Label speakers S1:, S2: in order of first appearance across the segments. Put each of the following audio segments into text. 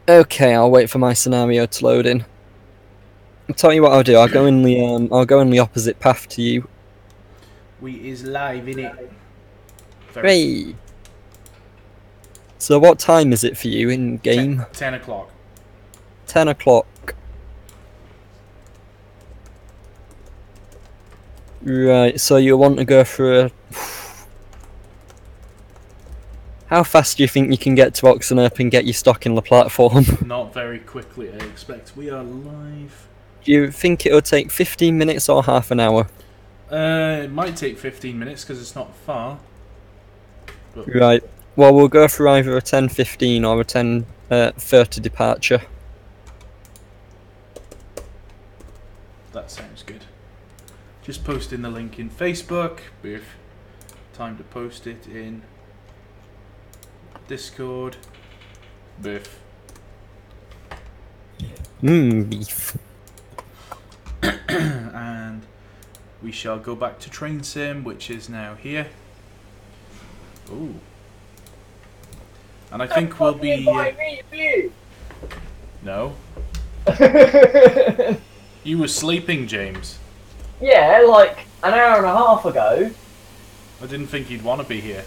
S1: Okay, I'll wait for my scenario to load in. I'll tell you what I'll do. I'll go in the opposite path to you.
S2: We is live in it.
S1: Hey. So what time is it for you in game?
S2: 10 o'clock.
S1: 10 o'clock. Right. So you want to go for a. How fast do you think you can get to Oxenurp and get your stock in the platform?
S2: Not very quickly, I expect. We are live.
S1: Do you think it'll take 15 minutes or half an hour?
S2: It might take 15 minutes because it's not far.
S1: But... Right. Well, we'll go for either a 10:15 or a 10:30 departure.
S2: That sounds good. Just posting the link in Facebook. With time to post it in Discord. Beef.
S1: Beef.
S2: And we shall go back to Train Sim, which is now here. Ooh. And I think we'll be... No. You were sleeping, James.
S3: Yeah, like an hour and a half ago.
S2: I didn't think you'd want to be here.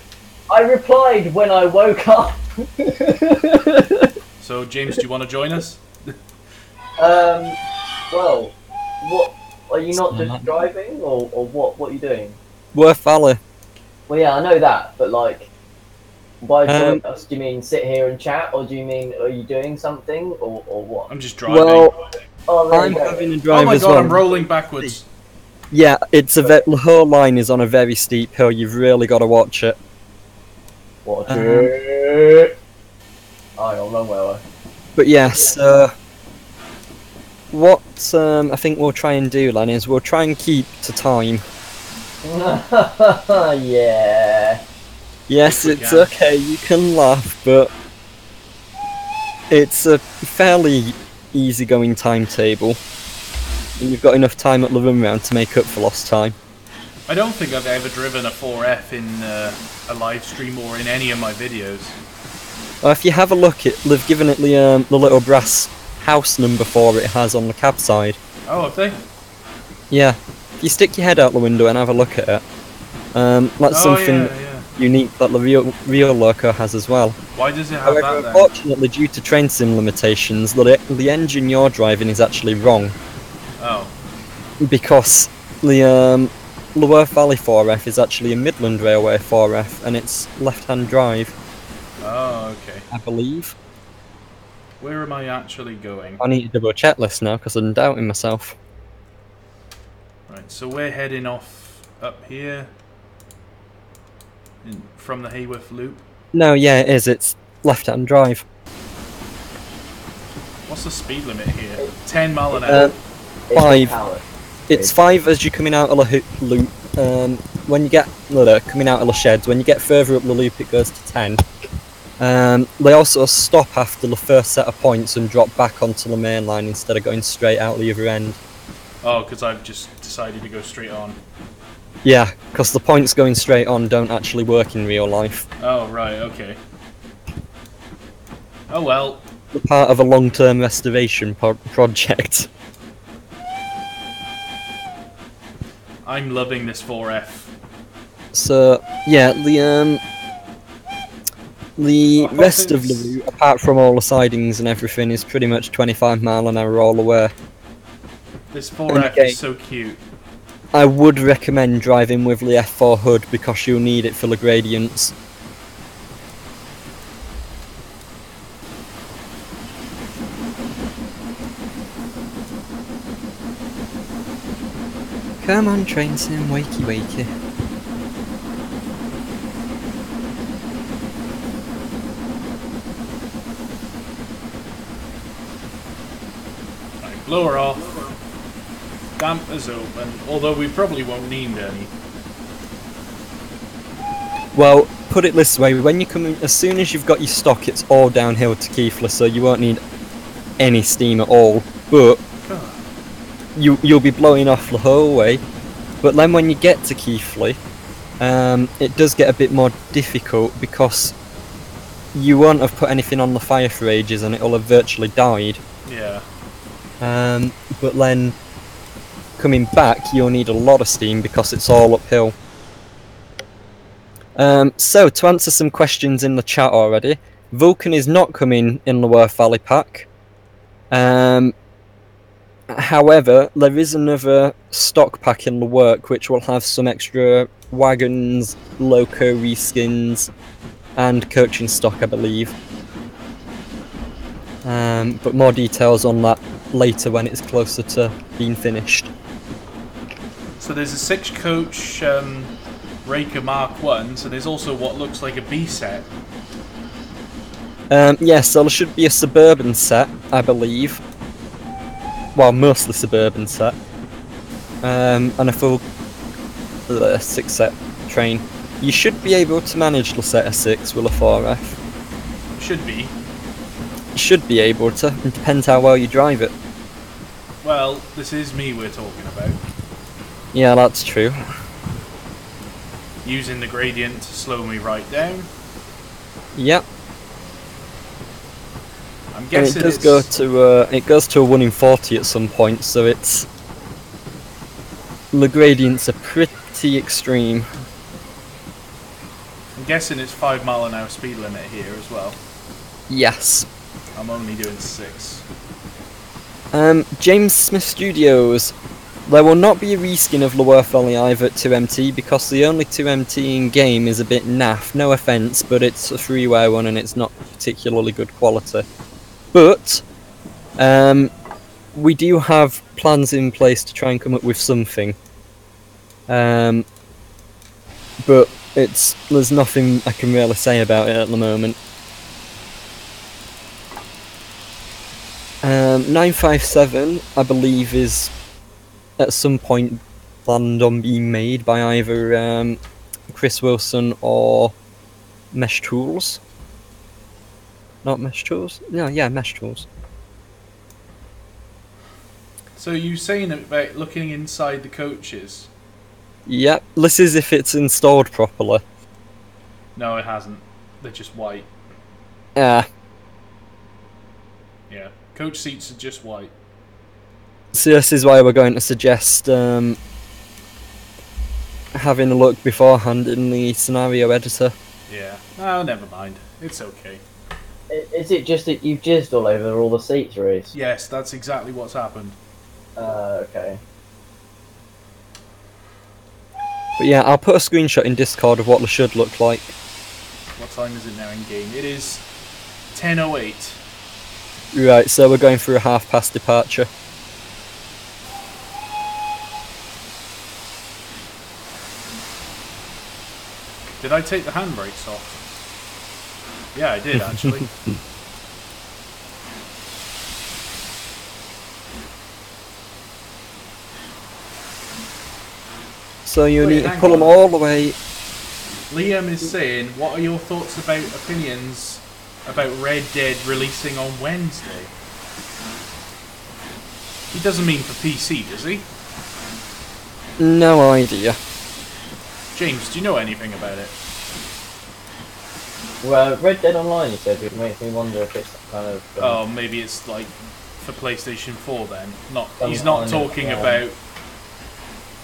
S3: I replied when I woke up.
S2: So, James, do you want to join us?
S3: Well, what are you not just driving, or what? What are you doing?
S1: Worth Valley.
S3: Well, yeah, I know that, but like, by join us, do you mean sit here and chat, or do you mean are you doing something, or what?
S2: I'm just driving.
S1: Well, I'm having a drive as well.
S2: Oh my god, I'm rolling backwards.
S1: Yeah, the whole line is on a very steep hill. You've really got to watch it.
S3: Watch it. I don't know where.
S1: But yes, what I think we'll try and do, Len, is we'll try and keep to time.
S3: Yeah.
S1: Yes, it's okay. You can laugh, but it's a fairly easygoing timetable. And you've got enough time at the run round to make up for lost time.
S2: I don't think I've ever driven a 4F in a live stream or in any of my videos.
S1: Well, if you have a look, they've given it the little brass house number for it has on the cab side.
S2: Oh, have they?
S1: Yeah. If you stick your head out the window and have a look at it, that's something unique that the real loco has as well.
S2: Why does it have
S1: However,
S2: that then?
S1: unfortunately, due to train sim limitations, the engine you're driving is actually wrong.
S2: Oh.
S1: Because the Worth Valley 4F is actually a Midland Railway 4F, and it's left-hand drive.
S2: Oh, okay.
S1: I believe.
S2: Where am I actually going?
S1: I need to double check this now because I'm doubting myself.
S2: Right, so we're heading off up here from the Hayworth Loop.
S1: No, yeah, it is. It's left-hand drive.
S2: What's the speed limit here? 10 mile an hour.
S1: 5. It's 5 as you're coming out of the loop. When you get coming out of the sheds, when you get further up the loop, it goes to 10. They also stop after the first set of points and drop back onto the main line instead of going straight out the other end.
S2: Oh, because I've just decided to go straight on.
S1: Yeah, because the points going straight on don't actually work in real life.
S2: Oh, right, okay. Oh well.
S1: They're part of a long-term restoration project.
S2: I'm loving this 4F.
S1: So, yeah, the rest of the route, apart from all the sidings and everything, is pretty much 25 mile an hour all the way.
S2: This 4F is so cute.
S1: I would recommend driving with the F4 hood because you'll need it for the gradients. Come on, train sim, wakey wakey.
S2: Right, blow her off. Dampers open, although we probably won't need any.
S1: Well, put it this way, when you come in, as soon as you've got your stock, it's all downhill to Keighley, so you won't need any steam at all. But you'll be blowing off the whole way. But then when you get to Keighley, it does get a bit more difficult because you won't have put anything on the fire for ages and it'll have virtually died.
S2: Yeah.
S1: But then coming back, you'll need a lot of steam because it's all uphill. So, to answer some questions in the chat already, Vulcan is not coming in the Worth Valley pack. However, there is another stock pack in the work which will have some extra wagons, loco reskins, and coaching stock, I believe. But more details on that later when it's closer to being finished.
S2: So there's a 6-coach Raker Mark 1, so there's also what looks like a B set.
S1: Yes, so there should be a Suburban set, I believe. Well, mostly Suburban set. And a full 6-set train. You should be able to manage the set of 6 with a 4F.
S2: Should be.
S1: You should be able to. It depends how well you drive it.
S2: Well, this is me we're talking about.
S1: Yeah, that's true.
S2: Using the gradient to slow me right down.
S1: Yep.
S2: I'm guessing
S1: and it goes to a 1 in 40 at some point, so it's... The gradients are pretty extreme.
S2: I'm guessing it's 5 mile an hour speed limit here as well.
S1: Yes.
S2: I'm only doing 6.
S1: James Smith Studios. There will not be a reskin of Worth Valley either at 2MT because the only 2MT in game is a bit naff. No offence, but it's a freeware one and it's not particularly good quality. But we do have plans in place to try and come up with something. But there's nothing I can really say about it at the moment. 957, I believe, is at some point planned on being made by either Chris Wilson or Mesh Tools. Not Mesh Tools? No, yeah, Mesh Tools.
S2: So you saying about looking inside the coaches?
S1: Yep, this is if it's installed properly.
S2: No, it hasn't. They're just white.
S1: Yeah.
S2: Yeah, coach seats are just white.
S1: So this is why we're going to suggest having a look beforehand in the scenario editor.
S2: Yeah. Oh, never mind. It's okay.
S3: Is it just that you've jizzed all over all the seats, Reese?
S2: Yes, that's exactly what's happened.
S3: Okay.
S1: But yeah, I'll put a screenshot in Discord of what they should look like.
S2: What time is it now in game? It is 10:08.
S1: Right, so we're going through a half-past departure.
S2: Did I take the handbrakes off? Yeah, I did actually.
S1: So you
S2: Wait,
S1: need to
S2: hang
S1: pull them
S2: on.
S1: all the way.
S2: Liam is saying, what are your thoughts about opinions about Red Dead releasing on Wednesday? He doesn't mean for PC, does he?
S1: No idea.
S2: James, do you know anything about it?
S3: Well, Red Dead Online, you said, it makes me wonder if it's kind of...
S2: Oh, maybe it's like for PlayStation 4 then. He's
S3: Some
S2: not
S3: kind of,
S2: talking about.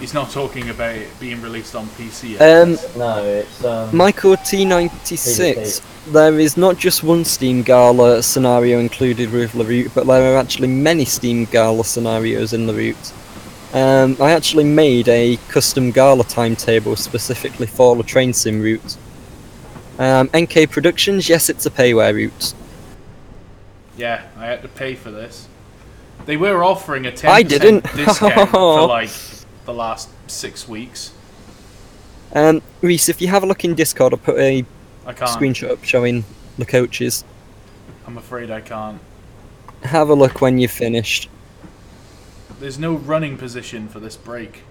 S2: He's not talking about it being released on PC yet.
S3: No, it's...
S1: Michael T96, there is not just one Steam Gala scenario included with the route, but there are actually many Steam Gala scenarios in the route. I actually made a custom Gala timetable specifically for the train sim route. NK Productions, yes, it's a payware route.
S2: Yeah, I had to pay for this. They were offering a 10%
S1: I didn't.
S2: discount for like the last 6 weeks.
S1: Reese, if you have a look in Discord, I'll put a
S2: I can't.
S1: screenshot up showing the coaches.
S2: I'm afraid I can't.
S1: Have a look when you've finished.
S2: There's no running position for this break.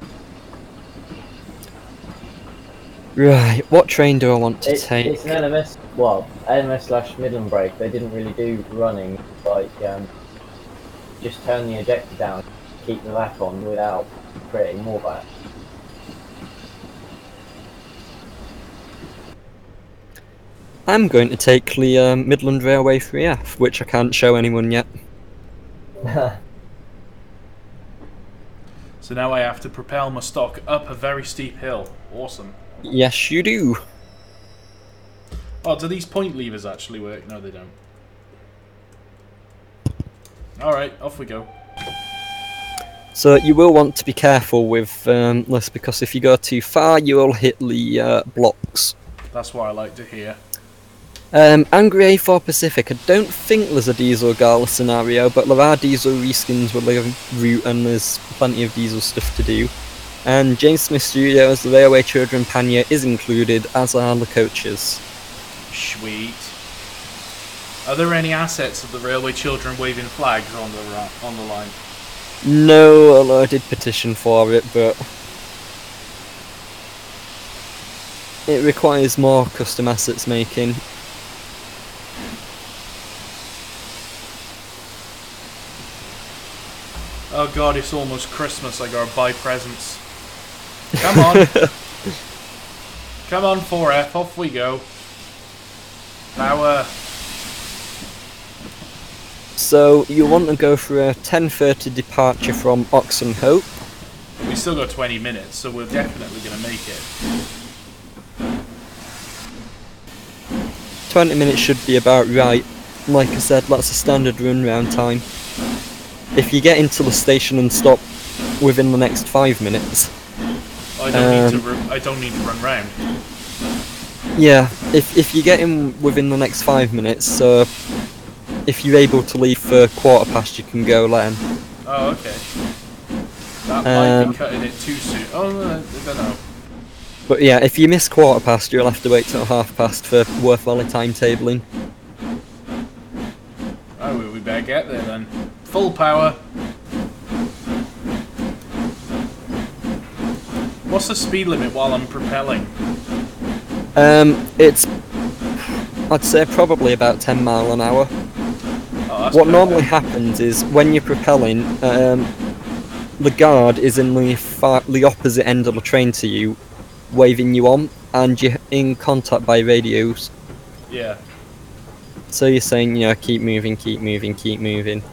S1: Right, what train do I want to take?
S3: It's an LMS, well, LMS/Midland brake. They didn't really do running, like, just turn the ejector down, keep the back on without creating more back.
S1: I'm going to take the Midland Railway 3F, which I can't show anyone yet.
S2: So now I have to propel my stock up a very steep hill. Awesome.
S1: Yes, you do.
S2: Oh, do these point levers actually work? No, they don't. Alright, off we go.
S1: So you will want to be careful with this, because if you go too far, you will hit the blocks.
S2: That's what I like to hear.
S1: Angry A4 Pacific, I don't think there's a Diesel Gala scenario, but there are Diesel reskins with the route, and there's plenty of Diesel stuff to do. And James Smith Studios, the Railway Children pannier is included, as are the coaches.
S2: Sweet. Are there any assets of the Railway Children waving flags on the line?
S1: No, although I did petition for it, but it requires more custom assets making.
S2: Oh god, it's almost Christmas, I gotta buy presents. Come on! Come on, 4F, off we go. Power.
S1: So you want to go for a 10:30 departure from Oxenhope.
S2: We still got 20 minutes, so we're definitely gonna make it.
S1: 20 minutes should be about right. Like I said, that's a standard run round time. If you get into the station and stop within the next 5 minutes...
S2: I don't need to run round.
S1: Yeah, if you get in within the next 5 minutes, so if you're able to leave for 1:15, you can go then.
S2: Oh, okay. That might be cutting it too soon. Oh, no, I don't know.
S1: But yeah, if you miss 1:15, you'll have to wait till 1:30 for worthwhile timetabling.
S2: Oh, we better get there then. Full power. What's the speed limit while I'm propelling?
S1: It's, I'd say, probably about 10 miles an hour.
S2: Oh, that's
S1: What
S2: perfect.
S1: normally happens is when you're propelling, the guard is in the opposite end of the train to you, waving you on, and you're in contact by radios.
S2: Yeah.
S1: So you're saying, you know, keep moving, keep moving, keep moving.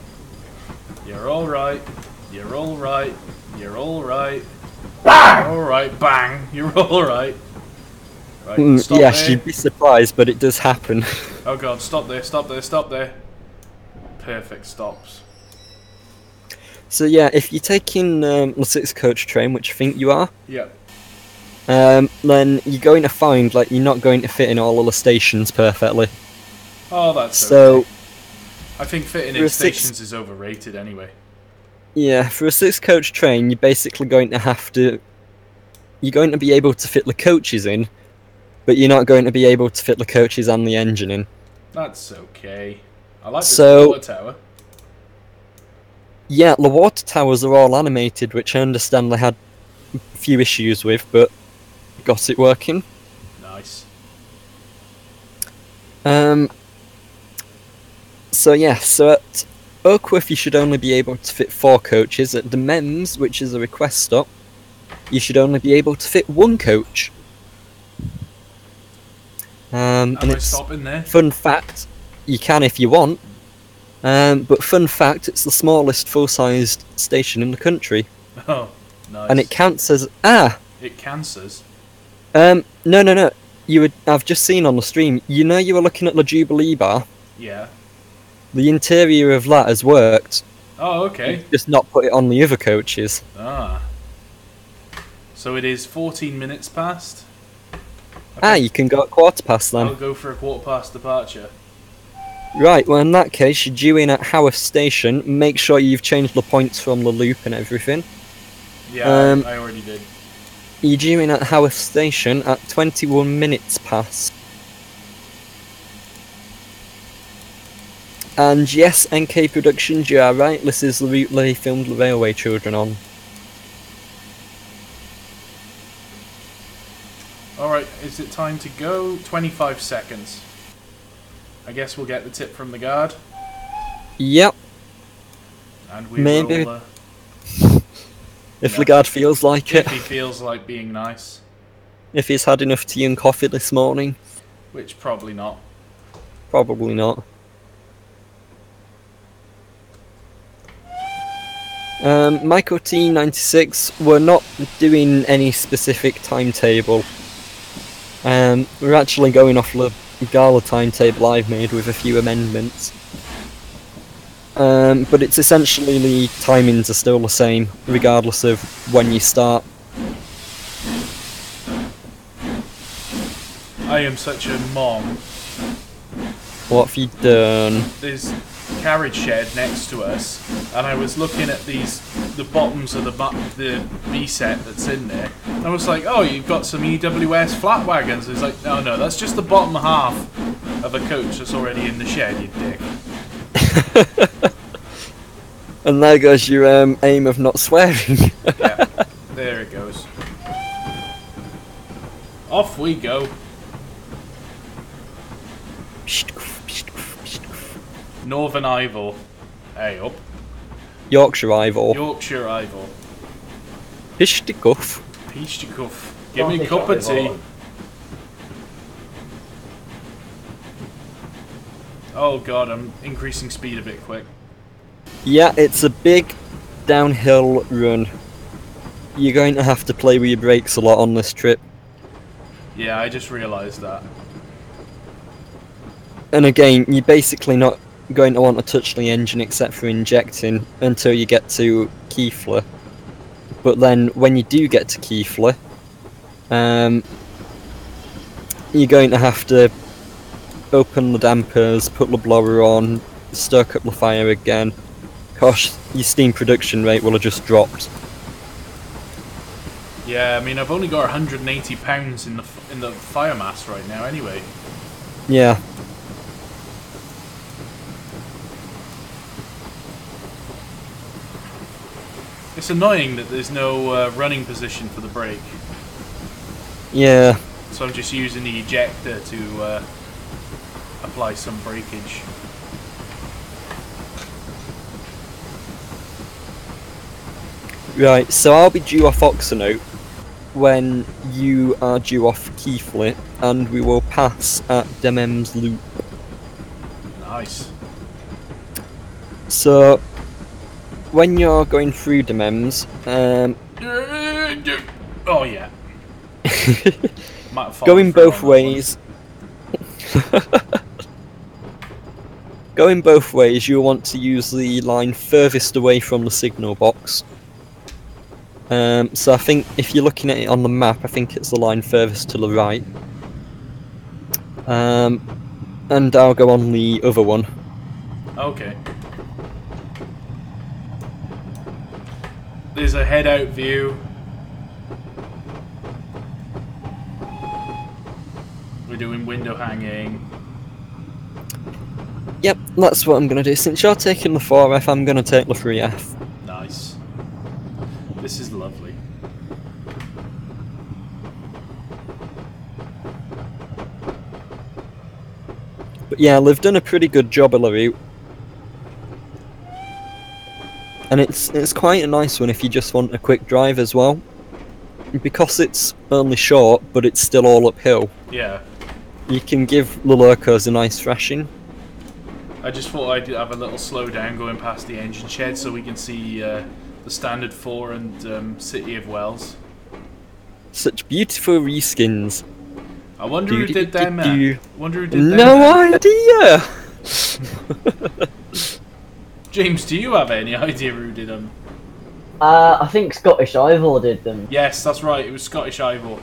S2: You're alright. You're alright. You're alright. Bang! Alright, bang. You're alright. Right, stop
S1: Yes,
S2: there.
S1: you'd be surprised, but it does happen.
S2: Oh god, stop there, stop there, stop there. Perfect stops.
S1: So yeah, if you're taking the 6-coach train, which I think you are,
S2: Yep.
S1: then you're going to find, like, you're not going to fit in all of the stations perfectly.
S2: Oh, that's
S1: So,
S2: okay. I think fitting
S1: for
S2: in
S1: a
S2: stations is overrated anyway.
S1: yeah, for a 6-coach train, you're basically going to have to... You're going to be able to fit the coaches in, but you're not going to be able to fit the coaches and the engine in.
S2: That's okay. I like this
S1: So-
S2: water tower.
S1: Yeah, the water towers are all animated, which I understand they had a few issues with, but got it working.
S2: Nice.
S1: So yeah, so at Oakworth you should only be able to fit 4 coaches. At the MEMS, which is a request stop, you should only be able to fit 1 coach. And
S2: Am I
S1: it's
S2: stopping there?
S1: fun fact, you can if you want. But fun fact, it's the smallest full-sized station in the country,
S2: Oh, nice.
S1: and it counts as
S2: It cancers.
S1: No. I've just seen on the stream. You know, you were looking at the Jubilee bar.
S2: Yeah.
S1: The interior of that has worked.
S2: Oh, okay.
S1: Just not put it on the other coaches.
S2: Ah. So it is 14 minutes past? Okay.
S1: You can go at 1:15 then.
S2: I'll go for a 1:15 departure.
S1: Right, well in that case, you're due in at Haworth Station. Make sure you've changed the points from the loop and everything.
S2: Yeah, I already did.
S1: You're due in at Haworth Station at 21 minutes past. And yes, NK Productions, you are right, this is the route they filmed the Railway Children on.
S2: Alright, is it time to go? 25 seconds. I guess we'll get the tip from the guard.
S1: Yep,
S2: And we
S1: Maybe.
S2: will...
S1: if
S2: Yeah.
S1: the guard feels like it.
S2: if he feels like being nice.
S1: If he's had enough tea and coffee this morning.
S2: Which probably not.
S1: Probably not. Michael T96, we're not doing any specific timetable. We're actually going off the Gala timetable I've made with a few amendments. But it's essentially the timings are still the same, regardless of when you start.
S2: I am such a mom.
S1: What have you done?
S2: There's a carriage shed next to us, and I was looking at the bottoms of the V set that's in there. And I was like, oh, you've got some EWS flat wagons. It's like, no, that's just the bottom half of a coach that's already in the shed, you dick.
S1: And there goes your aim of not swearing.
S2: Yeah, there it goes. Off we go. Northern Ivor. Hey up.
S1: Yorkshire Ivor.
S2: Yorkshire Ivor.
S1: Pishtikov.
S2: Pishtikov. Give me a cup of tea. Oh god, I'm increasing speed a bit quick.
S1: Yeah, it's a big downhill run. You're going to have to play with your brakes a lot on this trip.
S2: Yeah, I just realised that.
S1: And again, you're basically not going to want to touch the engine except for injecting until you get to Keighley. But then when you do get to Keighley, you're going to have to open the dampers, put the blower on, stoke up the fire again. Gosh, your steam production rate will have just dropped.
S2: Yeah, I mean, I've only got 180 pounds in the fire mass right now anyway.
S1: Yeah.
S2: It's annoying that there's no running position for the brake.
S1: Yeah.
S2: So I'm just using the ejector to apply some breakage.
S1: Right, so I'll be due off Oxenote when you are due off Keighley, and we will pass at Demem's Loop.
S2: Nice.
S1: So, when you're going through Demem's,
S2: oh yeah.
S1: going both ways. Going both ways, you'll want to use the line furthest away from the signal box. So I think if you're looking at it on the map, I think it's the line furthest to the right. And I'll go on the other one.
S2: Okay. There's a head out view. We're doing window hanging.
S1: Yep, that's what I'm going to do. Since you're taking the 4F, I'm going to take the 3F.
S2: Nice. This is lovely.
S1: But yeah, they've done a pretty good job of the route. And it's quite a nice one if you just want a quick drive as well. Because it's only short, but it's still all uphill.
S2: Yeah.
S1: You can give the locos a nice thrashing.
S2: I just thought I'd have a little slowdown going past the engine shed so we can see the Standard 4 and City of Wells.
S1: Such beautiful reskins.
S2: I wonder who did them.
S1: No idea.
S2: James, do you have any idea who did them?
S3: I think Scottish Ivor did them.
S2: Yes, that's right. It was Scottish Ivor.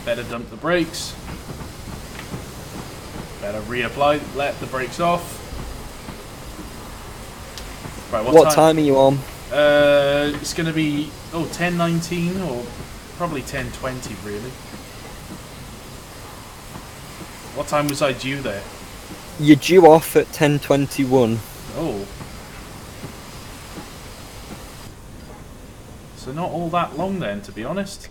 S2: Better dump the brakes. Better reapply. Let the brakes off. Right,
S1: what time are you on?
S2: It's going to be 10:19 or probably 10:20 really. What time was I due there?
S1: You're due off at 10:21.
S2: Oh. So not all that long then, to be honest.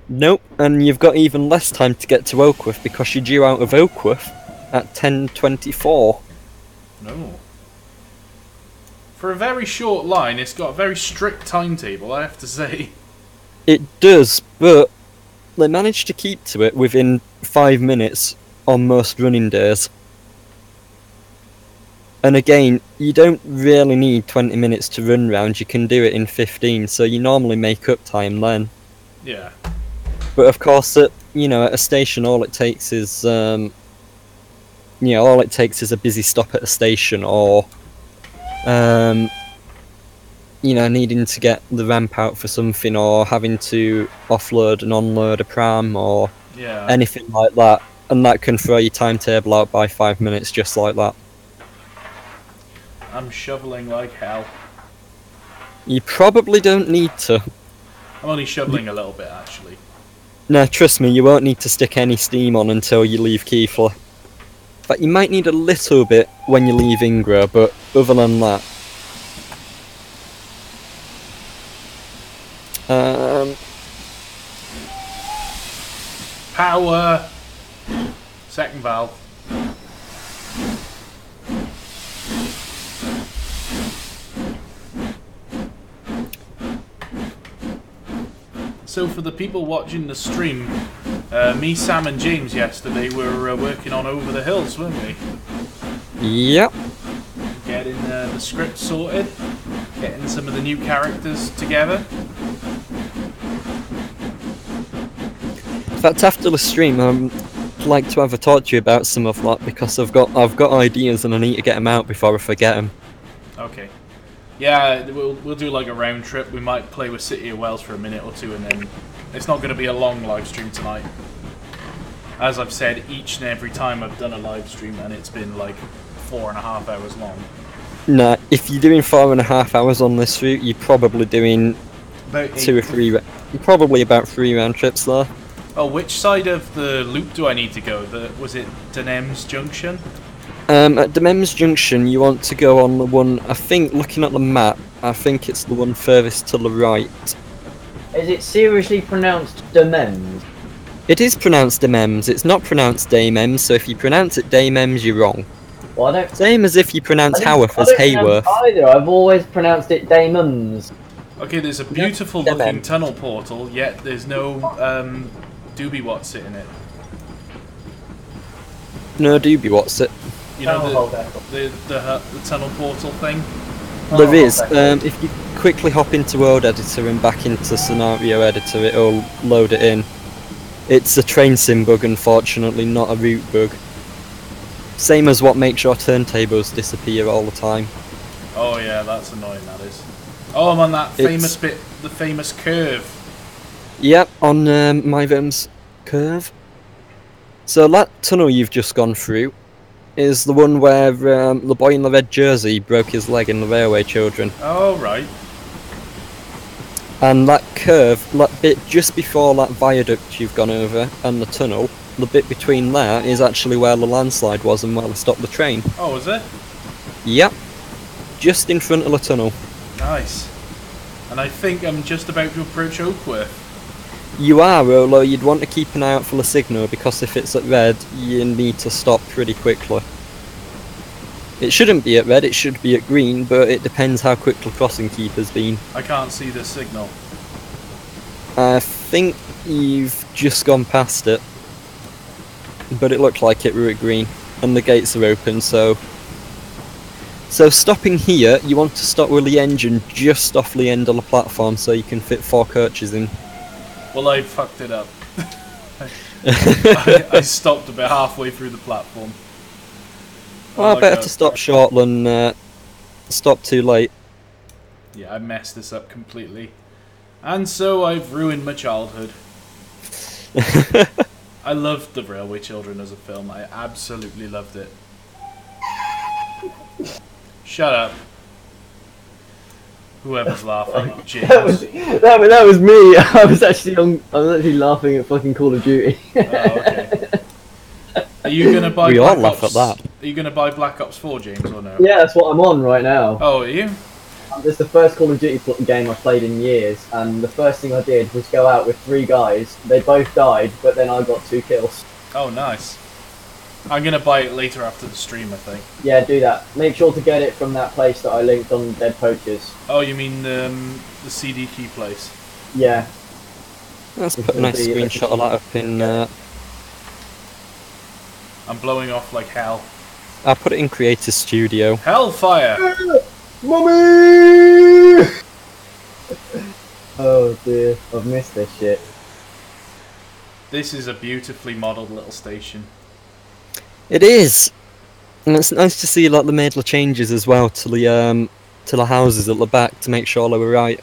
S1: Nope, and you've got even less time to get to Oakworth because you're due out of Oakworth at 10:24.
S2: No. For a very short line, it's got a very strict timetable, I have to say.
S1: It does, but they managed to keep to it within 5 minutes on most running days. And again, you don't really need 20 minutes to run round, you can do it in 15, so you normally make up time then.
S2: Yeah.
S1: But of course, at a station, all it takes is, all it takes is a busy stop at a station, or, needing to get the ramp out for something, or having to offload and unload a pram, or anything like that, and that can throw your timetable out by 5 minutes just like that.
S2: I'm shoveling like hell.
S1: You probably don't need to.
S2: I'm only shoveling a little bit, actually.
S1: No, trust me, you won't need to stick any steam on until you leave Keighley. In fact, you might need a little bit when you leave Ingra, but other than that...
S2: Power! Second valve. So for the people watching the stream, me, Sam and James yesterday were working on Over the Hills, weren't we?
S1: Yep.
S2: Getting the script sorted, getting some of the new characters together.
S1: In fact, after the stream, I'd like to have a talk to you about some of that, because I've got ideas and I need to get them out before I forget them.
S2: Okay. Yeah, we'll do like a round trip. We might play with City of Wales for a minute or two, and then it's not going to be a long live stream tonight. As I've said, each and every time I've done a live stream, and it's been like 4.5 hours long.
S1: Nah, if you're doing 4.5 hours on this route, you're probably doing
S2: About
S1: 2 or 3. Probably about 3 round trips there.
S2: Oh, which side of the loop do I need to go? Was it Denems Junction?
S1: At Demems Junction, you want to go on the one, I think, looking at the map, I think it's the one furthest to the right.
S3: Is it seriously pronounced Demems?
S1: It is pronounced Demems, it's not pronounced Daymems, so if you pronounce it Daymems, you're wrong.
S3: Well, I don't...
S1: Same as if you pronounce Haworth as Hayworth.
S3: Either, I've always pronounced it Daymums.
S2: Okay, there's a beautiful looking tunnel portal, yet there's no doobie what's it in it.
S1: No doobie what's it.
S2: You know the tunnel portal thing?
S1: There is. If you quickly hop into World Editor and back into Scenario Editor, it'll load it in. It's a train sim bug, unfortunately, not a route bug. Same as what makes your turntables disappear all the time.
S2: Oh yeah, that's annoying, that is. Oh, I'm on that famous bit, the famous curve.
S1: Yep, on Myvem's curve. So that tunnel you've just gone through is the one where the boy in the red jersey broke his leg in the Railway Children.
S2: Oh, right.
S1: And that curve, that bit just before that viaduct you've gone over, and the tunnel, the bit between there is actually where the landslide was and where they stopped the train.
S2: Oh, is it?
S1: Yep. Just in front of the tunnel.
S2: Nice. And I think I'm just about to approach Oakworth.
S1: You are, although you'd want to keep an eye out for the signal, because if it's at red, you need to stop pretty quickly. It shouldn't be at red, it should be at green, but it depends how quick the crossing keeper's been.
S2: I can't see the signal.
S1: I think you've just gone past it, but it looked like it were at green, and the gates are open, so... So stopping here, you want to stop with the engine just off the end of the platform so you can fit 4 coaches in.
S2: Well, I fucked it up. I stopped about halfway through the platform.
S1: Well, better to stop short than stop too late.
S2: Yeah, I messed this up completely. And so I've ruined my childhood. I loved The Railway Children as a film. I absolutely loved it. Shut up. Whoever's laughing, James.
S3: That was me. I was actually laughing at fucking Call of Duty.
S2: Oh, okay. Are you gonna buy?
S1: We
S2: Black
S1: all laugh
S2: Ops?
S1: at that.
S2: Are you gonna buy Black Ops 4, James, or no?
S3: Yeah, that's what I'm on right now.
S2: Oh, are you?
S3: It's the first Call of Duty game I've played in years, and the first thing I did was go out with 3 guys. They both died, but then I got 2 kills.
S2: Oh, nice. I'm gonna buy it later after the stream, I think.
S3: Yeah, do that. Make sure to get it from that place that I linked on Dead Poachers.
S2: Oh, you mean the CD key place?
S3: Yeah.
S1: Let's put a nice screenshot of that up in.
S2: I'm blowing off like hell.
S1: I'll put it in Creator Studio.
S2: Hellfire!
S3: Mummy! Oh dear, I've missed this shit.
S2: This is a beautifully modelled little station.
S1: It is, and it's nice to see like they made the changes as well to the houses at the back to make sure they were right.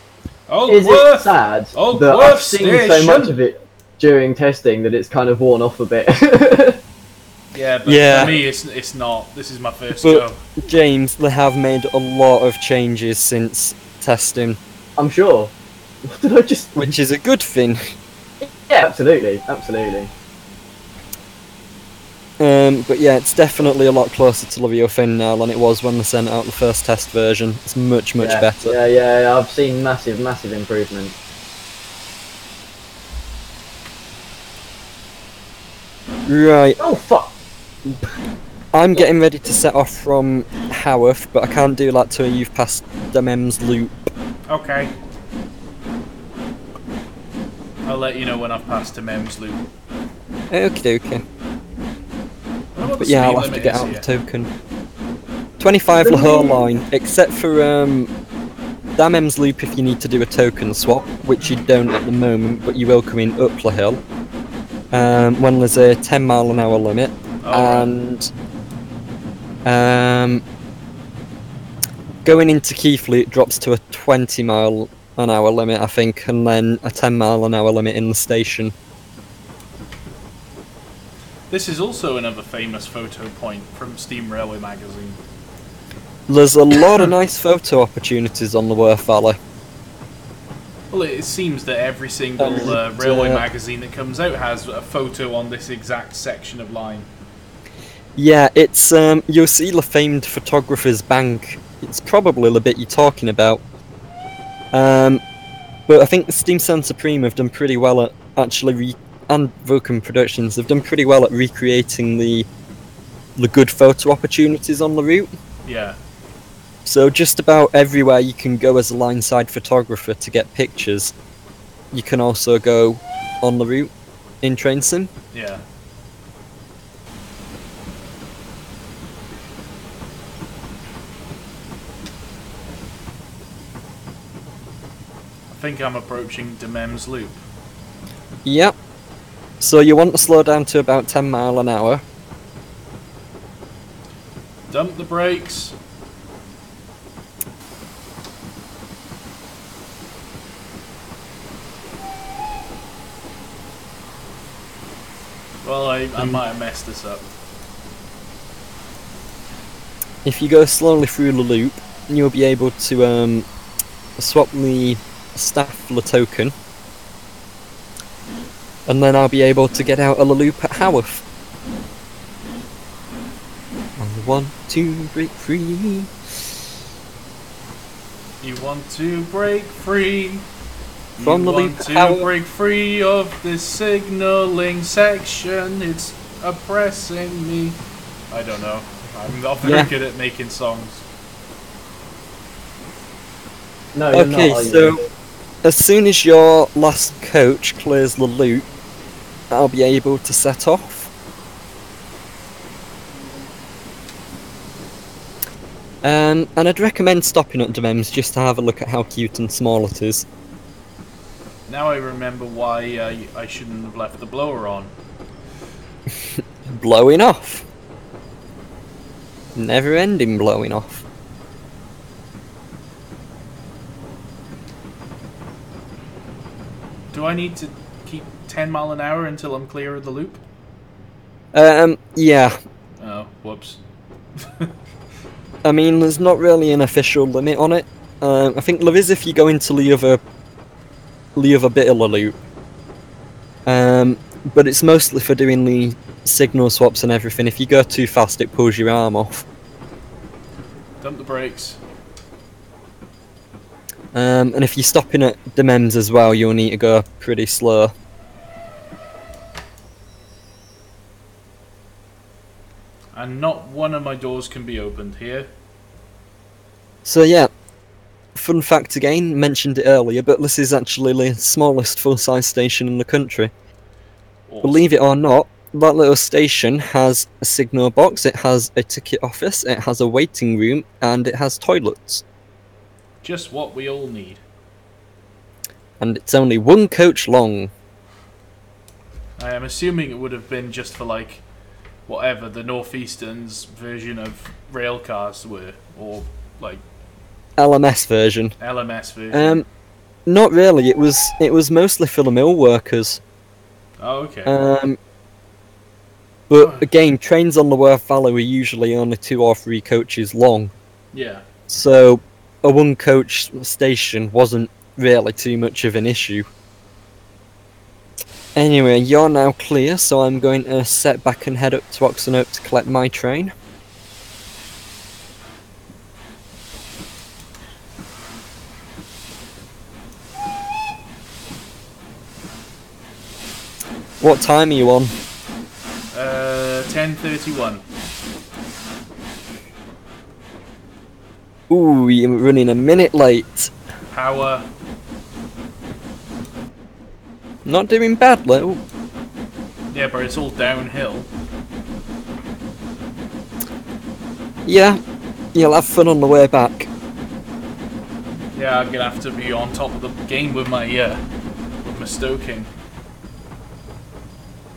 S3: Is it sad that I've seen so much of it during testing that it's kind of worn off a bit?
S2: Yeah, but for me it's not. This is my first go.
S1: James, they have made a lot of changes since testing.
S3: I'm sure. What did I just...
S1: Which is a good thing.
S3: Yeah, absolutely, absolutely.
S1: But yeah, it's definitely a lot closer to the real thing now than it was when they sent out the first test version. It's much better.
S3: Yeah, I've seen massive improvement.
S1: Right.
S3: Oh, fuck!
S1: I'm getting ready to set off from Haworth, but I can't do that till you've passed the Mems loop.
S2: Okay. I'll let you know when I've passed the Mems loop.
S1: Okie dokie. But yeah, I'll have to get out the token. 25 the whole line, except for Mems loop if you need to do a token swap, which you don't at the moment, but you will come in up the hill. When there's a 10-mile-an-hour limit, and going into Keighley it drops to a 20-mile-an-hour limit, I think, and then a 10-mile-an-hour limit in the station.
S2: This is also another famous photo point from Steam Railway magazine.
S1: There's a lot of nice photo opportunities on the Worth Valley.
S2: Well, it seems that every single railway magazine that comes out has a photo on this exact section of line.
S1: Yeah, it's you'll see the famed photographer's bank. It's probably the bit you're talking about. But I think the Steam Sound Supreme have done pretty well at actually and Vulcan Productions have done pretty well at recreating the good photo opportunities on the route.
S2: Yeah.
S1: So just about everywhere you can go as a line-side photographer to get pictures, you can also go on the route in Train Sim.
S2: Yeah. I think I'm approaching Demem's Loop.
S1: Yep. So you want to slow down to about 10 mile an hour.
S2: Dump the brakes. Well, I might have messed this up.
S1: If you go slowly through the loop, you'll be able to swap the staff for the token. And then I'll be able to get out of the loop at Haworth. I want to break free.
S2: You want to break free.
S1: From the loop at Haworth.
S2: Break free of this signaling section. It's oppressing me. I don't know. I'm not very good at making songs.
S3: No, you're not, are you?
S1: So as soon as your last coach clears the loop, I'll be able to set off. And I'd recommend stopping at Demems just to have a look at how cute and small it is.
S2: Now I remember why I shouldn't have left the blower on.
S1: Blowing off. Never ending blowing off.
S2: Do I need to keep 10 mile an hour until I'm clear of the loop?
S1: Yeah.
S2: Oh, whoops.
S1: I mean, there's not really an official limit on it. I think there is if you go into the other bit of the loop. But it's mostly for doing the signal swaps and everything. If you go too fast, it pulls your arm off.
S2: Dump the brakes.
S1: And if you're stopping at Demems as well, you'll need to go pretty slow.
S2: And not one of my doors can be opened here.
S1: So yeah, fun fact again, mentioned it earlier, but this is actually the smallest full-size station in the country.
S2: Awesome.
S1: Believe it or not, that little station has a signal box, it has a ticket office, it has a waiting room, and it has toilets.
S2: Just what we all need.
S1: And it's only one coach long.
S2: I am assuming it would have been just for, like, whatever the Northeastern's version of rail cars were, or like
S1: LMS version.
S2: LMS version.
S1: Not really. It was mostly for the mill workers.
S2: Oh, okay.
S1: But again, trains on the Worth Valley were usually only 2 or 3 coaches long.
S2: Yeah.
S1: So a one coach station wasn't really too much of an issue. Anyway, you're now clear, so I'm going to set back and head up to Oxenhope to collect my train. What time are you on?
S2: 10:31.
S1: Ooh, you're running a minute late.
S2: Power.
S1: Not doing badly. Ooh.
S2: Yeah, but it's all downhill.
S1: Yeah, you'll have fun on the way back.
S2: Yeah, I'm gonna have to be on top of the game with my stoking.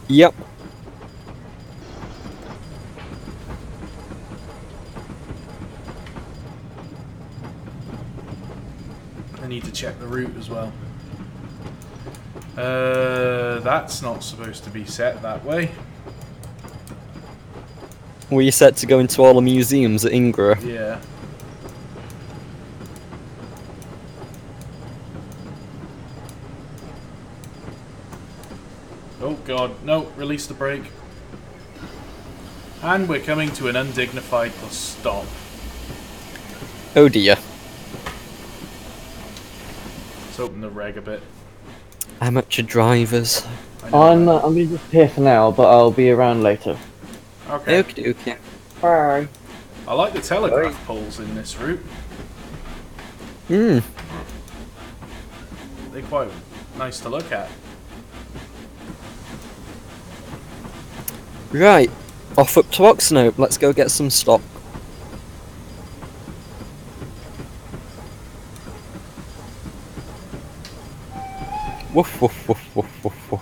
S1: Yep.
S2: I need to check the route as well. That's not supposed to be set that way.
S1: Were you set to go into all the museums at Ingra?
S2: Yeah. Oh god, no, release the brake. And we're coming to an undignified stop.
S1: Oh dear.
S2: Let's open the reg a bit.
S1: Amateur drivers.
S3: I'm going to disappear for now, but I'll be around later.
S2: Okay.
S1: Okay.
S3: Bye.
S2: I like the telegraph poles in this route.
S1: Hmm.
S2: They're quite nice to look at.
S1: Right. Off up to Oxenhope. Let's go get some stock. Woof woof woof woof woof woof.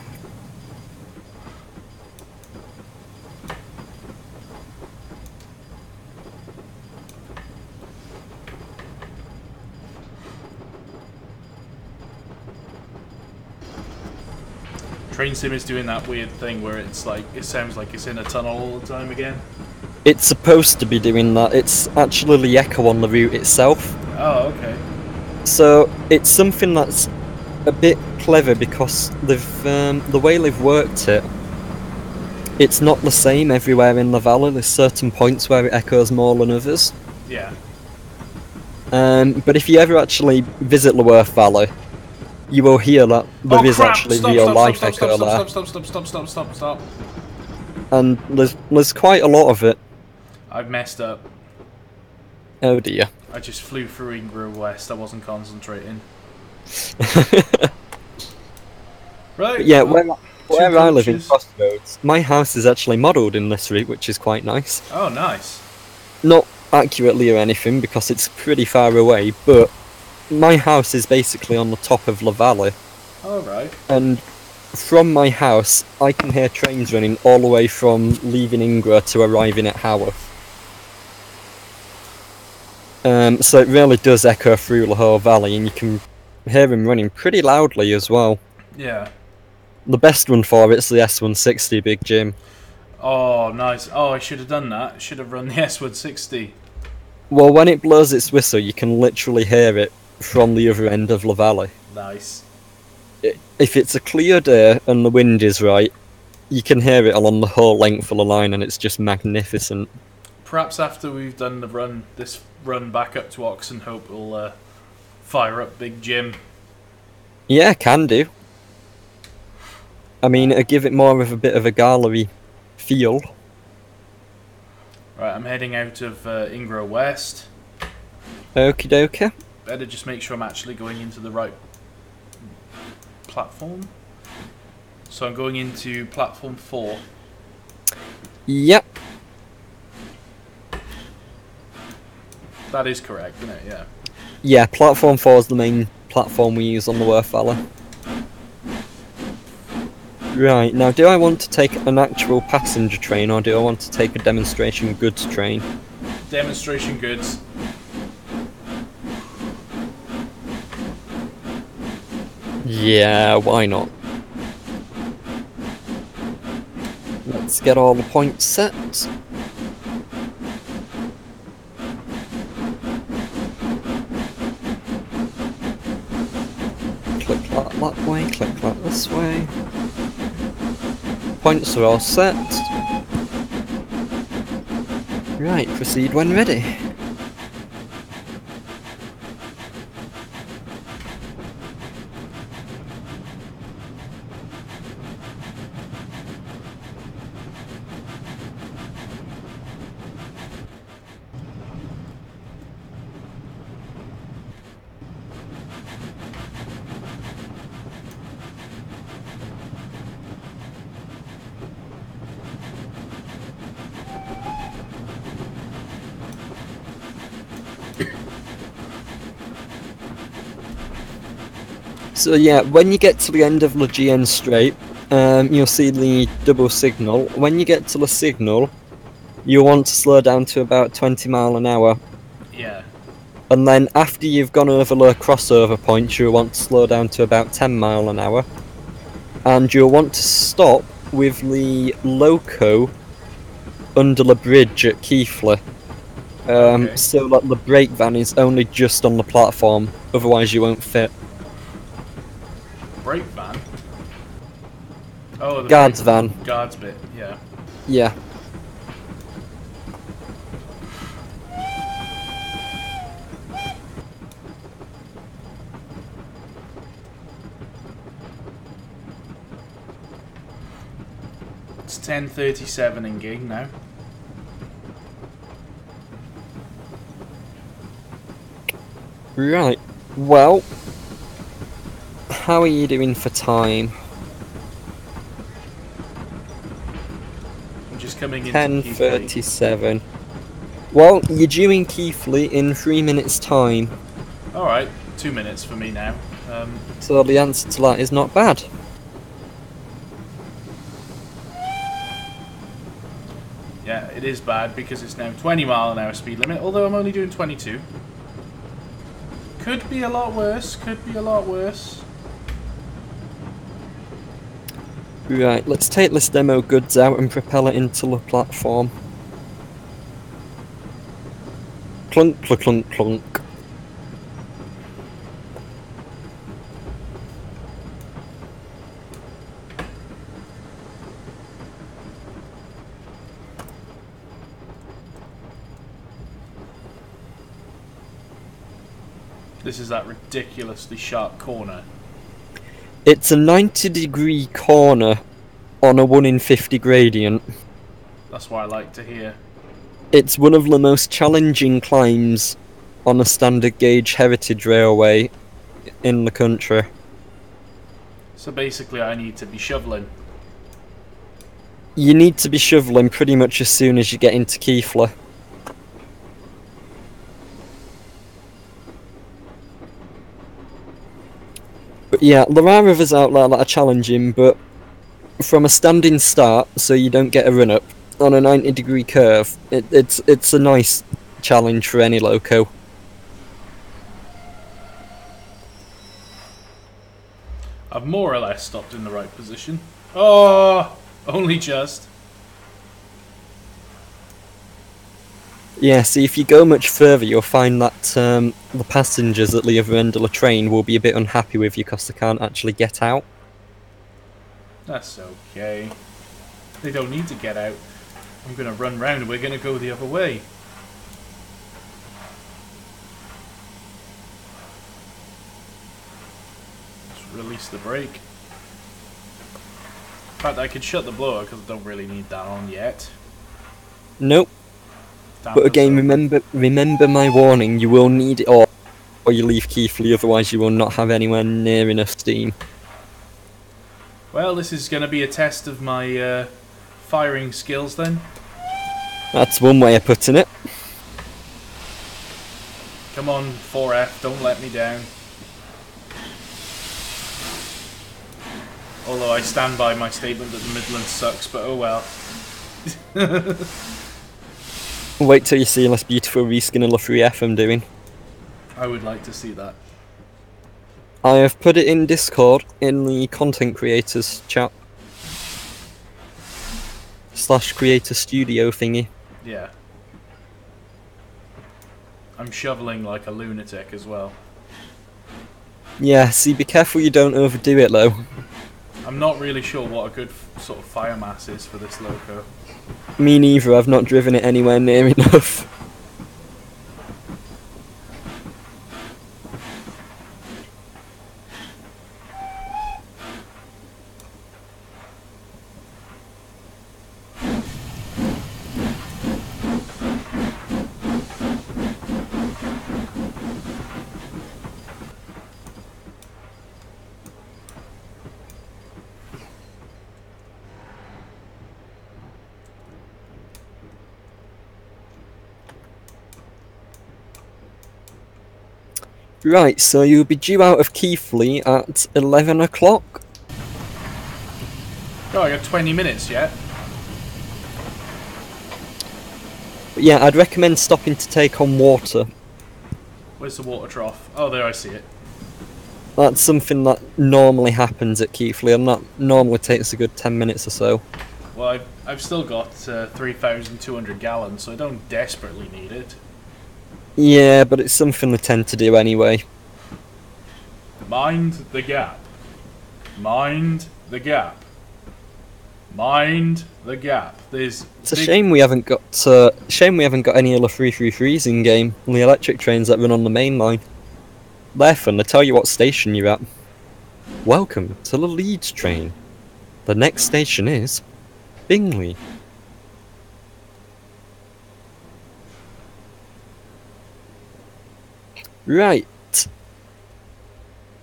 S2: Train Sim is doing that weird thing where it's like, it sounds like it's in a tunnel all the time again.
S1: It's supposed to be doing that. It's actually the echo on the route itself.
S2: Oh, okay.
S1: So it's something that's a bit clever because they've the way they've worked it. It's not the same everywhere in the valley. There's certain points where it echoes more than others.
S2: Yeah.
S1: But if you ever actually visit the Worth Valley, you will hear that there is actually real life echo there.
S2: Stop.
S1: And there's quite a lot of it.
S2: I've messed up.
S1: Oh dear.
S2: I just flew through Ingra West. I wasn't concentrating. Right.
S1: Yeah,
S2: well,
S1: where I live in
S2: coaches.
S1: Crossroads, my house is actually modelled in this route, which is quite nice.
S2: Oh, nice.
S1: Not accurately or anything, because it's pretty far away, but my house is basically on the top of the valley.
S2: Alright.
S1: And from my house, I can hear trains running all the way from leaving Ingra to arriving at Haworth. So it really does echo through the whole valley, and you can hear them running pretty loudly as well.
S2: Yeah.
S1: The best one for it's the S160 Big Jim.
S2: Oh, nice. Oh, I should have done that. I should have run the S160.
S1: Well, when it blows its whistle, you can literally hear it from the other end of the valley.
S2: Nice.
S1: If it's a clear day and the wind is right, you can hear it along the whole length of the line, and it's just magnificent.
S2: Perhaps after we've done this run back up to Oxenhope, we'll fire up Big Jim.
S1: Yeah, can do. I mean, it'll give it more of a bit of a gallery feel.
S2: Right, I'm heading out of Ingro West.
S1: Okie dokie.
S2: Better just make sure I'm actually going into the right platform. So I'm going into platform 4.
S1: Yep.
S2: That is correct, isn't it? Yeah.
S1: Yeah, platform 4 is the main platform we use on the Wharf Valley. Right, now do I want to take an actual passenger train or do I want to take a demonstration goods train?
S2: Demonstration goods.
S1: Yeah, why not? Let's get all the points set. Click that way, click that this way. Points are all set. Right, proceed when ready. So yeah, when you get to the end of the GN Strait, you'll see the double signal. When you get to the signal, you'll want to slow down to about 20 mile an hour.
S2: Yeah.
S1: And then after you've gone over the crossover point, you'll want to slow down to about 10 mile an hour. And you'll want to stop with the loco under the bridge at Keighley.
S2: Okay.
S1: So that the brake van is only just on the platform, otherwise you won't fit.
S2: Brake van? Oh, the
S1: Guards
S2: brake
S1: van.
S2: Guards bit, yeah.
S1: Yeah.
S2: It's 10:37 in gig now.
S1: Right. Well, how are you doing for time?
S2: I'm just coming into Keighley.
S1: 10:37. Well, you're due in Keighley in 3 minutes' time.
S2: Alright, 2 minutes for me now.
S1: So the answer to that is not bad.
S2: Yeah, it is bad because it's now 20 mile an hour speed limit, although I'm only doing 22. Could be a lot worse, could be a lot worse.
S1: Right, let's take this demo goods out and propel it into the platform. Clunk, clunk, clunk, clunk.
S2: This is that ridiculously sharp corner.
S1: It's a 90-degree corner on a 1 in 50 gradient.
S2: That's what I like to hear.
S1: It's one of the most challenging climbs on a standard gauge heritage railway in the country.
S2: So basically I need to be shoveling.
S1: You need to be shoveling pretty much as soon as you get into Keighley. But yeah, there are others out there that are challenging, but from a standing start, so you don't get a run-up, on a 90-degree curve, it's a nice challenge for any loco.
S2: I've more or less stopped in the right position. Oh, only just.
S1: Yeah, see, if you go much further, you'll find that the passengers at the other end of the train will be a bit unhappy with you because they can't actually get out.
S2: That's okay. They don't need to get out. I'm going to run round and we're going to go the other way. Just release the brake. In fact, I could shut the blower because I don't really need that on yet.
S1: Nope. But again, remember my warning. You will need it or you leave Keighley, otherwise you will not have anywhere near enough steam.
S2: Well, this is going to be a test of my firing skills then.
S1: That's one way of putting it.
S2: Come on, 4F, don't let me down. Although I stand by my statement that the Midland sucks, but oh well.
S1: Wait till you see this beautiful reskin of the 3F I'm doing.
S2: I would like to see that.
S1: I have put it in Discord in the content creators chat / creator studio thingy.
S2: Yeah. I'm shoveling like a lunatic as well.
S1: Yeah, see, be careful you don't overdo it though.
S2: I'm not really sure what a good sort of fire mass is for this loco.
S1: Me neither, I've not driven it anywhere near enough. Right, so you'll be due out of Keighley at 11 o'clock.
S2: Oh, I got 20 minutes yet.
S1: But yeah, I'd recommend stopping to take on water.
S2: Where's the water trough? Oh, there, I see it.
S1: That's something that normally happens at Keighley, and that normally takes a good 10 minutes or so.
S2: Well, I've still got 3,200 gallons, so I don't desperately need it.
S1: Yeah, but it's something they tend to do anyway.
S2: Mind the gap. Mind the gap. Mind the gap. It's
S1: a shame we haven't got any other 333s in game. The electric trains that run on the main line. They're fun. They tell you what station you're at. Welcome to the Leeds train. The next station is Bingley. Right.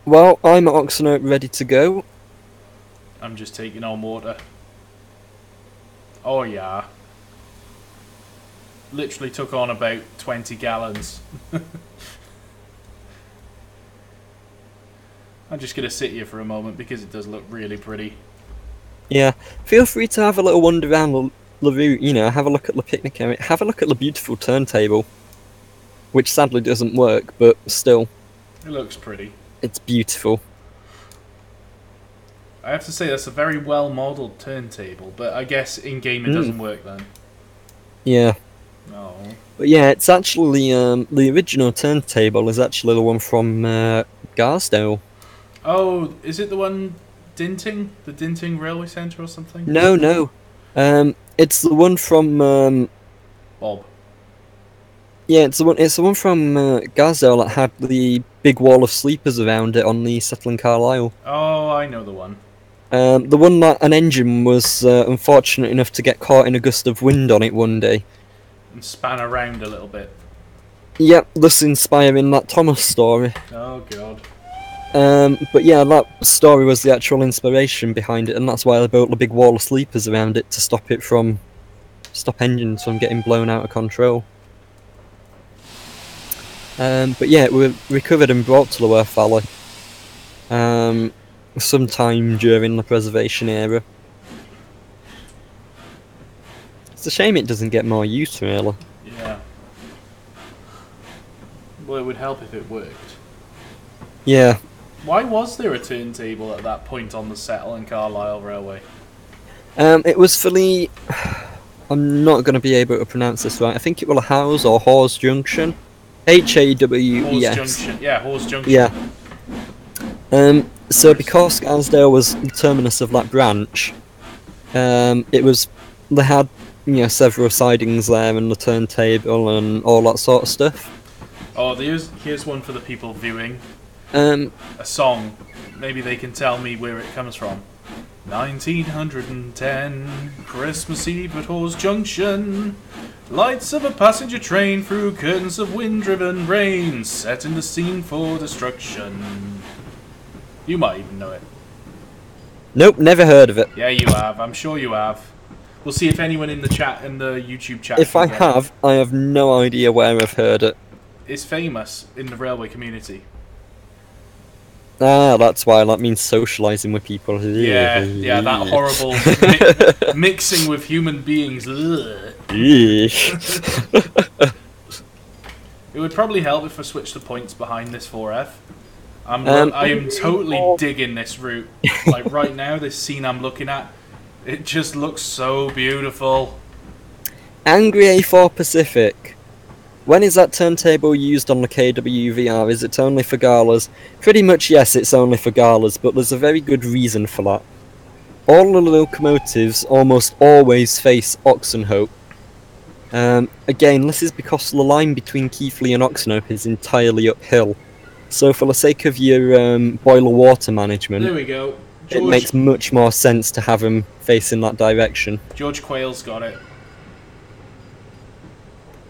S1: Well, I'm at Oxenote ready to go.
S2: I'm just taking on water. Oh yeah. Literally took on about 20 gallons. I'm just going to sit here for a moment because it does look really pretty.
S1: Yeah, feel free to have a little wander around the route, you know, have a look at the picnic area, have a look at the beautiful turntable. Which sadly doesn't work, but still.
S2: It looks pretty.
S1: It's beautiful.
S2: I have to say, that's a very well-modelled turntable, but I guess in-game it doesn't work then.
S1: Yeah.
S2: Oh.
S1: But yeah, it's actually, the original turntable is actually the one from Garsdale.
S2: Oh, is it the one Dinting? The Dinting Railway Centre or something?
S1: No. It's the one from,
S2: Bob.
S1: Yeah, it's the one from Garsdale that had the big wall of sleepers around it on the Settling Carlisle.
S2: Oh, I know the one.
S1: The one that an engine was unfortunate enough to get caught in a gust of wind on it one day.
S2: And span around a little bit.
S1: Yep, thus inspiring that Thomas story.
S2: Oh, God.
S1: But yeah, that story was the actual inspiration behind it, and that's why they built the big wall of sleepers around it to stop engines from getting blown out of control. But yeah, it was recovered and brought to the Worth Valley sometime during the preservation era. It's a shame it doesn't get more use, really.
S2: Yeah. Well, it would help if it worked.
S1: Yeah.
S2: Why was there a turntable at that point on the Settle and Carlisle Railway?
S1: It was for the... I'm not going to be able to pronounce this right. I think it was a Hawes or Hawes Junction. H-A-W-E-S.
S2: Hawes Junction. Yeah, Hawes Junction.
S1: Yeah. So because Scarsdale was the terminus of that branch, they had, you know, several sidings there and the turntable and all that sort of stuff.
S2: Oh, here's one for the people viewing.
S1: A
S2: song. Maybe they can tell me where it comes from. 1910, Christmas Eve at Hawes Junction. Lights of a passenger train through curtains of wind-driven rain, setting the scene for destruction. You might even know it.
S1: Nope, never heard of it.
S2: Yeah, you have. I'm sure you have. We'll see if anyone in the chat, in the YouTube chat.
S1: If I have, I have no idea where I've heard it.
S2: It's famous in the railway community.
S1: Ah, that's why. That means socialising with people.
S2: Yeah, that horrible mixing with human beings. Ugh. It would probably help if I switched the points behind this 4F. I am totally digging this route. Like right now, this scene I'm looking at, it just looks so beautiful.
S1: Angry A4 Pacific. When is that turntable used on the KWVR? Is it only for galas? Pretty much yes, it's only for galas, but there's a very good reason for that. All the locomotives almost always face Oxenhope. Again, this is because the line between Keighley and Oxenhope is entirely uphill. So for the sake of your boiler water management,
S2: there we go.
S1: It makes much more sense to have them facing that direction.
S2: George Quayle's got it.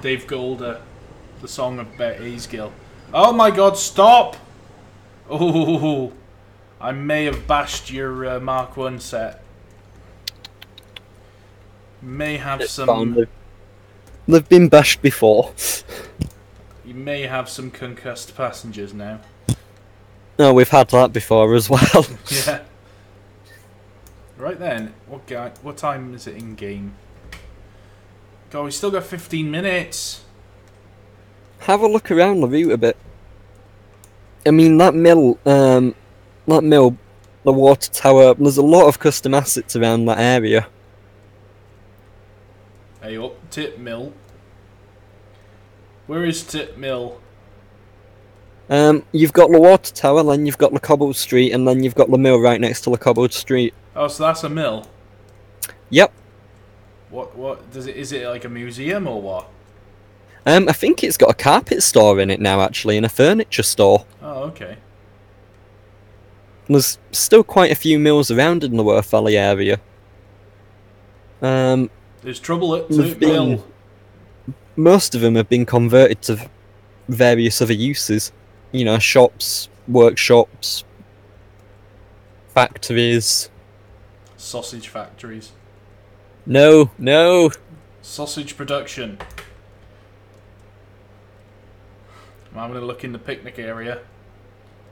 S2: Dave Golder, the song of Bet Aesgill. Oh my god, stop! Oh, I may have bashed your Mark 1 set. May have some...
S1: They've been bashed before.
S2: You may have some concussed passengers now.
S1: No, we've had that before as well.
S2: Yeah. Right then, what time is it in game? God, we still got 15 minutes.
S1: Have a look around the route a bit. I mean, that mill, the water tower, there's a lot of custom assets around that area.
S2: Hey up, Tip Mill. Where is Tip Mill?
S1: You've got the water tower, then you've got the cobbled street, and then you've got the mill right next to the cobbled street.
S2: Oh, so that's a mill?
S1: Yep.
S2: What does it? Is it like a museum or what?
S1: I think it's got a carpet store in it now, actually, and a furniture store.
S2: Oh, okay.
S1: There's still quite a few mills around in the Worth Valley area.
S2: There's trouble at Tip Mill.
S1: Most of them have been converted to various other uses. You know, shops, workshops, factories.
S2: Sausage factories.
S1: No, no.
S2: Sausage production. I'm going to look in the picnic area.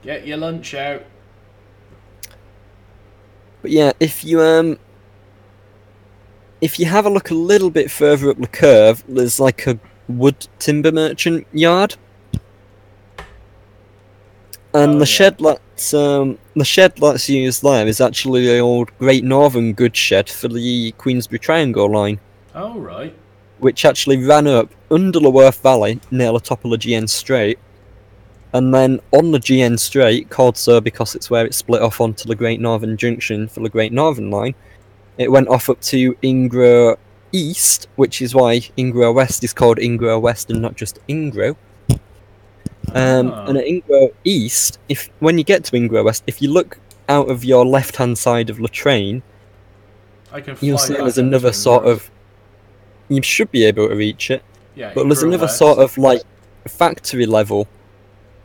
S2: Get your lunch out.
S1: But yeah, if you have a look a little bit further up the curve, there's like a wood timber merchant yard. And the shed that's used there is actually the old Great Northern goods shed for the Queensbury Triangle line.
S2: Oh, right.
S1: Which actually ran up under the Worth Valley, near the top of the GN Strait. And then on the GN Strait, called so because it's where it split off onto the Great Northern Junction for the Great Northern Line, it went off up to Ingro East, which is why Ingro West is called Ingro West and not just Ingro. And at Ingro East, when you get to Ingro West, if you look out of your left-hand side of the train, you'll see there's another sort of... You should be able to reach it.
S2: Yeah,
S1: but there's another sort of, like, factory level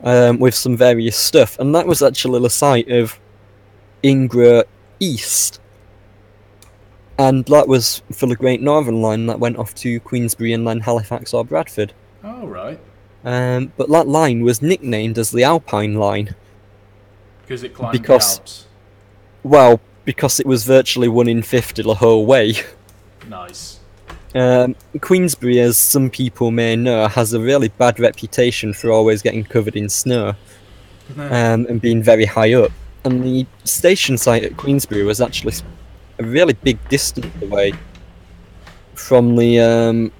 S1: with some various stuff. And that was actually the site of Ingro East. And that was for the Great Northern Line that went off to Queensbury and then Halifax or Bradford.
S2: Oh, right.
S1: But that line was nicknamed as the Alpine Line.
S2: Because it climbed the Alps?
S1: Well, because it was virtually 1 in 50 the whole way.
S2: Nice.
S1: Queensbury, as some people may know, has a really bad reputation for always getting covered in snow. And being very high up. And the station site at Queensbury was actually a really big distance away from the...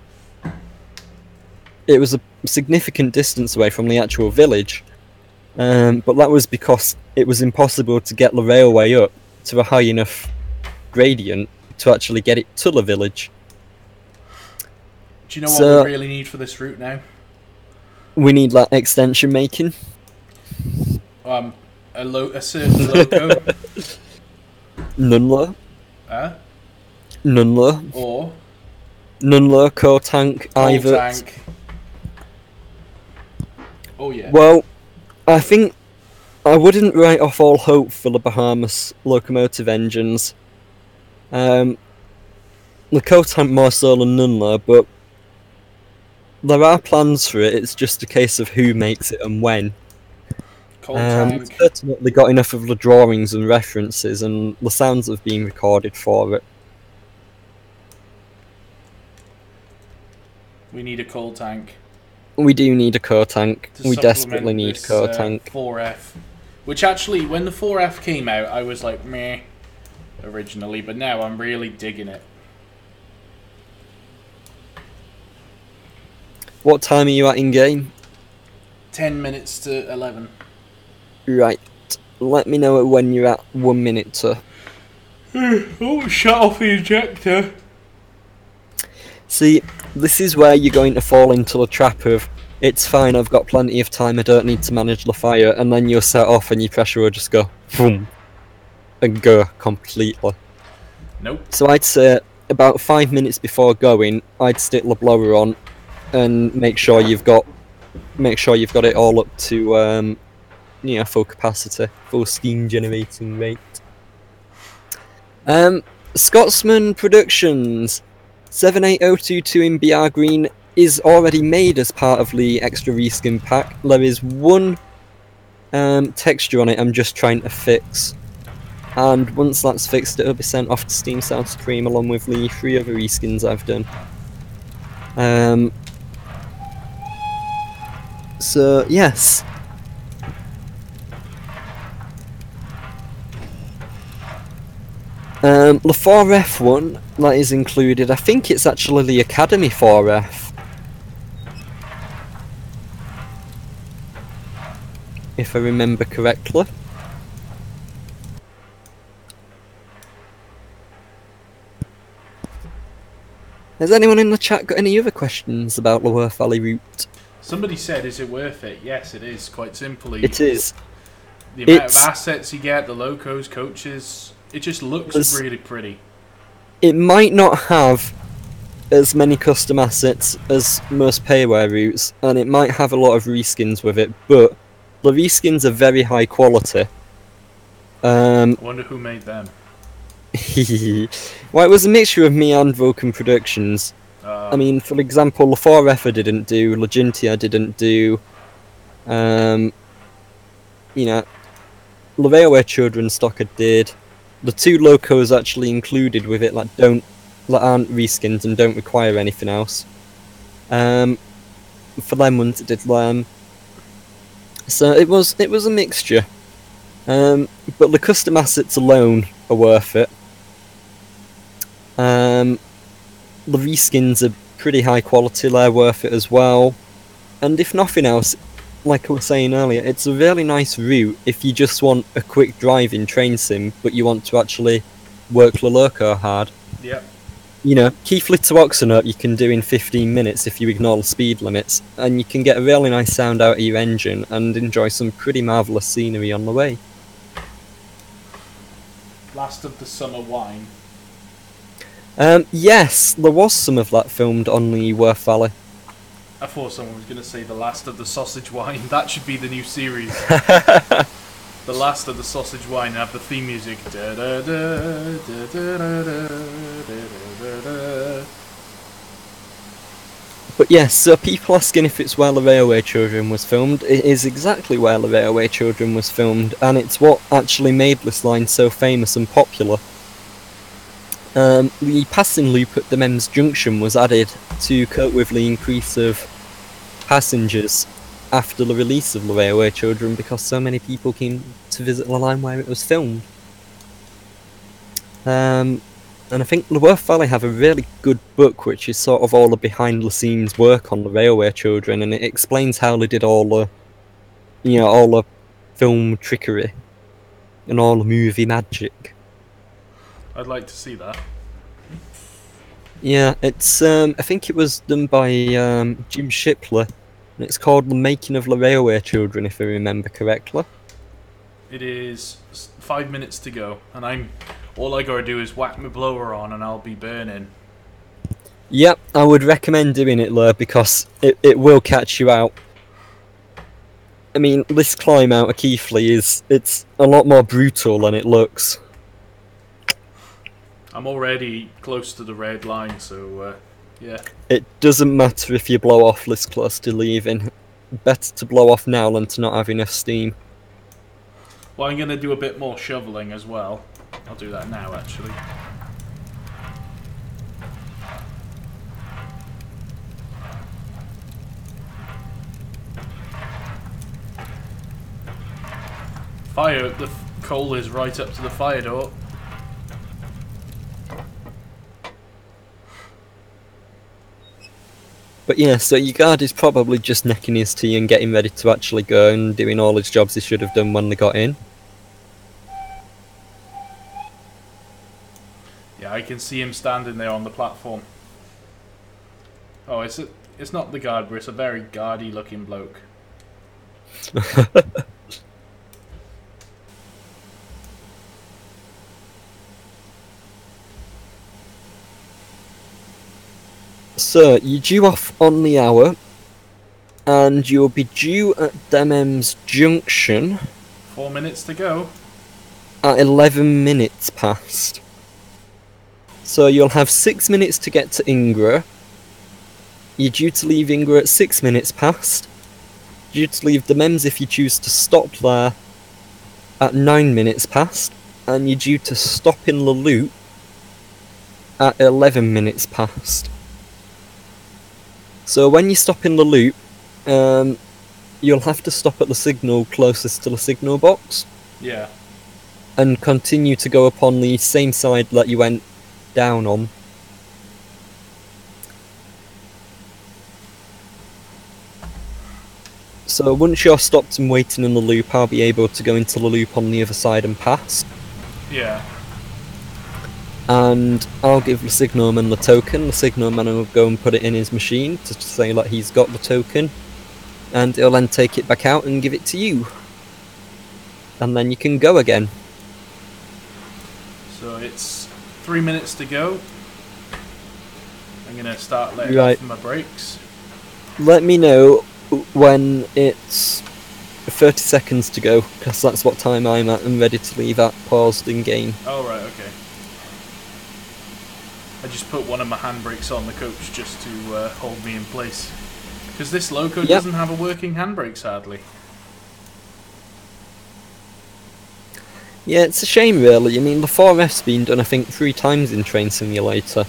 S1: It was a significant distance away from the actual village, but that was because it was impossible to get the railway up to a high enough gradient to actually get it to the village.
S2: Do you know what we really need for this route now?
S1: We need that extension making.
S2: A certain loco.
S1: Nunla,
S2: Huh?
S1: Nunla,
S2: Or
S1: Nunla, Koh-Tank,
S2: coal
S1: Ivert.
S2: tank. Oh yeah.
S1: Well, I think I wouldn't write off all hope for the Bahamas locomotive engines. The Koh-Tank more so than Nunla, but there are plans for it. It's just a case of who makes it and when.
S2: Coal
S1: It's
S2: tank.
S1: certainly got enough of the drawings and references, and the sounds have been recorded for it.
S2: We need a coal tank
S1: We do need a Koh-Tank.
S2: to
S1: We desperately
S2: supplement
S1: need a
S2: this
S1: Koh-Tank.
S2: 4F. Which actually, when the 4F came out, I was like, meh, originally, but now I'm really digging it.
S1: What time are you at in game?
S2: 10 minutes to 11.
S1: Right. Let me know when you're at 1 minute to.
S2: Oh, shut off the ejector.
S1: See, this is where you're going to fall into the trap of, it's fine, I've got plenty of time, I don't need to manage the fire, and then you'll set off and your pressure will just go, boom, and go completely.
S2: Nope.
S1: So I'd say about 5 minutes before going, I'd stick the blower on and make sure you've got it all up to full capacity, full steam generating rate. Scotsman Productions 78022 in BR Green is already made as part of the extra reskin pack. There is one texture on it I'm just trying to fix, and once that's fixed it'll be sent off to Steam South Supreme along with the 3 other reskins I've done. So yes. The 4F one that is included, I think it's actually the Academy 4F. If I remember correctly. Has anyone in the chat got any other questions about the Worth Valley route?
S2: Somebody said, is it worth it? Yes, it is, quite simply.
S1: It is.
S2: The amount of assets you get, the locos, coaches, it just looks really pretty.
S1: It might not have as many custom assets as most payware routes, and it might have a lot of reskins with it, but the reskins are very high quality.
S2: I wonder who made them.
S1: Well, it was a mixture of me and Vulcan Productions. I mean, for example, the 4F I didn't do, Legintia didn't do, the Railway Children stock I did. The 2 locos actually included with it that aren't reskins and don't require anything else. For them ones it did them. So it was a mixture. But the custom assets alone are worth it. The reskins are pretty high quality, they're worth it as well. And if nothing else, like I was saying earlier, it's a really nice route if you just want a quick drive in train sim, but you want to actually work the loco hard.
S2: Yep.
S1: Keighley to Oxenhope you can do in 15 minutes if you ignore the speed limits, and you can get a really nice sound out of your engine and enjoy some pretty marvellous scenery on the way.
S2: Last of the Summer Wine.
S1: Yes, there was some of that filmed on the Worth Valley.
S2: I thought someone was going to say The Last of the Sausage Wine. That should be the new series. The Last of the Sausage Wine, and have the theme music. Da, da, da, da, da, da, da, da, da.
S1: But yes, so people asking if it's where the Railway Children was filmed. It is exactly where the Railway Children was filmed, and it's what actually made this line so famous and popular. The passing loop at the Men's Junction was added to cope with the increase of passengers after the release of the Railway Children because so many people came to visit the line where it was filmed. And I think the Worth Valley have a really good book which is sort of all the behind the scenes work on the Railway Children, and it explains how they did all the film trickery and all the movie magic.
S2: I'd like to see that.
S1: Yeah, it's I think it was done by Jim Shipley, and it's called The Making of the Railway Children, if I remember correctly.
S2: It is 5 minutes to go, and all I gotta do is whack my blower on and I'll be burning.
S1: Yep, I would recommend doing it, though, because it will catch you out. I mean, this climb out of Keighley it's a lot more brutal than it looks.
S2: I'm already close to the red line, so yeah.
S1: It doesn't matter if you blow off this close to leaving. Better to blow off now than to not have enough steam.
S2: Well, I'm gonna do a bit more shoveling as well. I'll do that now, actually. The coal is right up to the fire door.
S1: But yeah, so your guard is probably just necking his tea and getting ready to actually go and doing all his jobs he should have done when they got in.
S2: Yeah, I can see him standing there on the platform. Oh, it's not the guard, but it's a very guardy looking bloke.
S1: So, you're due off on the hour, and you'll be due at Demem's Junction
S2: 4 minutes to go.
S1: at 11 minutes past. So you'll have 6 minutes to get to Ingra. You're due to leave Ingra at 6 minutes past. You're due to leave Demem's if you choose to stop there at 9 minutes past. And you're due to stop in the loop at 11 minutes past. So when you stop in the loop, you'll have to stop at the signal closest to the signal box.
S2: Yeah.
S1: And continue to go upon the same side that you went down on. So once you're stopped and waiting in the loop, I'll be able to go into the loop on the other side and pass.
S2: Yeah.
S1: And I'll give the signalman the token. The signalman will go and put it in his machine to say that he's got the token. And he'll then take it back out and give it to you. And then you can go again.
S2: So it's 3 minutes to go. I'm gonna start letting
S1: Right.
S2: off my brakes.
S1: Let me know when it's 30 seconds to go, because that's what time I'm at and ready to leave at, paused in game.
S2: Oh right, okay. I just put one of my handbrakes on the coach just to hold me in place. Because this loco doesn't have a working handbrake, sadly.
S1: Yeah, it's a shame really. I mean, the 4F's been done I think 3 times in Train Simulator.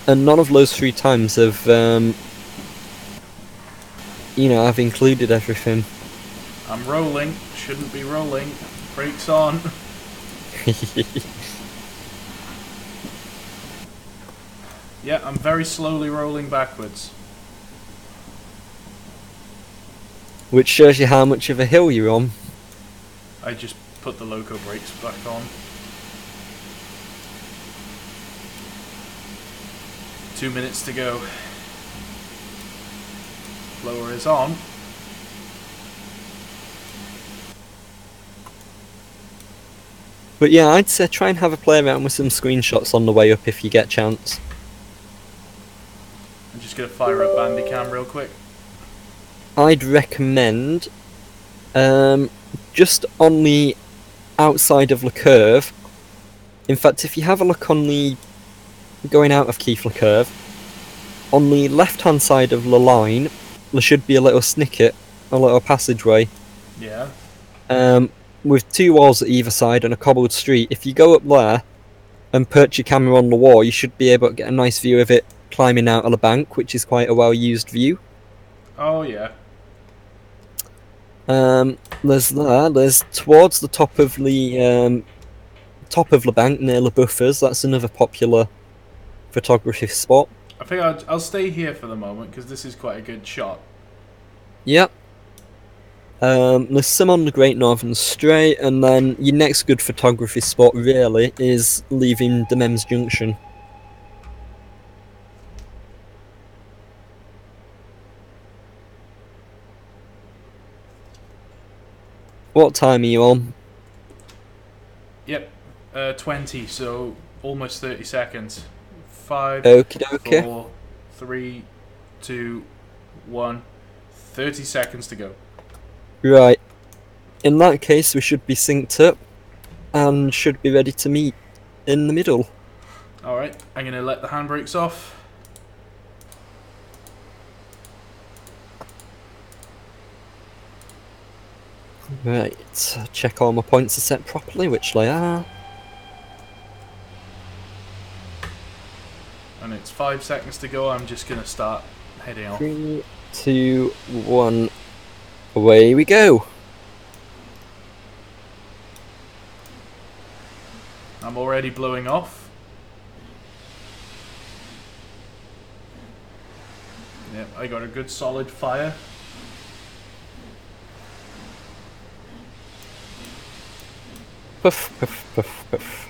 S1: And none of those 3 times have, you know, I've included everything.
S2: I'm rolling. Shouldn't be rolling. Brakes on. Yeah, I'm very slowly rolling backwards.
S1: Which shows you how much of a hill you're on.
S2: I just put the loco brakes back on. 2 minutes to go. Blower is on.
S1: But yeah, I'd say try and have a play around with some screenshots on the way up if you get a chance.
S2: I'm just going to fire up Bandicam real quick.
S1: I'd recommend just on the outside of the curve. In fact, if you have a look on the going out of Keighley curve, on the left hand side of the line there should be a little snicket, a little passageway.
S2: Yeah.
S1: With 2 walls at either side and a cobbled street. If you go up there and perch your camera on the wall, you should be able to get a nice view of it climbing out of the bank, which is quite a well used view.
S2: Oh yeah.
S1: There's towards the top of the bank near the buffers. That's another popular photography spot.
S2: I think I'll stay here for the moment because this is quite a good shot.
S1: Yep. There's some on the Great Northern Strait, and then your next good photography spot really is leaving Demem's Junction. What time are you on?
S2: Yep. 20, so almost 30 seconds. 5,
S1: Okie dokie.
S2: 4, 3, 2, 1. 30 seconds to go.
S1: Right. In that case, we should be synced up and should be ready to meet in the middle.
S2: Alright, I'm going to let the handbrakes off.
S1: Right, check all my points are set properly, which they are.
S2: And it's 5 seconds to go. I'm just going to start heading off.
S1: 3, 2, 1, away we go.
S2: I'm already blowing off. Yep, I got a good solid fire.
S1: Puff, puff, puff, puff.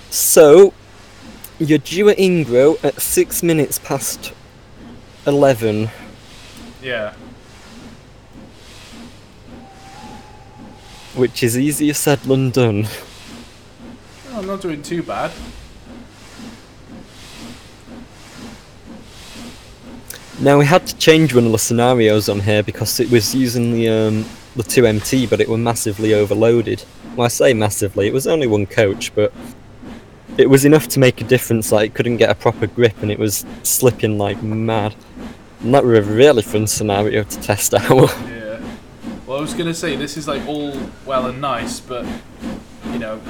S1: So, you're due at Ingro at 6 minutes past 11.
S2: Yeah.
S1: Which is easier said than done.
S2: Oh, I'm not doing too bad.
S1: Now we had to change one of the scenarios on here because it was using the 2MT, but it were massively overloaded. Well, I say massively, it was only one coach, but it was enough to make a difference. Like, it couldn't get a proper grip and it was slipping like mad. And that were a really fun scenario to test out.
S2: Yeah. Well, I was going to say, this is like all well and nice, but, you know,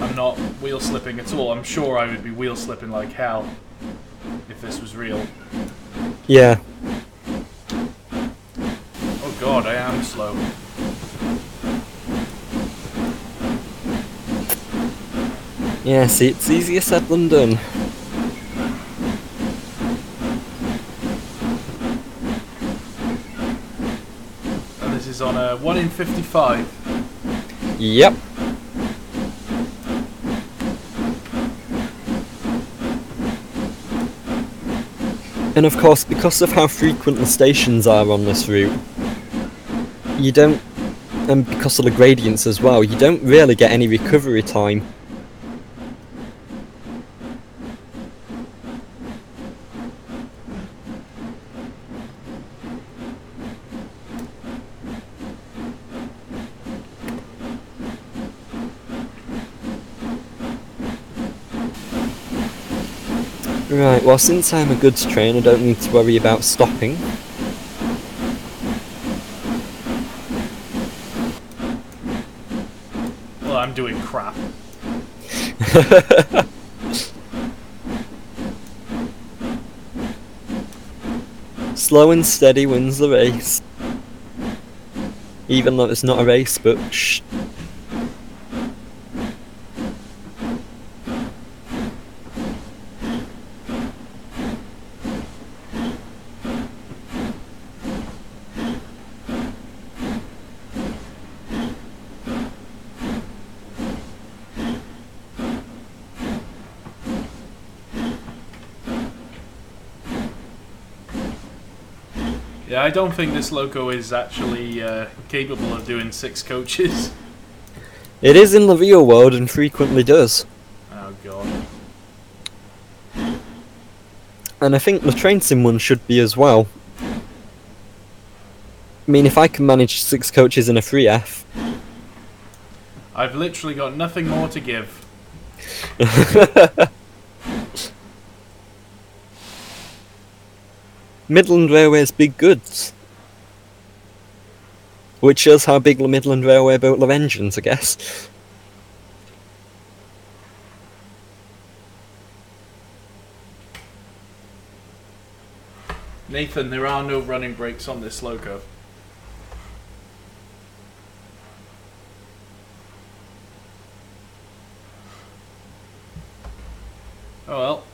S2: I'm not wheel slipping at all. I'm sure I would be wheel slipping like hell if this was real.
S1: Yeah.
S2: Oh god, I am slow.
S1: Yeah, see, it's easier said than done.
S2: And this is on a 1 in 55.
S1: Yep. And of course, because of how frequent the stations are on this route, you don't, and because of the gradients as well, you don't really get any recovery time. Right, well, since I'm a goods train, I don't need to worry about stopping.
S2: Well, I'm doing crap.
S1: Slow and steady wins the race. Even though it's not a race, but shh.
S2: Yeah, I don't think this loco is actually capable of doing 6 coaches.
S1: It is in the real world and frequently does.
S2: Oh god.
S1: And I think the train sim one should be as well. I mean, if I can manage 6 coaches in a 3F.
S2: I've literally got nothing more to give.
S1: Midland Railway's big goods. Which shows how big the Midland Railway built their engines, I guess.
S2: Nathan, there are no running brakes on this loco. Oh well.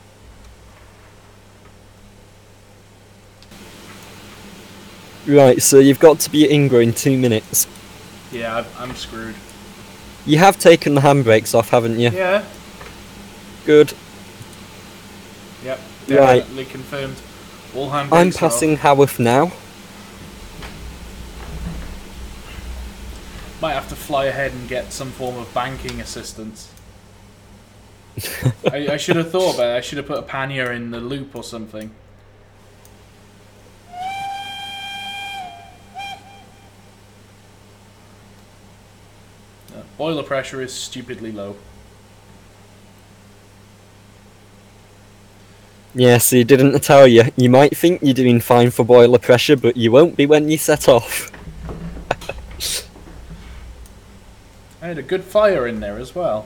S1: Right, so you've got to be at Ingro in 2 minutes.
S2: Yeah, I'm screwed.
S1: You have taken the handbrakes off, haven't you?
S2: Yeah.
S1: Good.
S2: Yep.
S1: Right.
S2: Definitely confirmed. All handbrakes
S1: I'm
S2: are
S1: passing
S2: off.
S1: Haworth now.
S2: Might have to fly ahead and get some form of banking assistance. I should have thought about it. I should have put a pannier in the loop or something. Boiler pressure is stupidly low.
S1: Yeah, see, didn't I tell you? You might think you're doing fine for boiler pressure, but you won't be when you set off.
S2: I had a good fire in there as well.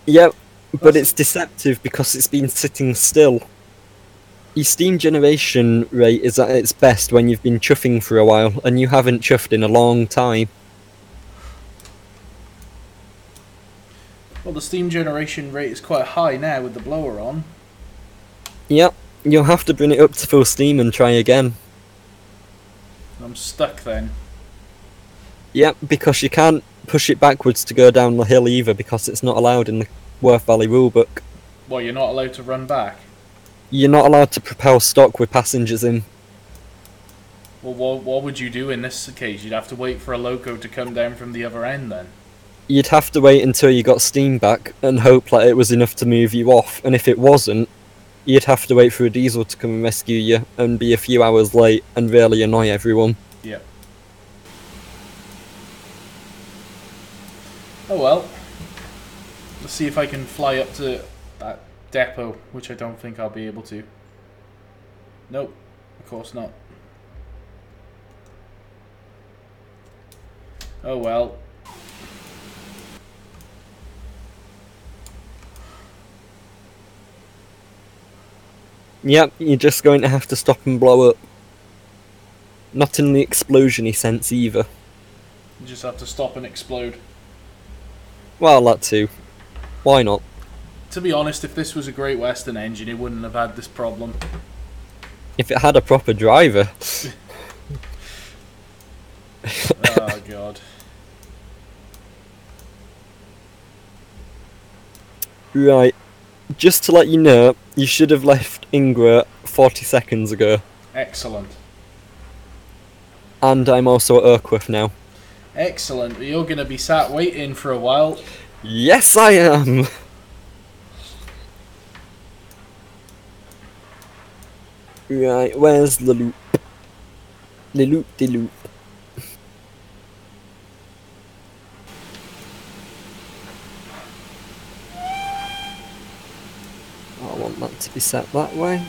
S1: Yep, but it's deceptive because it's been sitting still. Your steam generation rate is at its best when you've been chuffing for a while, and you haven't chuffed in a long time.
S2: Well, the steam generation rate is quite high now with the blower on.
S1: Yep, you'll have to bring it up to full steam and try again.
S2: I'm stuck then.
S1: Yep, because you can't push it backwards to go down the hill either because it's not allowed in the Worth Valley rulebook.
S2: Well, you're not allowed to run back?
S1: You're not allowed to propel stock with passengers in.
S2: Well, what would you do in this case? You'd have to wait for a loco to come down from the other end then?
S1: You'd have to wait until you got steam back and hope that it was enough to move you off, and if it wasn't, you'd have to wait for a diesel to come and rescue you and be a few hours late and really annoy everyone.
S2: Yep. Oh well. Let's see if I can fly up to that depot, which I don't think I'll be able to. Nope, of course not. Oh well.
S1: Yep, you're just going to have to stop and blow up. Not in the explosion-y sense either.
S2: You just have to stop and explode.
S1: Well, that too. Why not?
S2: To be honest, if this was a Great Western engine, it wouldn't have had this problem.
S1: If it had a proper driver.
S2: Oh god.
S1: Right. Just to let you know, you should have left Ingra 40 seconds ago.
S2: Excellent.
S1: And I'm also at Urquhart now.
S2: Excellent. You're going to be sat waiting for a while.
S1: Yes, I am! Right, where's the loop? The loop, the loop. I want that to be set that way.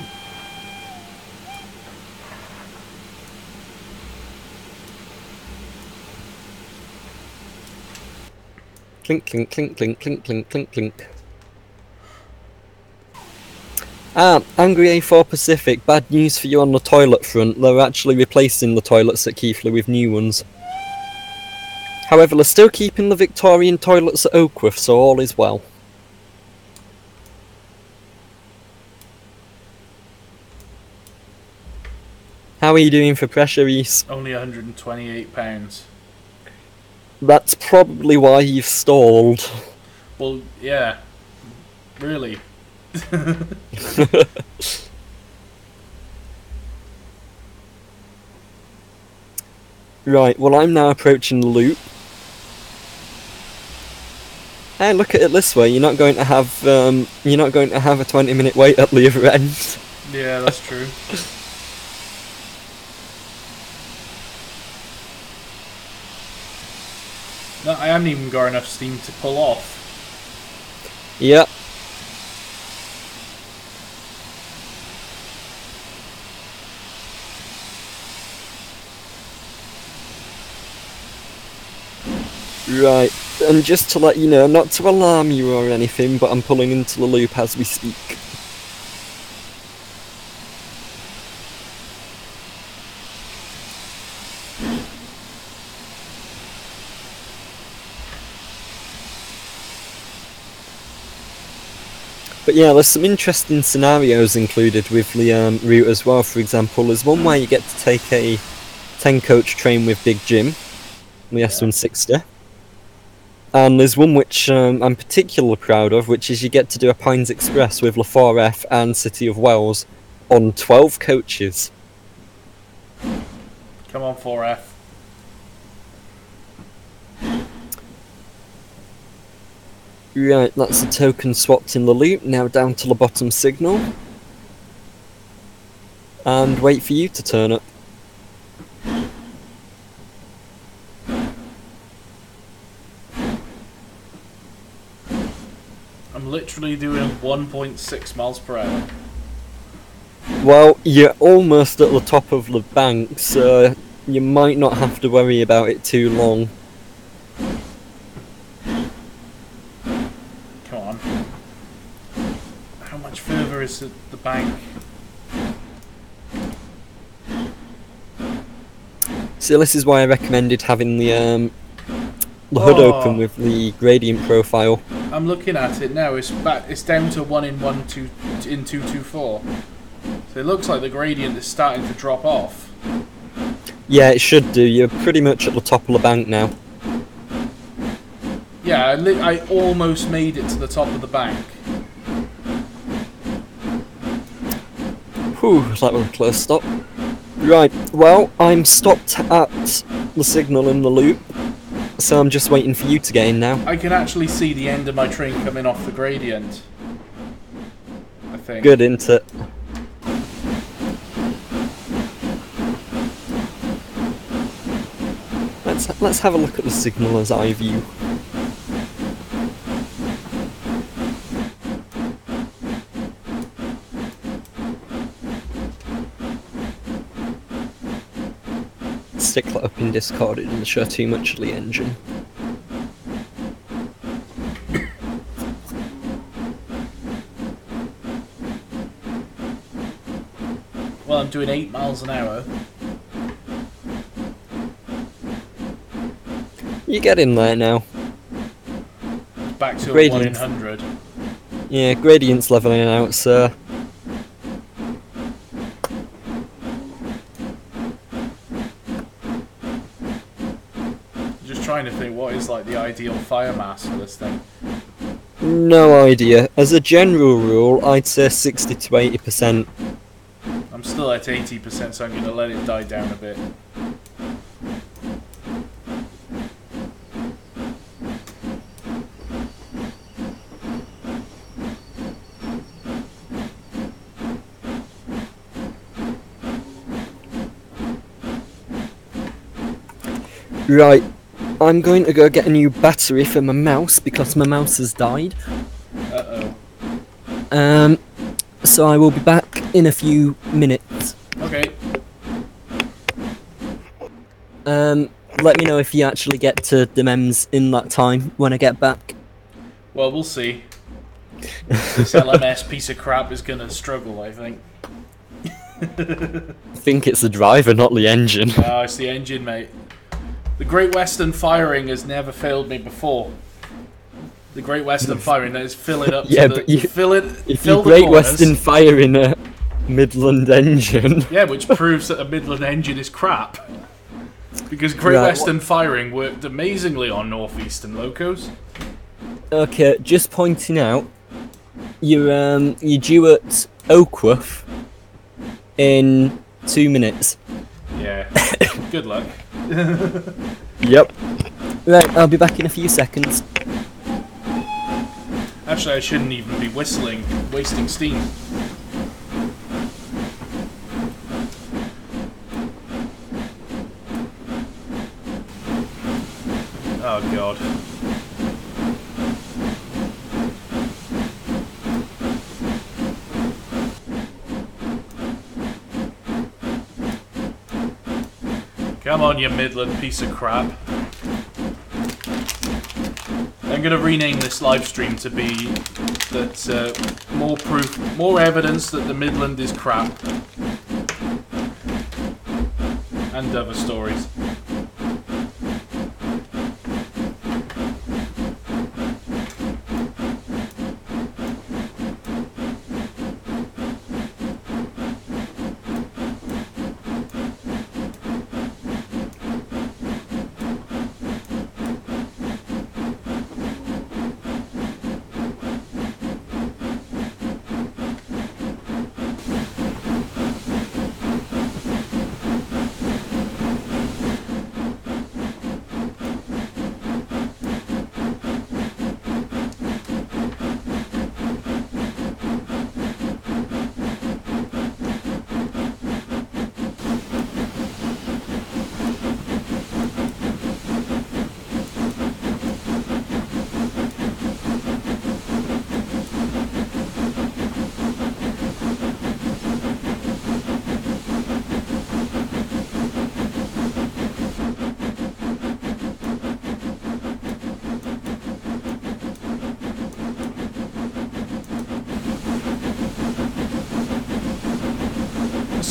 S1: Clink, clink, clink, clink, clink, clink, clink, clink. Ah, Angry A4 Pacific, bad news for you on the toilet front. They're actually replacing the toilets at Keighley with new ones. However, they're still keeping the Victorian toilets at Oakworth, so all is well. How are you doing for pressure, Reese?
S2: Only £128.
S1: That's probably why you've stalled.
S2: Well, yeah. Really.
S1: Right, well I'm now approaching the loop. Hey, look at it this way, you're not going to have a 20-minute wait at the other end.
S2: Yeah, that's true. No, I haven't even got enough steam to pull off.
S1: Yep. Right, and just to let you know, not to alarm you or anything, but I'm pulling into the loop as we speak. But yeah, there's some interesting scenarios included with the route as well. For example, there's one where you get to take a 10-coach train with Big Jim, the S160. And there's one which I'm particularly proud of, which is you get to do a Pines Express with La 4F and City of Wells on 12 coaches.
S2: Come on, 4F.
S1: Right, that's the token swapped in the loop. Now down to the bottom signal. And wait for you to turn up.
S2: I'm literally doing 1.6 miles per hour.
S1: Well, you're almost at the top of the bank, so you might not have to worry about it too long.
S2: Come on. How much further is the bank?
S1: So this is why I recommended having the hood open with the gradient profile.
S2: I'm looking at it now. It's down to 1 in 224. So it looks like the gradient is starting to drop off.
S1: Yeah, it should do. You're pretty much at the top of the bank now.
S2: Yeah, I almost made it to the top of the bank.
S1: Whew, that was a close stop. Right, well, I'm stopped at the signal in the loop, so I'm just waiting for you to get in now.
S2: I can actually see the end of my train coming off the gradient. I think.
S1: Good, isn't it? Let's have a look at the signal as eye view. Stick that up in Discord, it doesn't show too much of the engine.
S2: Well, I'm doing 8 miles an hour.
S1: You get in there now.
S2: Back to a 1 in
S1: Gradient.
S2: 100.
S1: Yeah, gradient's leveling out, so...
S2: Just trying to think what is like the ideal fire mass for this thing.
S1: No idea. As a general rule, I'd say 60 to 80%.
S2: I'm still at 80%, so I'm going to let it die down a bit.
S1: Right, I'm going to go get a new battery for my mouse because my mouse has died.
S2: Uh-oh.
S1: So I will be back in a few minutes.
S2: Okay.
S1: Let me know if you actually get to the MEMS in that time when I get back.
S2: Well, we'll see. This LMS piece of crap is going to struggle, I think.
S1: I think it's the driver, not the engine.
S2: Oh, it's the engine, mate. The Great Western firing has never failed me before. The Great Western firing, that is fill it up
S1: Yeah,
S2: to the...
S1: but you,
S2: fill it,
S1: if
S2: fill
S1: you
S2: the
S1: Great
S2: corners.
S1: Western firing a Midland engine...
S2: Yeah, which proves that a Midland engine is crap. Because Great
S1: Right,
S2: Western firing worked amazingly on Northeastern locos.
S1: Okay, just pointing out, you're due at Oakworth in 2 minutes.
S2: Yeah. Good luck.
S1: Yep. Right, I'll be back in a few seconds.
S2: Actually, I shouldn't even be whistling, wasting steam. Oh god. Come on, you Midland piece of crap. I'm gonna rename this live stream to be that more proof, more evidence that the Midland is crap, and other stories.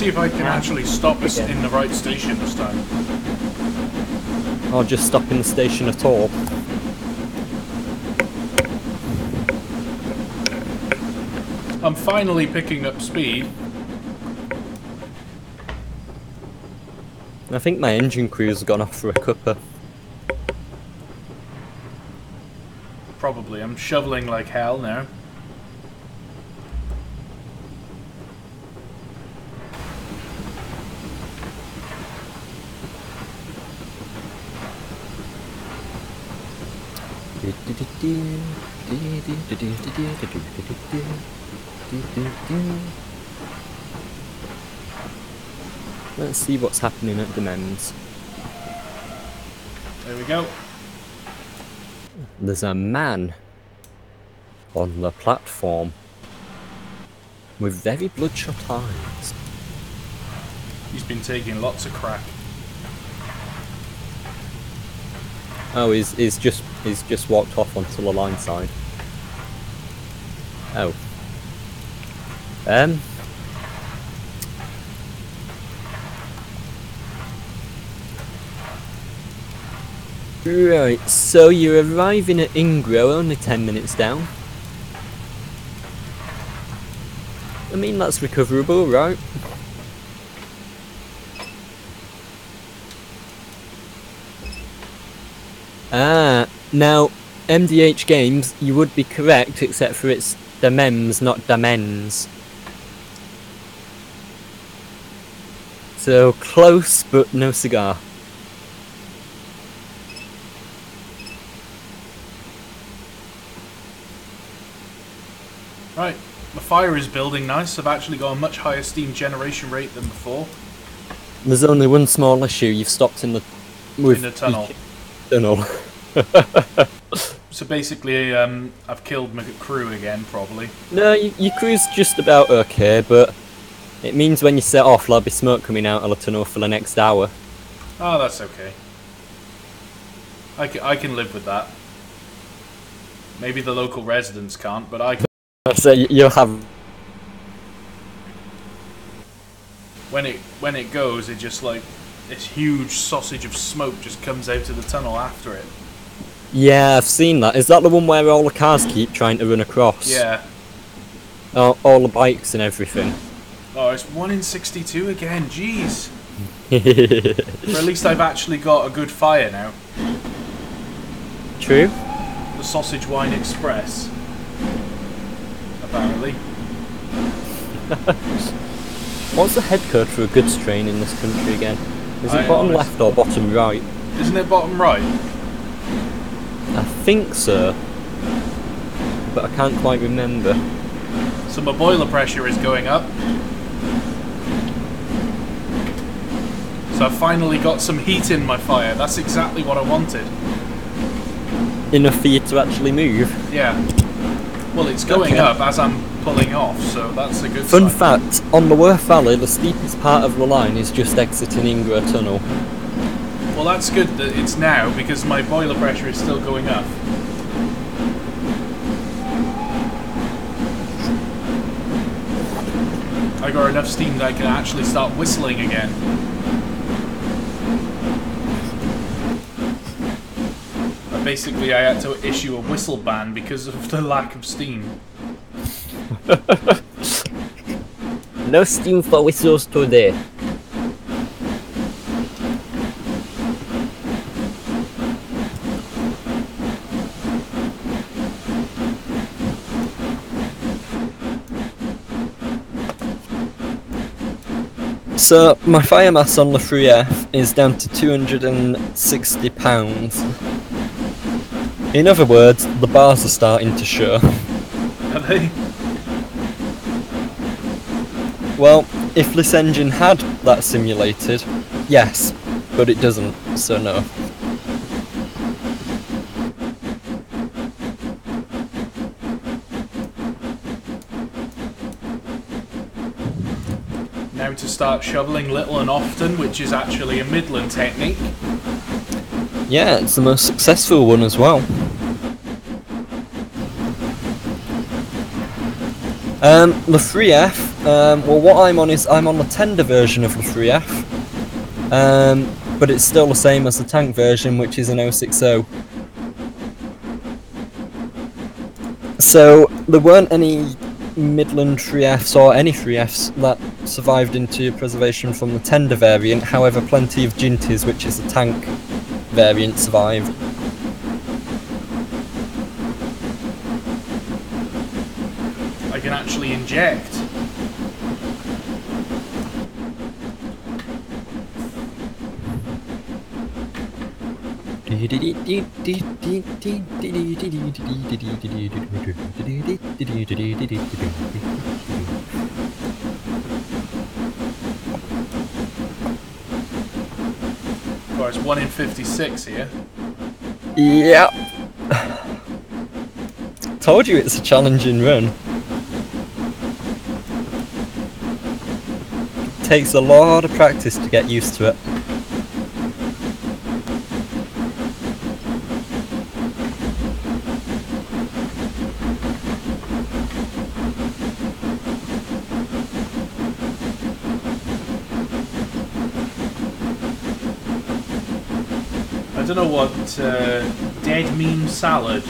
S2: see if I can actually stop us in the right station this time.
S1: Or just stop in the station at all.
S2: I'm finally picking up speed.
S1: I think my engine crew's gone off for a cuppa.
S2: Probably. I'm shoveling like hell now.
S1: Let's see what's happening at the men's.
S2: There we go.
S1: There's a man on the platform with very bloodshot eyes.
S2: He's been taking lots of crack.
S1: Oh, he's just walked off onto the line side. Oh. Right, so you're arriving at Ingro only 10 minutes down. I mean, that's recoverable, right? Ah, now, MDH Games, you would be correct, except for it's the mems, not the mens. So, close, but no cigar.
S2: Right, the fire is building nice. I've actually got a much higher steam generation rate than before.
S1: There's only one small issue, you've stopped in the...
S2: In the tunnel.
S1: Tunnel.
S2: So basically, I've killed my crew again, probably.
S1: No, your crew's just about okay, but it means when you set off, there'll be smoke coming out of the tunnel for the next hour.
S2: Oh, that's okay. I can live with that. Maybe the local residents can't, but I can.
S1: So you'll have...
S2: When it goes, it just like this huge sausage of smoke just comes out of the tunnel after it.
S1: Yeah, I've seen that. Is that the one where all the cars keep trying to run across?
S2: Yeah.
S1: All the bikes and everything.
S2: Oh, it's 1 in 62 again. Jeez. But at least I've actually got a good fire now.
S1: True.
S2: The Sausage Wine Express. Apparently.
S1: What's the head code for a goods train in this country again? Is it
S2: I
S1: bottom
S2: honest-
S1: left or bottom right?
S2: Isn't it bottom right?
S1: I think so, but I can't quite remember.
S2: So my boiler pressure is going up. So I've finally got some heat in my fire. That's exactly what I wanted.
S1: Enough for you to actually move.
S2: Yeah. Well, it's going
S1: Okay.
S2: up as I'm pulling off, so that's a good
S1: Fun
S2: sign.
S1: fact, on the Worth Valley, the steepest part of the line is just exiting Ingro Tunnel.
S2: Well, that's good that it's now, because my boiler pressure is still going up. I got enough steam that I can actually start whistling again. Basically, I had to issue a whistle ban because of the lack of steam.
S1: No steam for whistles today. So, my fire mass on the 3F is down to £260. In other words, the bars are starting to show.
S2: Are they?
S1: Well, if this engine had that simulated, yes, but it doesn't, so no.
S2: Now to start shoveling little and often, which is actually a Midland technique.
S1: Yeah, it's the most successful one as well. The 3F, well, what I'm on is I'm on the tender version of the 3F, but it's still the same as the tank version, which is an 060. So there weren't any Midland 3Fs or any 3Fs that survived into preservation from the tender variant. However, plenty of Ginties, which is a tank variant, survived.
S2: I can actually inject. Well, it's 1 in 56 here.
S1: Yep. Told you it's a challenging run. Takes a lot of practice to get used to it.
S2: I don't know what dead meme salad.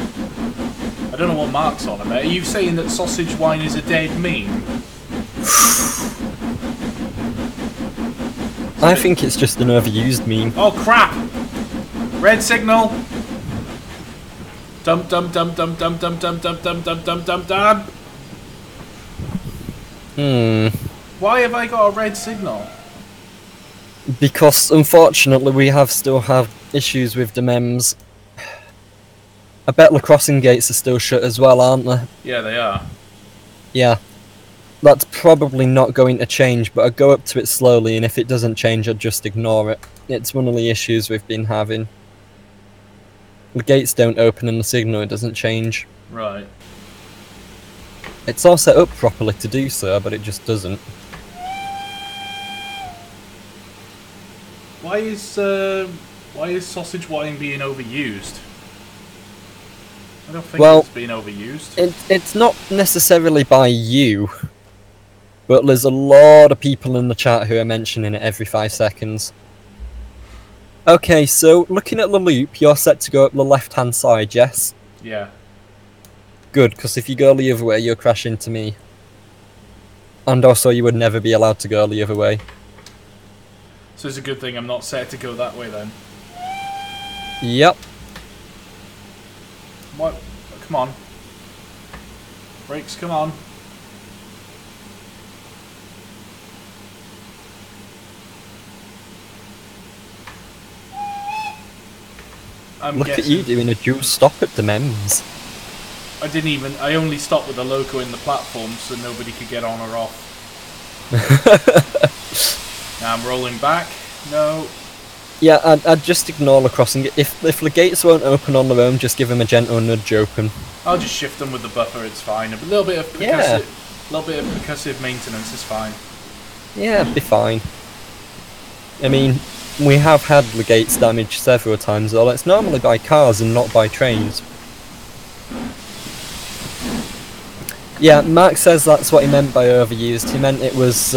S2: I don't know what Mark's on about. Are you saying that sausage wine is a dead meme?
S1: I think it's just an overused meme.
S2: Oh crap! Red signal. Dum dum dum dum dum dum dum dum dum dum dum dum dum. Why have I got a red signal?
S1: Because unfortunately we still have issues with the MEMS. I bet the crossing gates are still shut as well, aren't they?
S2: Yeah, they are.
S1: Yeah. That's probably not going to change, but I'd go up to it slowly, and if it doesn't change, I'd just ignore it. It's one of the issues we've been having. The gates don't open and the signal doesn't change.
S2: Right.
S1: It's all set up properly to do so, but it just doesn't.
S2: Why is sausage wine being overused? I don't think it's being overused.
S1: It's not necessarily by you, but there's a lot of people in the chat who are mentioning it every 5 seconds. Okay, so looking at the loop, you're set to go up the left-hand side, yes?
S2: Yeah.
S1: Good, because if you go the other way, you'll crash into me. And also, you would never be allowed to go the other way.
S2: So it's a good thing I'm not set to go that way then.
S1: Yep.
S2: What? Come on. Brakes, come on.
S1: Look at you doing a dual stop at the MEMS.
S2: I only stopped with the loco in the platform so nobody could get on or off. Now I'm rolling back. No.
S1: Yeah, I'd just ignore the crossing. If the gates won't open on their own, just give them a gentle nudge open.
S2: I'll just shift them with the buffer, it's fine. A little bit of percussive maintenance is fine.
S1: Yeah, it'd be fine. I mean, we have had the gates damaged several times, though. It's normally by cars and not by trains. Yeah, Mark says that's what he meant by overused. He meant it was,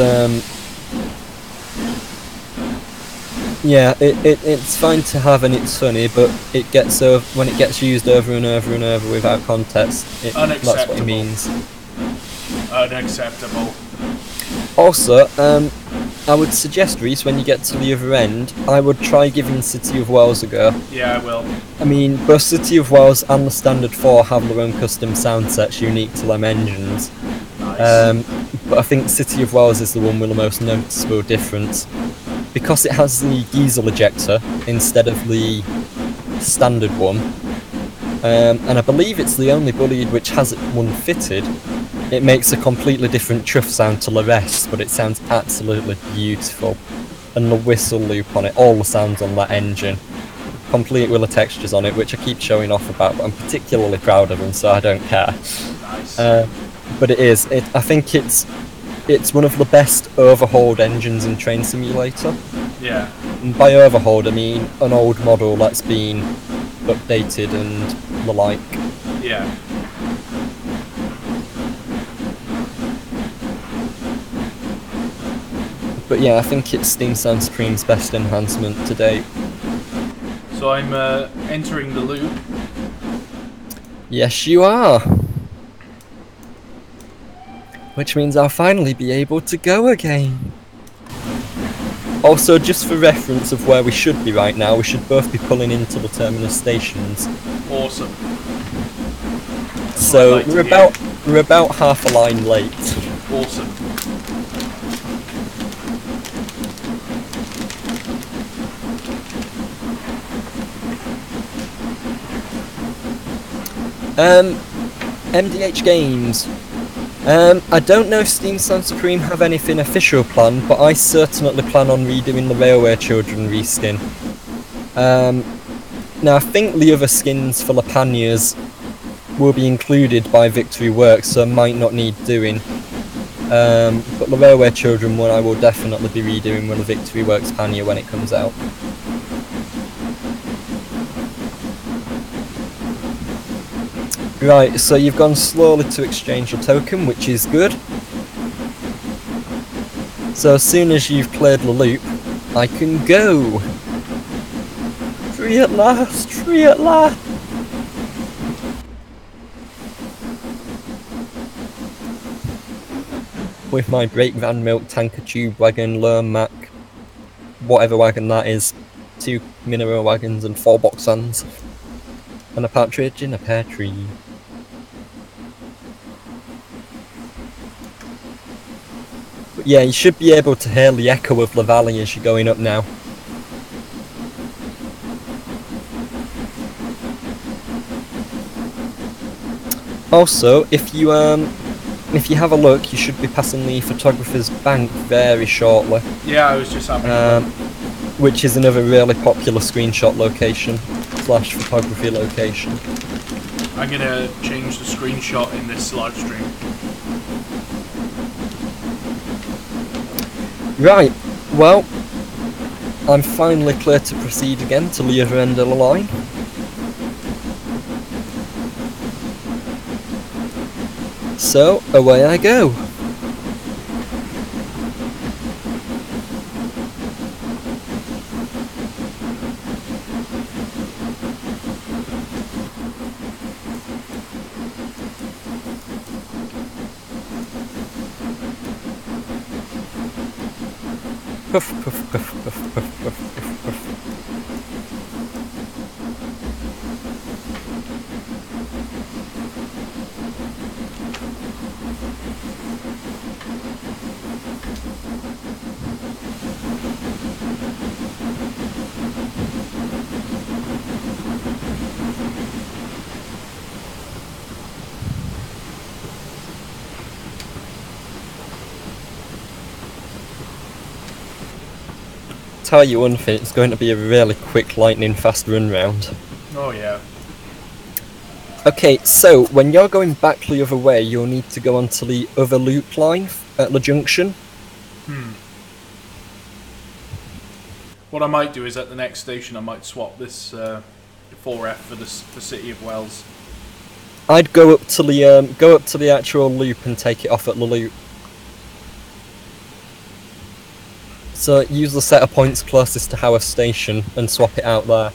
S1: yeah, it's fine to have and it's funny, but it gets when it gets used over and over and over without context. That's what he means.
S2: Unacceptable.
S1: Also, I would suggest, Reese, when you get to the other end, I would try giving City of Wales a go.
S2: Yeah, I will.
S1: I mean, both City of Wales and the Standard 4 have their own custom sound sets unique to them engines.
S2: Nice.
S1: But I think City of Wales is the one with the most noticeable difference. Because it has the diesel ejector instead of the standard one, and I believe it's the only Bolide which has one fitted, it makes a completely different chuff sound to the rest, but it sounds absolutely beautiful. And the whistle loop on it, all the sounds on that engine, complete with the textures on it, which I keep showing off about, but I'm particularly proud of them, so I don't care.
S2: Nice.
S1: But it is, I think it's one of the best overhauled engines in Train Simulator.
S2: Yeah.
S1: And by overhauled, I mean an old model that's been updated and the like.
S2: Yeah.
S1: But yeah, I think it's Steam Sound Supreme's best enhancement to date.
S2: So I'm entering the loop.
S1: Yes, you are. Which means I'll finally be able to go again. Also, just for reference of where we should be right now, we should both be pulling into the terminus stations.
S2: Awesome.
S1: So we're about half a line late.
S2: Awesome.
S1: MDH Games. I don't know if Steam Sound Supreme have anything official planned, but I certainly plan on redoing the Railway Children reskin. Now I think the other skins for Lapagnas will be included by Victory Works, so might not need doing. But the Railway Children one I will definitely be redoing with the Victory Works Panya when it comes out. Right, so you've gone slowly to exchange your token, which is good. So as soon as you've cleared the loop, I can go! Free at last! Free at last! With my brake van, milk tanker, tube wagon, lurm mac, whatever wagon that is, 2 mineral wagons and 4 box vans, and a partridge in a pear tree. But yeah, you should be able to hear the echo of the valley as you're going up now. Also, if you have a look, you should be passing the Photographer's Bank very shortly.
S2: Yeah, I was just having a look.
S1: Which is another really popular screenshot location / photography location.
S2: I'm gonna change the screenshot in this live stream.
S1: Right, well, I'm finally clear to proceed again to the other end of the line. So, away I go. Puff, puff, puff, puff, puff, puff, puff, puff. Tell you one thing, it's going to be a really quick lightning fast run round.
S2: Oh yeah.
S1: Okay, so when you're going back the other way, you'll need to go onto the other loop line at the junction.
S2: What I might do is at the next station I might swap this 4F for the City of Wells.
S1: I'd go up to the actual loop and take it off at the loop. So use the set of points closest to Haworth Station and swap it out there.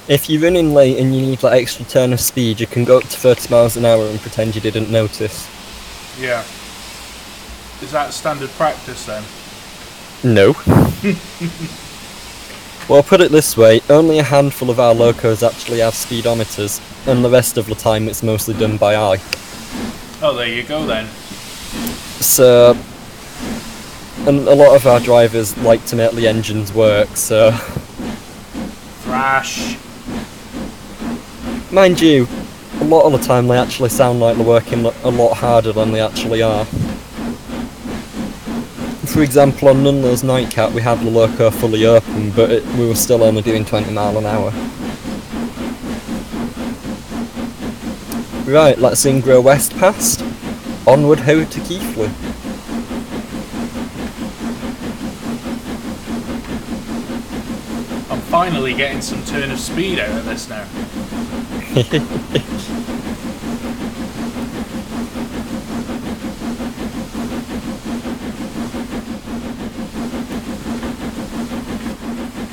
S1: If you're running late and you need that extra turn of speed, you can go up to 30 miles an hour and pretend you didn't notice.
S2: Yeah. Is that standard practice then?
S1: No. Well, put it this way, only a handful of our locos actually have speedometers, and the rest of the time it's mostly done by eye.
S2: Oh, there you go then.
S1: So, and a lot of our drivers like to make the engines work, so...
S2: Thrash.
S1: Mind you, a lot of the time they actually sound like they're working a lot harder than they actually are. for example, on none of those nightcap we had the loco fully open, but we were still only doing 20 mile an hour. Right, let's Ingra West past. Onward ho to Keighley.
S2: I'm finally getting some turn of speed out of this now.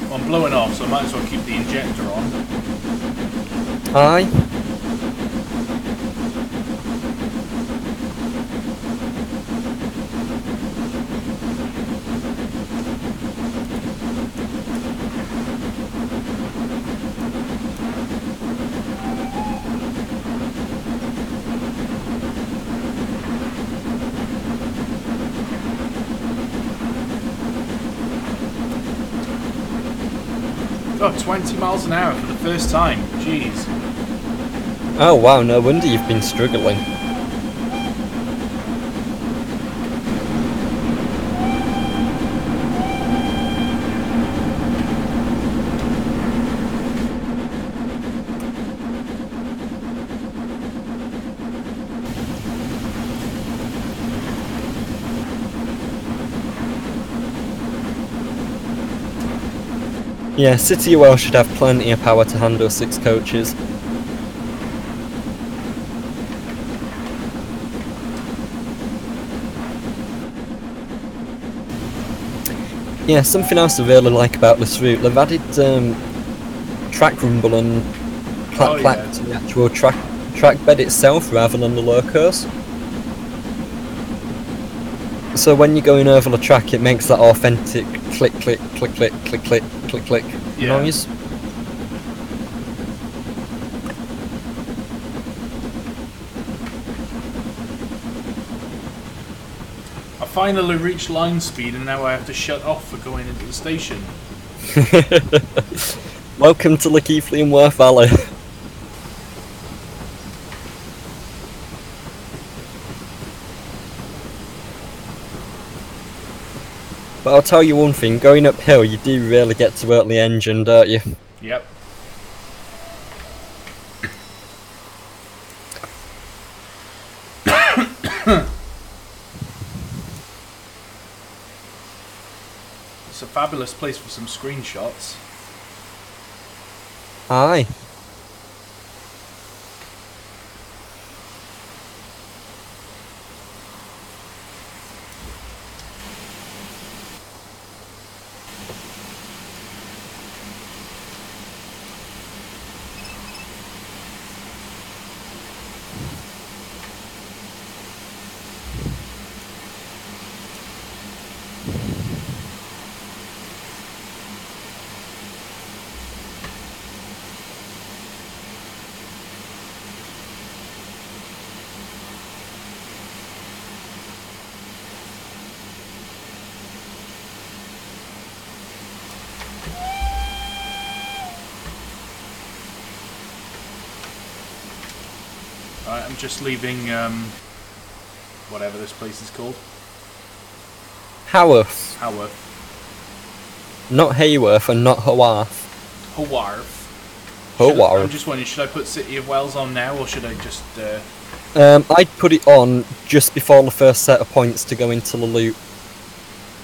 S2: Well, I'm blowing off, so I might as well keep the injector on.
S1: Aye.
S2: Oh, 20 miles an hour for the first time. Jeez.
S1: Oh wow, no wonder you've been struggling. Yeah, City of Welsh should have plenty of power to handle 6 coaches. Yeah, something else I really like about this route, they've added track rumble and clack to the actual track bed itself rather than the locos. So when you're going over the track, it makes that authentic click, click, click, click, click, click, click, click noise.
S2: I finally reached line speed and now I have to shut off for going into the station.
S1: Welcome to the Keighley and Worth Valley. But I'll tell you one thing, going uphill you do really get to work the engine, don't you?
S2: Yep. It's a fabulous place for some screenshots.
S1: Aye.
S2: Alright, I'm just leaving, whatever this place is called.
S1: Haworth.
S2: Haworth.
S1: Not Hayworth and not Haworth.
S2: Haworth.
S1: Haworth.
S2: I'm just wondering, should I put City of Wales on now, or should I just,
S1: I'd put it on just before the first set of points to go into the loop.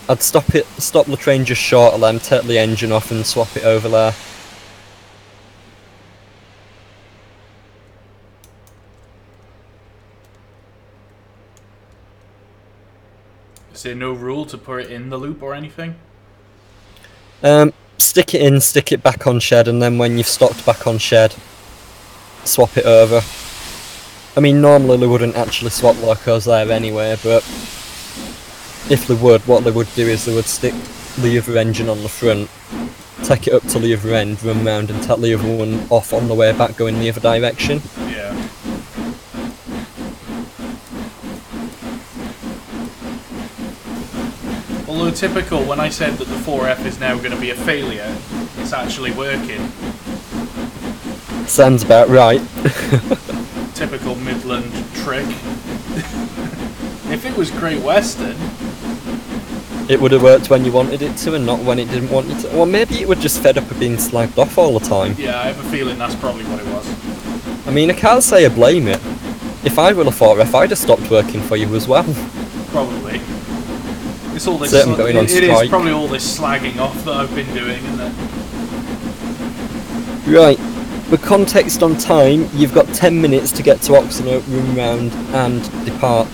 S1: I'd stop the train just short of them, take the engine off and swap it over there.
S2: Is there no rule to put it in the loop or anything?
S1: Stick it in, stick it back on shed, and then when you've stopped back on shed, swap it over. I mean, normally they wouldn't actually swap locos there anyway, but if they would, what they would do is they would stick the other engine on the front, take it up to the other end, run round and take the other one off on the way back going the other direction.
S2: Yeah. Although typical, when I said that the 4F is now going to be a failure, it's actually working.
S1: Sounds about right.
S2: Typical Midland trick. If it was Great Western,
S1: it would have worked when you wanted it to and not when it didn't want you to. Or maybe it was just fed up of being slagged off all the time.
S2: Yeah, I have a feeling that's probably what it was.
S1: I mean, I can't say I blame it. If I were a 4F, I'd have stopped working for you as well.
S2: Probably. It's all this.
S1: Going on
S2: It is
S1: strike.
S2: probably all this slagging off that I've been doing, isn't it?
S1: Right, for context on time, you've got 10 minutes to get to Oxon Room Round and depart.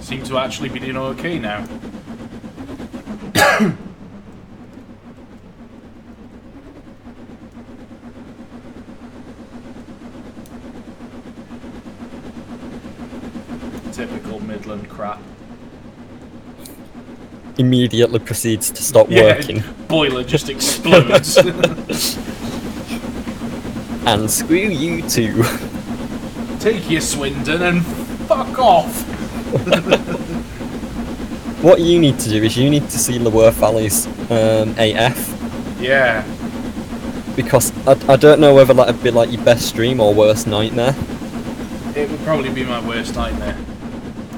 S2: Seem to actually be doing okay now. Typical Midland crap.
S1: Immediately proceeds to stop
S2: Yeah,
S1: working.
S2: boiler just explodes.
S1: And screw you too.
S2: Take your Swindon and fuck off.
S1: What you need to do is you need to see Lower Valley's AF,
S2: Yeah.
S1: because I don't know whether that'd be like your best stream or worst nightmare.
S2: It would probably be my worst nightmare.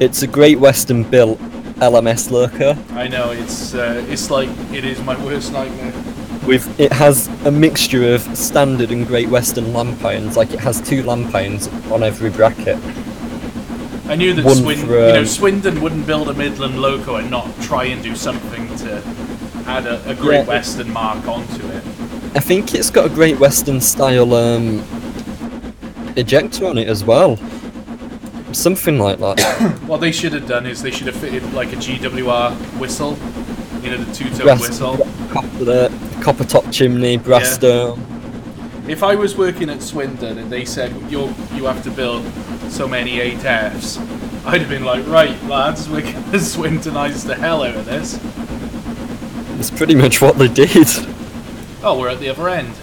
S1: It's a Great Western built LMS lurker.
S2: I know, it's like, it is my worst nightmare.
S1: It has a mixture of standard and Great Western lamp irons, like it has 2 lamp irons on every bracket.
S2: I knew that
S1: One
S2: Swindon wouldn't build a Midland loco and not try and do something to add a Great Western mark onto it.
S1: I think it's got a Great Western style ejector on it as well. Something like that.
S2: What they should have done is they should have fitted like a GWR whistle, you know, the 2-tone whistle.
S1: Copper top chimney, brass dome.
S2: If I was working at Swindon and they said you have to build so many 8Fs, I'd have been like, right lads, we're gonna Swindonize the hell out of this.
S1: It's pretty much what they did.
S2: Oh, we're at the other end.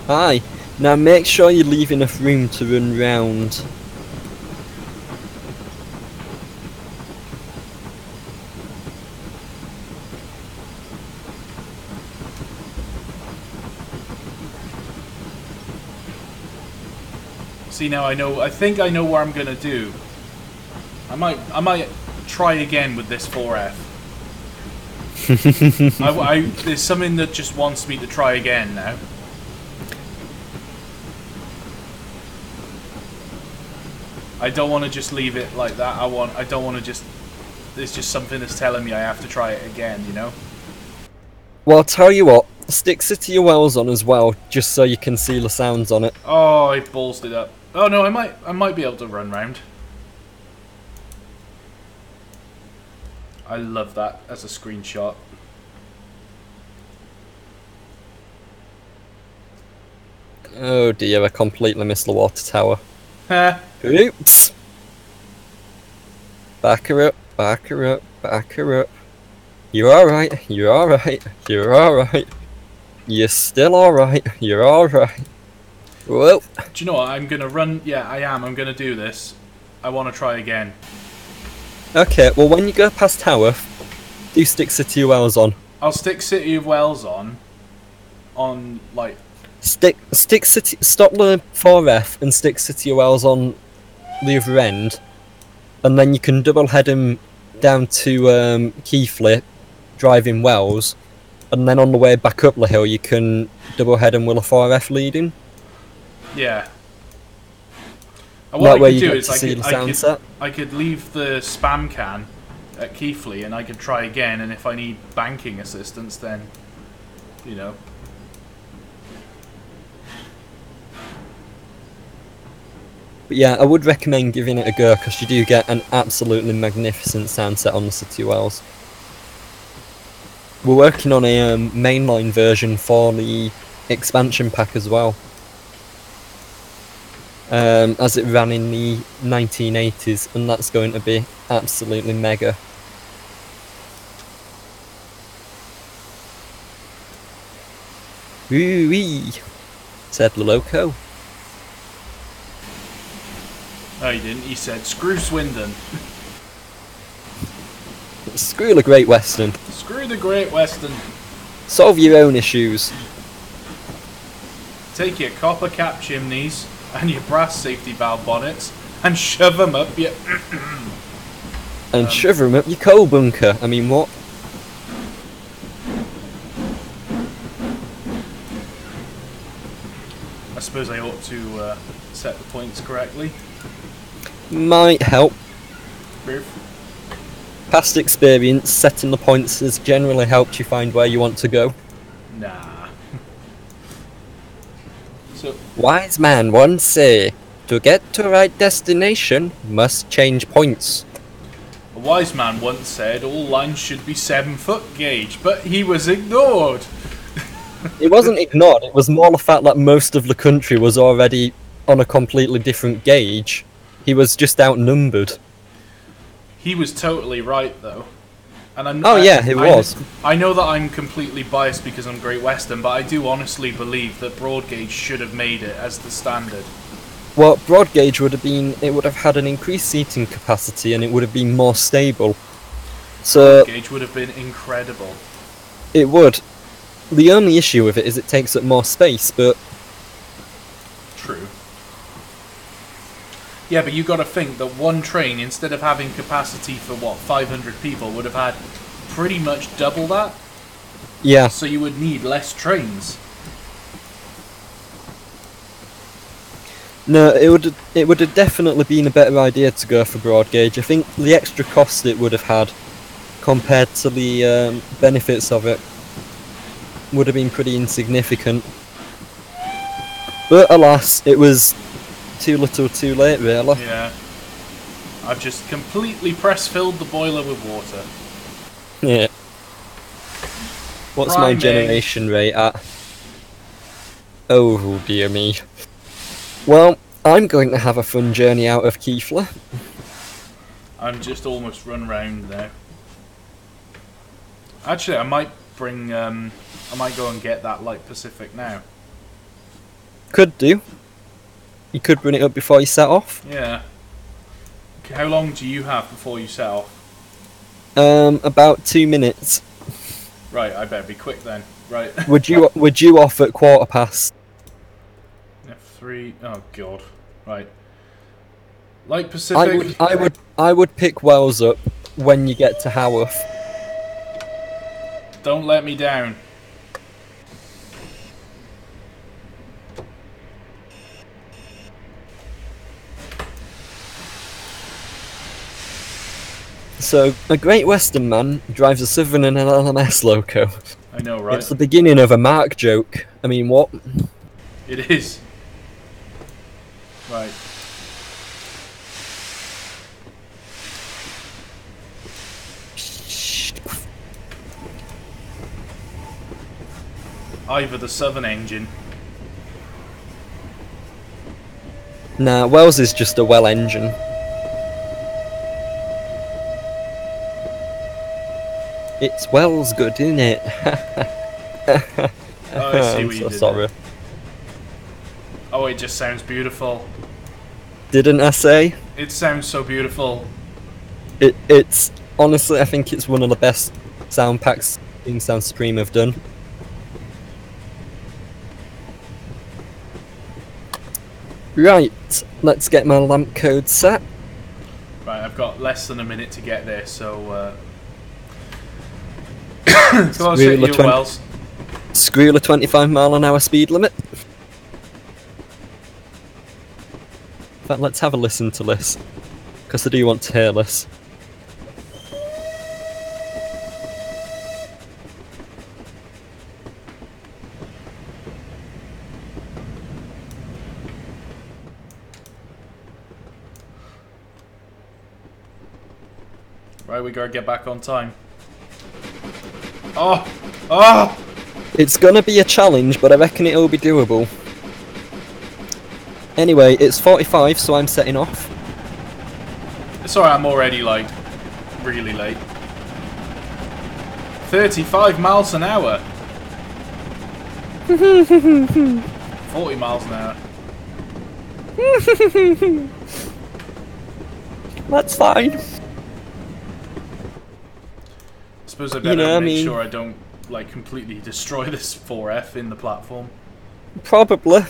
S1: Aye. Now make sure you leave enough room to run round.
S2: See, now I think I know what I'm gonna do. I might try again with this 4F. There's something that just wants me to try again now. I don't want to just leave it like that. I don't want to just. There's just something that's telling me I have to try it again. You know.
S1: Well, I'll tell you what. Stick City of Wells on as well, just so you can see the sounds on it.
S2: Oh, I ballsed it up. Oh no, I might be able to run round. I love that as a screenshot.
S1: Oh dear, I completely missed the water tower.
S2: Heh.
S1: Oops! Back her up, back her up, back her up. You're alright, you're alright, you're alright. You're still alright, you're alright. Whoa.
S2: Do you know what? I'm gonna run. Yeah, I am. I'm gonna do this. I want to try again.
S1: Okay, well when you go past tower, do Stick City of Wells on.
S2: I'll stick City of Wells on like.
S1: Stick City. Stop the 4F and stick City of Wells on the other end, and then you can double head him down to Keighley, driving Wells, and then on the way back up the hill you can double head him with a 4F leading.
S2: Yeah.
S1: That way you get to see the sound set.
S2: I could leave the spam can at Keighley and I could try again, and if I need banking assistance then, you know.
S1: But yeah, I would recommend giving it a go because you do get an absolutely magnificent sound set on the City of Wells. We're working on a mainline version for the expansion pack as well. as it ran in the 1980s, and that's going to be absolutely mega. Woo-wee, said the loco.
S2: No, he didn't. He said, "Screw Swindon."
S1: Screw the Great Western.
S2: Screw the Great Western.
S1: Solve your own issues.
S2: Take your copper cap chimneys and your brass safety valve bonnets and shove them up your...
S1: And shove them up your coal bunker. I mean, what?
S2: I suppose I ought to set the points correctly.
S1: Might help.
S2: Proof.
S1: Past experience setting the points has generally helped you find where you want to go.
S2: Nah. So,
S1: Wise man once say, to get to right destination, must change points.
S2: a wise man once said all lines should be 7-foot gauge, but he was ignored.
S1: It wasn't ignored, it was more the fact that most of the country was already on a completely different gauge. He was just outnumbered.
S2: He was totally right, though. And
S1: he was.
S2: I know that I'm completely biased because I'm Great Western, but I do honestly believe that broad gauge should have made it as the standard.
S1: Well, broad gauge would have had an increased seating capacity and it would have been more stable. So
S2: Broad gauge would have been incredible.
S1: it would. The only issue with it is it takes up more space, but
S2: True. Yeah, but you got to think that one train, instead of having capacity for 500 people, would have had pretty much double that.
S1: yeah.
S2: So you would need less trains.
S1: No, it would have definitely been a better idea to go for broad gauge. I think the extra cost it would have had compared to the benefits of it would have been pretty insignificant. But alas, it was too little too late, really.
S2: Yeah. I've just completely press-filled the boiler with water.
S1: Yeah. What's my
S2: Prime
S1: generation rate at? Oh dear me. Well, I'm going to have a fun journey out of Keighley.
S2: I'm just almost run round now. Actually, I might bring... I might go and get that Light Pacific now.
S1: Could do. You could bring it up before you set off.
S2: Yeah. How long do you have before you set off?
S1: About 2 minutes.
S2: Right, I better be quick then. Right.
S1: Would you off at 1:15?
S2: F3. Oh god. Right. Light Pacific.
S1: I would pick Wells up when you get to Haworth.
S2: Don't let me down.
S1: So, a Great Western man drives a Southern and an LMS loco.
S2: I know, right?
S1: It's the beginning of a Mark joke. I mean, what?
S2: It is. Right. Either the Southern engine.
S1: Nah, Wells is just a well engine. It's Wells good, isn't it?
S2: Oh, I see
S1: I'm
S2: what you
S1: so
S2: did
S1: sorry.
S2: there. Oh, it just sounds beautiful.
S1: Didn't I say?
S2: It sounds so beautiful.
S1: It's honestly, I think it's one of the best sound packs Team Sound Supreme have done. Right, let's get my lamp code set.
S2: Right, I've got less than a minute to get there, so come on, sit you Wells.
S1: Screw the 25-mile-an-hour speed limit. In fact, let's have a listen to this, because I do want to hear this.
S2: Right, we gotta get back on time. Oh! Oh!
S1: It's gonna be a challenge, but I reckon it'll be doable. Anyway, it's 45, so I'm setting off.
S2: Sorry, I'm already like really late. 35 miles an hour. 40 miles an hour.
S1: That's fine.
S2: I suppose I better make sure I don't like completely destroy this 4F in the platform.
S1: Probably.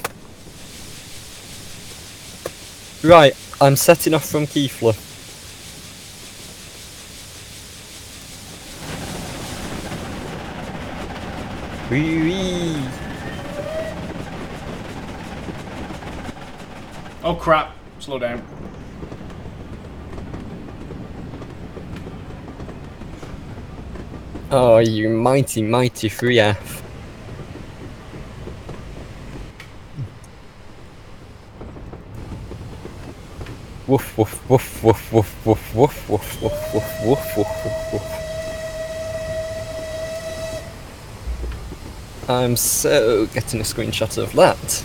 S1: Right, I'm setting off from Keighley. Wee-wee.
S2: Oh crap, slow down.
S1: Oh, you mighty, mighty 3F. Woof, woof, woof, woof, woof, woof, woof, woof, woof, woof, woof, woof, woof, woof. I'm so getting a screenshot of that.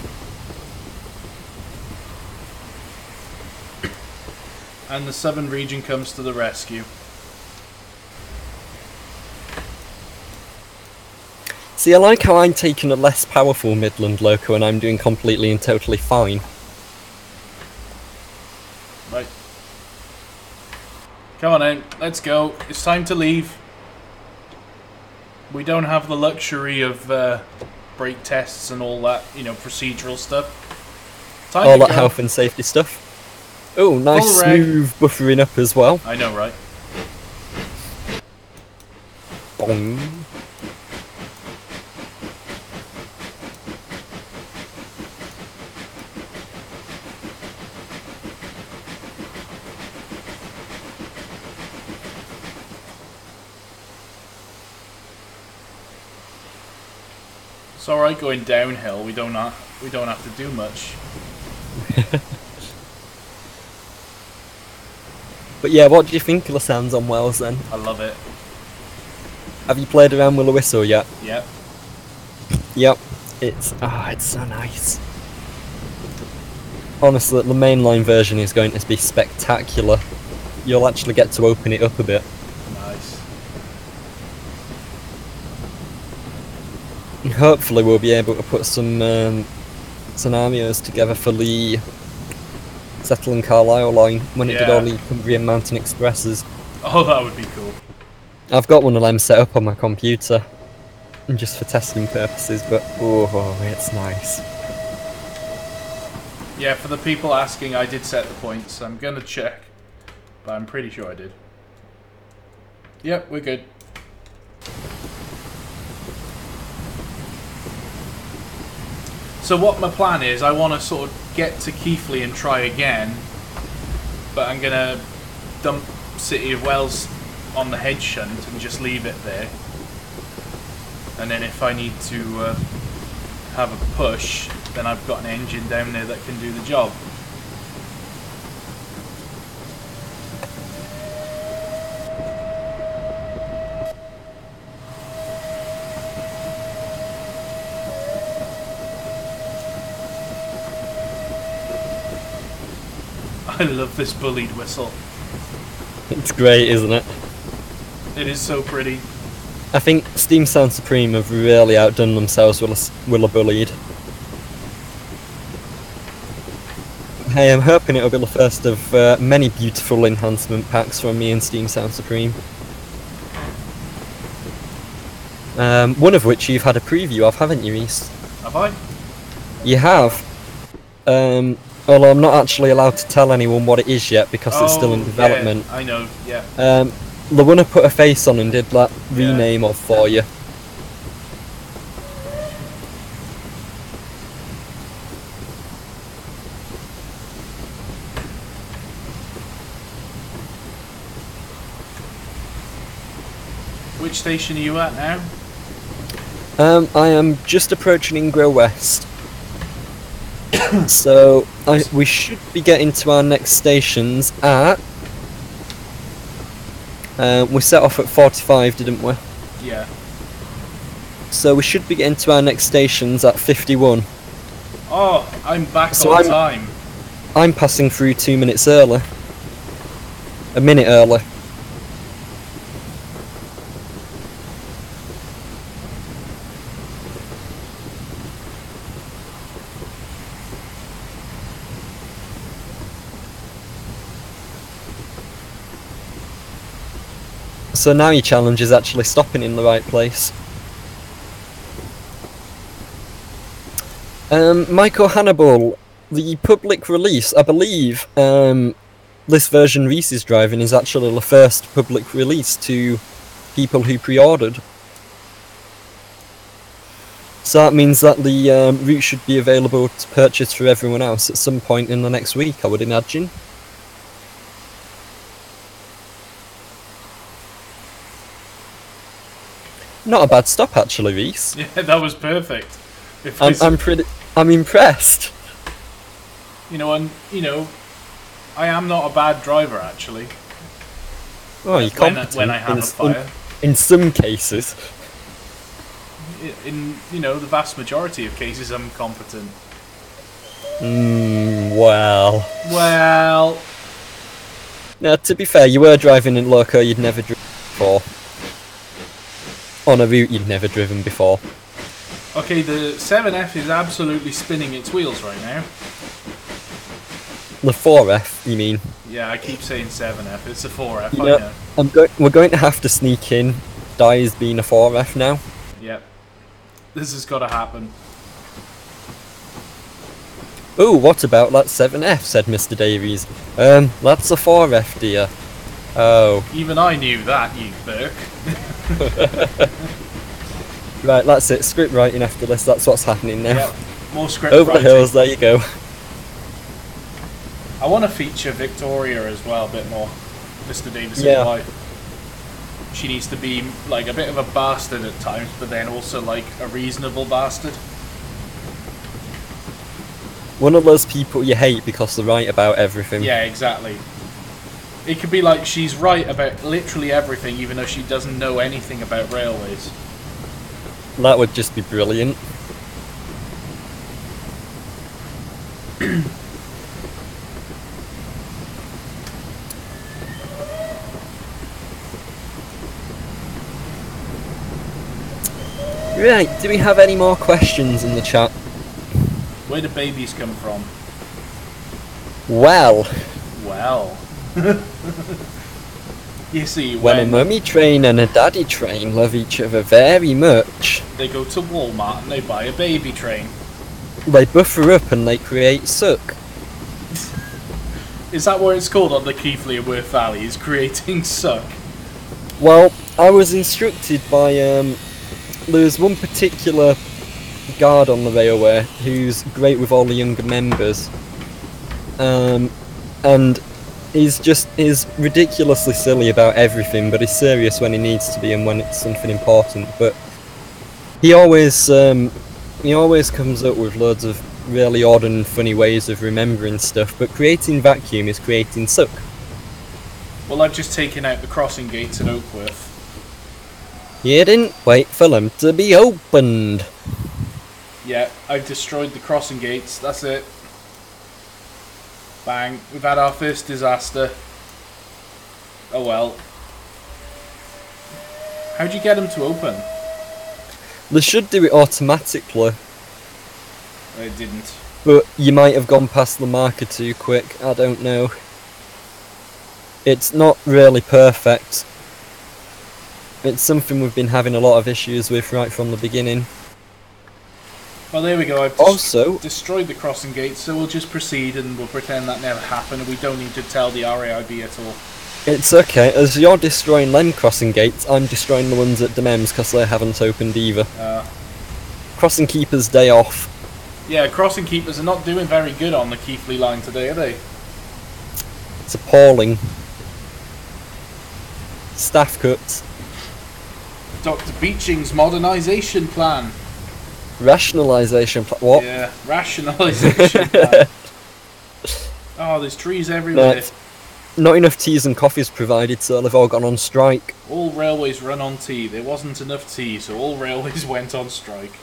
S2: And the Southern region comes to the rescue.
S1: See, I like how I'm taking a less powerful Midland loco and I'm doing completely and totally fine.
S2: Right. Come on in, let's go. It's time to leave. We don't have the luxury of brake tests and all that, you know, procedural stuff. Time
S1: All
S2: to
S1: that
S2: go.
S1: health and safety stuff. Oh, nice
S2: Full reg.
S1: smooth buffering up as well.
S2: I know, right?
S1: Boing.
S2: It's all right going downhill. We don't have to do much.
S1: But yeah, what do you think of the sounds on Wells then?
S2: I love it.
S1: Have you played around with the whistle yet?
S2: Yep.
S1: Yep. It's so nice. Honestly, the mainline version is going to be spectacular. You'll actually get to open it up a bit.
S2: Nice.
S1: And hopefully we'll be able to put some scenarios together for the Settle and Carlisle line when it did all the Cumbrian Mountain Expresses.
S2: Oh, that would be cool.
S1: I've got one of them set up on my computer, just for testing purposes, but oh, it's nice.
S2: Yeah, for the people asking, I did set the points. I'm gonna check, but I'm pretty sure I did. Yep, we're good. So what my plan is, I want to sort of get to Keighley and try again, but I'm gonna dump City of Wells on the head shunt and just leave it there. And then if I need to have a push, then I've got an engine down there that can do the job. I love this bullied whistle.
S1: It's great, isn't it?
S2: It is so pretty.
S1: I think Steam Sound Supreme have really outdone themselves with a bullied. Hey, I'm hoping it'll be the first of many beautiful enhancement packs from me and Steam Sound Supreme. One of which you've had a preview of, haven't you, Reese?
S2: Have I?
S1: You have. Although I'm not actually allowed to tell anyone what it is yet because it's still in development.
S2: Yeah, I know, yeah.
S1: The one I put a face on and did that rename of for you.
S2: Which station are you at now?
S1: I am just approaching Ingro West. So we should be getting to our next stations at... we set off at 45, didn't we?
S2: Yeah.
S1: So we should be getting to our next stations at 51.
S2: Oh, I'm back
S1: So
S2: on
S1: I'm-
S2: time.
S1: I'm passing through 2 minutes early. A minute early. So now your challenge is actually stopping in the right place. Michael Hannibal, the public release, I believe, this version Reese is driving is actually the first public release to people who pre-ordered. So that means that the route should be available to purchase for everyone else at some point in the next week, I would imagine. Not a bad stop, actually, Reese.
S2: Yeah, that was perfect.
S1: I'm impressed.
S2: You know, I am not a bad driver, actually.
S1: Oh, you're competent
S2: when I have a fire.
S1: In some cases.
S2: In the vast majority of cases, I'm competent.
S1: Well.
S2: Well.
S1: Now, to be fair, you were driving in loco you'd never driven before. On a route you'd never driven before.
S2: Okay, the 7F is absolutely spinning its wheels right now.
S1: The 4F, you mean?
S2: Yeah, I keep saying 7F. It's a 4F.
S1: You
S2: I
S1: know. We're going to have to sneak in Dyes being a 4F now.
S2: Yep. This has got to happen.
S1: Oh, what about that 7F, said Mr. Davies. That's a 4F, dear. Oh.
S2: Even I knew that, you Burke.
S1: Right, that's it. Script writing after this, that's what's happening now.
S2: Yep. More script
S1: Over
S2: writing.
S1: the hills, there you go.
S2: I want to feature Victoria as well a bit more. Mr. Davis's wife. She needs to be like a bit of a bastard at times, but then also like a reasonable bastard.
S1: One of those people you hate because they're right about everything.
S2: Yeah, exactly. It could be like she's right about literally everything, even though she doesn't know anything about railways.
S1: That would just be brilliant. Right, do we have any more questions in the chat?
S2: Where do babies come from?
S1: Well.
S2: You see,
S1: when a mummy train and a daddy train love each other very much,
S2: they go to Walmart and they buy a baby train.
S1: They buffer up and they create suck.
S2: Is that what it's called on the Keighley and Worth Valley, is creating suck?
S1: Well, I was instructed by, there's one particular guard on the railway who's great with all the younger members, and he's ridiculously silly about everything, but he's serious when he needs to be and when it's something important. But he always comes up with loads of really odd and funny ways of remembering stuff, but creating vacuum is creating suck.
S2: Well, I've just taken out the crossing gates at Oakworth.
S1: You didn't wait for them to be opened.
S2: Yeah, I've destroyed the crossing gates, that's it. Bang, we've had our first disaster. Oh well. How'd you get them to open?
S1: They should do it automatically.
S2: They didn't.
S1: But you might have gone past the marker too quick, I don't know. It's not really perfect. It's something we've been having a lot of issues with right from the beginning.
S2: Well, there we go. I've destroyed the crossing gates, so we'll just proceed and we'll pretend that never happened and we don't need to tell the RAIB at all.
S1: It's okay, as you're destroying them crossing gates, I'm destroying the ones at Demems because they haven't opened either. Crossing Keepers day off.
S2: Yeah, crossing keepers are not doing very good on the Keighley line today, are they?
S1: It's appalling. Staff cuts.
S2: Dr. Beeching's modernisation plan.
S1: Rationalisation plan. What?
S2: Yeah, rationalisation plan. Oh, there's trees everywhere.
S1: Not enough teas and coffees provided, so they've all gone on strike.
S2: All railways run on tea. There wasn't enough tea, so all railways went on strike.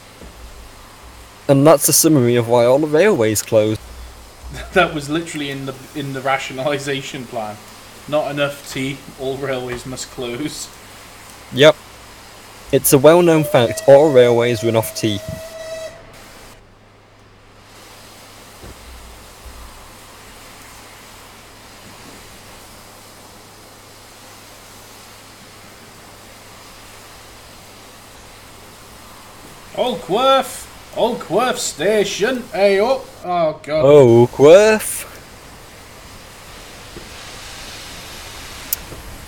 S1: And that's a summary of why all the railways closed.
S2: That was literally in the rationalisation plan. Not enough tea. All railways must close.
S1: Yep. It's a well-known fact, all railways run off tea.
S2: Oldquirth station. Hey up. Oh god.
S1: Oakworth.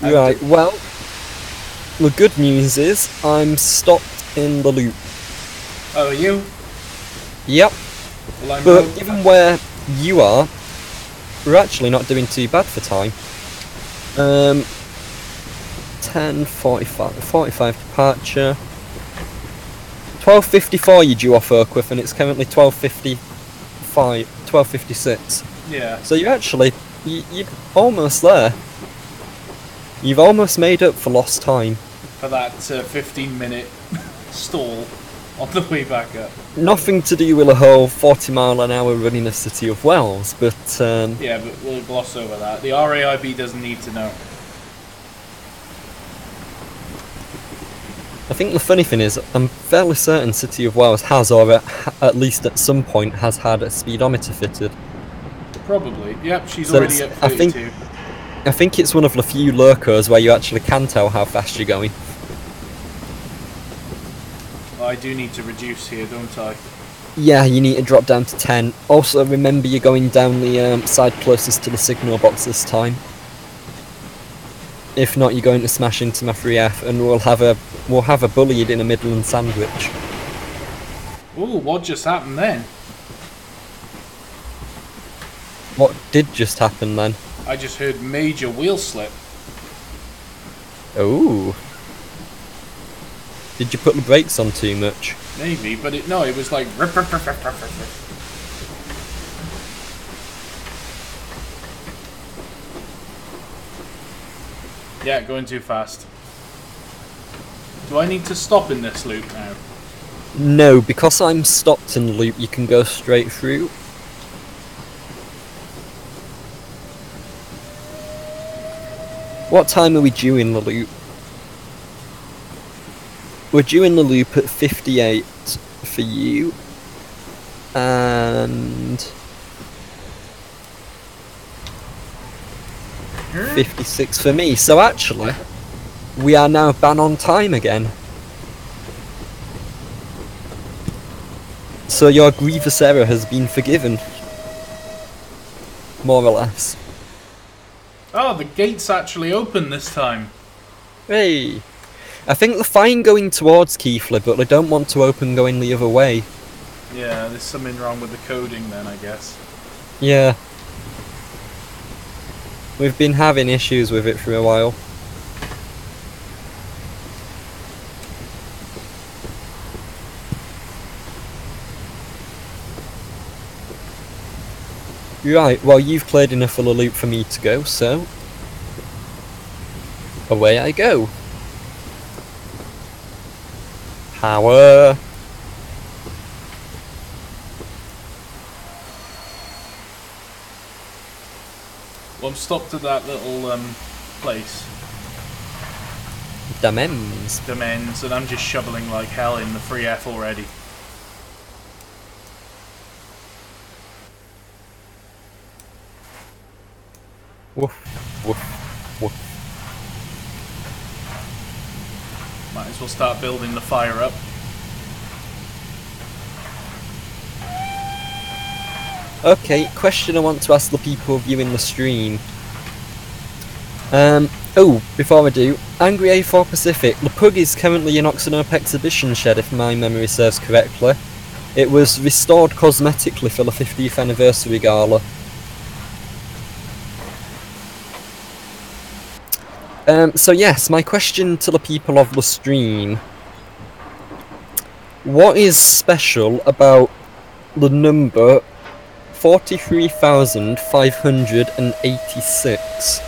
S1: Right, well, the good news is I'm stopped in the loop.
S2: Oh, are you?
S1: Yep,
S2: Well, I'm
S1: but given where you are, we're actually not doing too bad for time. 10:45 departure. 12:54 you due off Oakworth, and it's currently 12:56.
S2: Yeah.
S1: So you're actually, you're almost there. You've almost made up for lost time.
S2: For that 15-minute stall on the way back up.
S1: Nothing to do with a whole 40-mile-an-hour run in the city of Wells, but
S2: Yeah, but we'll gloss over that. The RAIB doesn't need to know.
S1: I think the funny thing is, I'm fairly certain City of Wells has, or at least at some point, has had a speedometer fitted.
S2: Probably. Yep, she's
S1: So
S2: already at 32.
S1: I think it's one of the few locos where you actually can tell how fast you're going.
S2: I do need to reduce here, don't I?
S1: Yeah, you need to drop down to 10. Also, remember you're going down the side closest to the signal box this time. If not, you're going to smash into my 3F, and we'll have a bullied in a Midland sandwich.
S2: Ooh, what just happened then?
S1: What did just happen then?
S2: I just heard major wheel slip.
S1: Oh. Did you put the brakes on too much?
S2: Maybe, but it was like rip, rip, rip, rip, rip, rip, rip. Yeah, going too fast. Do I need to stop in this loop now?
S1: No, because I'm stopped in the loop, you can go straight through. What time are we due in the loop? We're due in the loop at 58 for you. And 56 for me. So actually, we are now bang on time again. So your grievous error has been forgiven. More or less.
S2: Oh, the gate's actually open this time.
S1: Hey! I think they're fine going towards Keighley, but they don't want to open going the other way.
S2: Yeah, there's something wrong with the coding then, I guess.
S1: Yeah. We've been having issues with it for a while. Right, well you've cleared enough of the loop for me to go, so away I go. Power.
S2: Well, I'm stopped at that little place.
S1: Damens.
S2: Demens, and I'm just shoveling like hell in the 3F already.
S1: Woof, woof, woof.
S2: Might as well start building the fire up.
S1: Okay, question I want to ask the people viewing the stream. Oh, before I do, Angry A4 Pacific, the pug is currently in Oxenope exhibition shed if my memory serves correctly. It was restored cosmetically for the 50th anniversary gala. So yes, my question to the people of the stream. What is special about the number 43,586?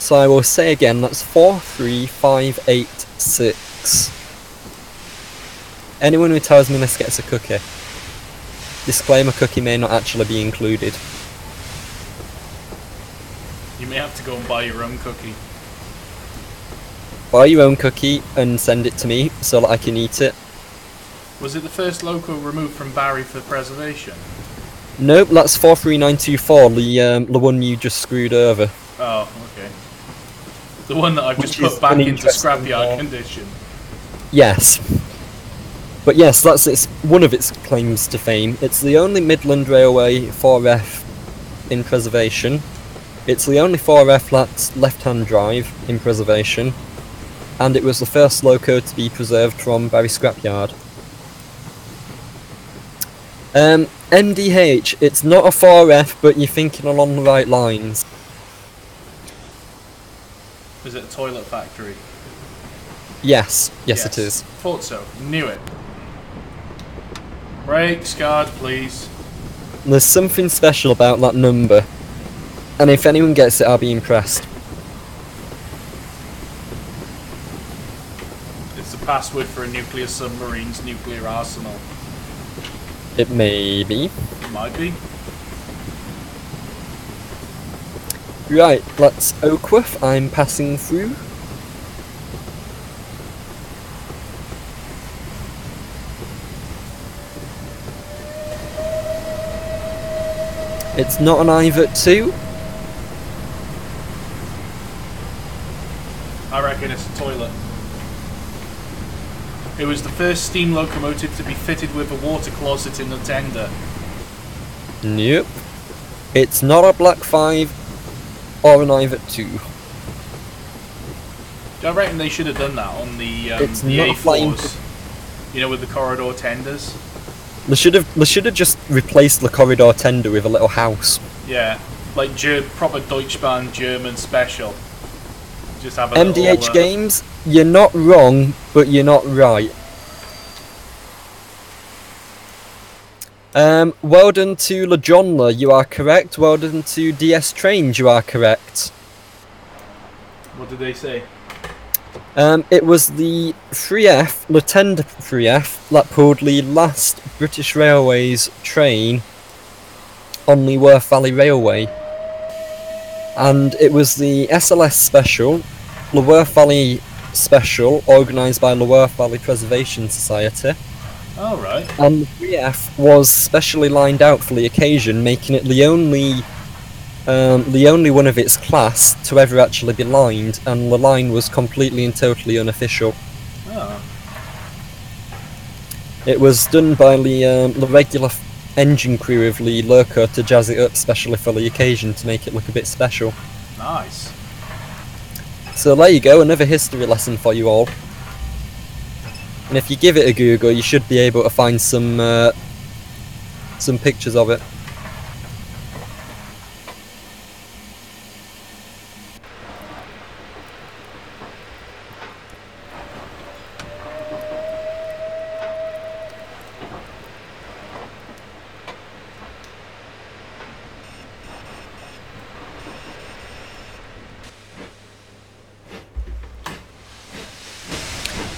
S1: So I will say again, that's 43586. Anyone who tells me this gets a cookie. Disclaimer, cookie may not actually be included.
S2: You may have to go and buy your own cookie.
S1: Buy your own cookie and send it to me so that I can eat it.
S2: Was it the first loco removed from Barry for preservation?
S1: Nope, that's 43924, the one you just screwed over.
S2: Oh, okay. The one that I've just
S1: Which is
S2: put back
S1: an
S2: into
S1: interesting,
S2: scrapyard condition.
S1: Yes. But yes, that's one of its claims to fame. It's the only Midland Railway 4F in preservation. It's the only 4F that's left-hand drive in preservation. And it was the first loco to be preserved from Barry Scrapyard. MDH, it's not a 4F, but you're thinking along the right lines.
S2: Is it a toilet factory?
S1: Yes, it is.
S2: Thought so. Knew it. Brakes, guard, please.
S1: There's something special about that number. And if anyone gets it, I'll be impressed.
S2: It's the password for a nuclear submarine's nuclear arsenal.
S1: It may be.
S2: It might be.
S1: Right, that's Oakworth. I'm passing through. It's not an Ivet 2.
S2: I reckon it's a toilet. It was the first steam locomotive to be fitted with a water closet in the tender.
S1: Nope. It's not a Black 5 or an Ivet 2.
S2: I reckon they should have done that on the
S1: It's
S2: the
S1: not a flying
S2: A4s. You know, with the corridor tenders.
S1: They should have just replaced the corridor tender with a little house.
S2: Yeah, like proper Deutschbahn German special. Just have a
S1: MDH
S2: little,
S1: Games, you're not wrong, but you're not right. Well done to LeJohnler, you are correct. Well done to DS Trains, you are correct.
S2: What did they say?
S1: It was the 3F, the tender 3F, that pulled the last British Railways train on the Worth Valley Railway. And it was the SLS Special, the Worth Valley Special, organised by the Worth Valley Preservation Society.
S2: Oh, right.
S1: And the 3F was specially lined out for the occasion, making it the only one of its class to ever actually be lined, and the line was completely and totally unofficial.
S2: Oh.
S1: It was done by the regular engine crew of the loco to jazz it up specially for the occasion to make it look a bit special.
S2: Nice.
S1: So there you go, another history lesson for you all. And if you give it a Google, you should be able to find some pictures of it.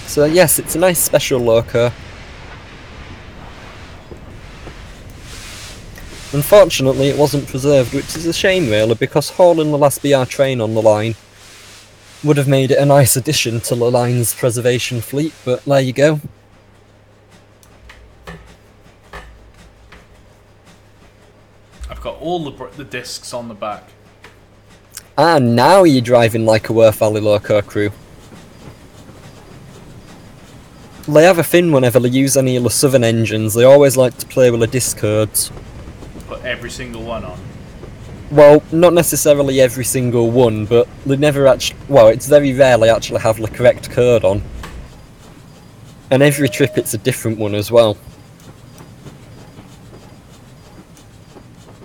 S1: So yes, it's a nice special loco. Unfortunately, it wasn't preserved, which is a shame really, because hauling the last BR train on the line would have made it a nice addition to the line's preservation fleet, but there you go.
S2: I've got all the discs on the back.
S1: Ah, now you're driving like a Worth Valley loco crew. They have a thing whenever they use any of the southern engines, they always like to play with the disc codes.
S2: Put every single one on.
S1: Well, not necessarily every single one, but they never actually... Well, it's very rare they actually have the correct code on. And every trip it's a different one as well.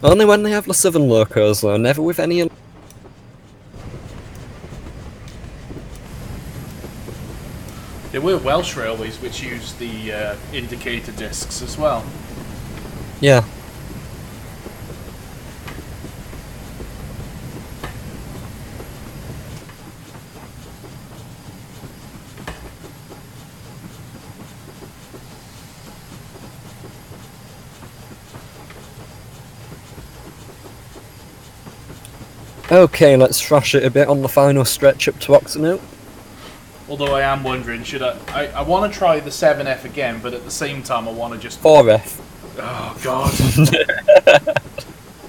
S1: Only when they have the southern locos though, never with any...
S2: There were Welsh railways which used the indicator discs as well.
S1: Yeah. Okay, let's thrash it a bit on the final stretch up to Oxenope.
S2: Although I am wondering, should I want to try the 7F again, but at the same time I want to just...
S1: 4F.
S2: Oh, God.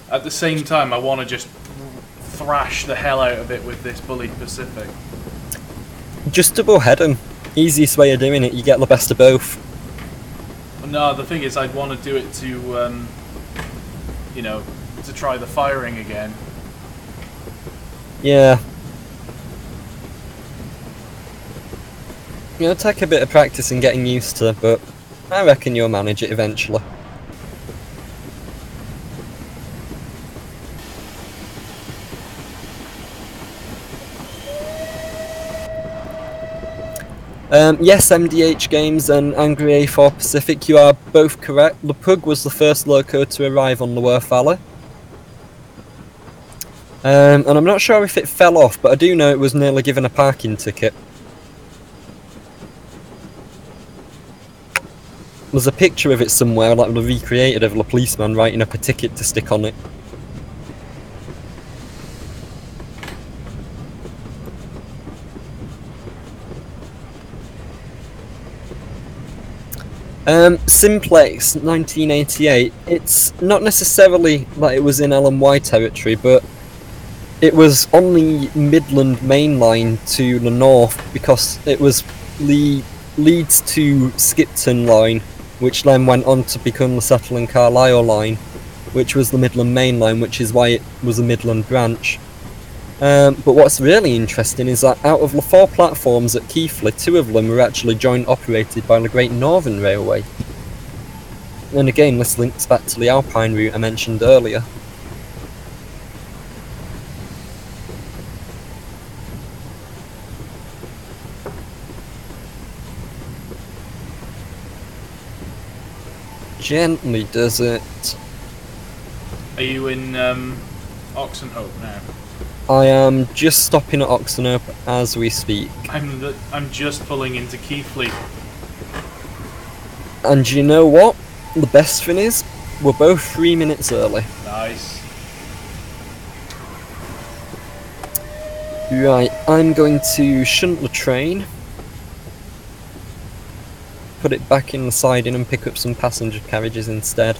S2: At the same time, I want to just thrash the hell out of it with this Bully Pacific.
S1: Just double head them. Easiest way of doing it, you get the best of both.
S2: No, the thing is, I'd want to do it to, you know, to try the firing again.
S1: Yeah. It'll take a bit of practice and getting used to, but I reckon you'll manage it eventually. Yes, MDH Games and Angry A4 Pacific, you are both correct. The Pug was the first loco to arrive on the Wharf Valley. And I'm not sure if it fell off, but I do know it was nearly given a parking ticket. There's a picture of it somewhere, like the recreated of the policeman writing up a ticket to stick on it. Simplex 1988, it's not necessarily that it was in LMY territory, but it was on the Midland Main Line to the north, because it was the Leeds to Skipton line, which then went on to become the Settle and Carlisle line, which was the Midland Main Line, which is why it was a Midland branch. But what's really interesting is that out of the 4 platforms at Keighley, 2 of them were actually joint operated by the Great Northern Railway. And again, this links back to the Alpine route I mentioned earlier. Gently does it.
S2: Are you in Oxenhope now?
S1: I am just stopping at Oxenope as we speak.
S2: I'm just pulling into Keighley.
S1: And you know what? The best thing is, we're both 3 minutes early.
S2: Nice.
S1: Right, I'm going to shunt the train, put it back in the siding and pick up some passenger carriages instead.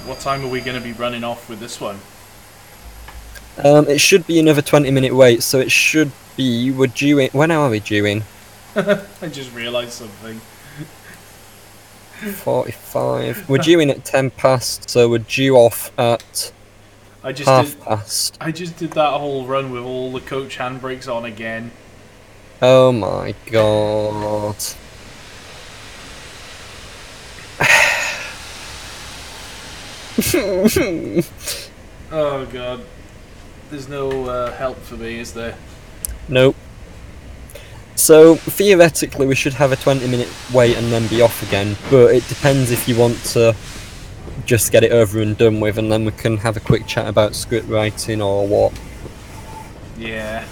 S2: What time are we going to be running off with this one?
S1: It should be another 20-minute wait, so it should be, we're due in, when are we due in?
S2: I just realised something.
S1: 45, we're due in at 10 past, so we're due off at half past.
S2: I just did that whole run with all the coach handbrakes on again.
S1: Oh my god.
S2: Oh god. There's no help for me, is there?
S1: Nope. So, theoretically we should have a 20-minute wait and then be off again, but it depends if you want to just get it over and done with, and then we can have a quick chat about script writing or what.
S2: Yeah.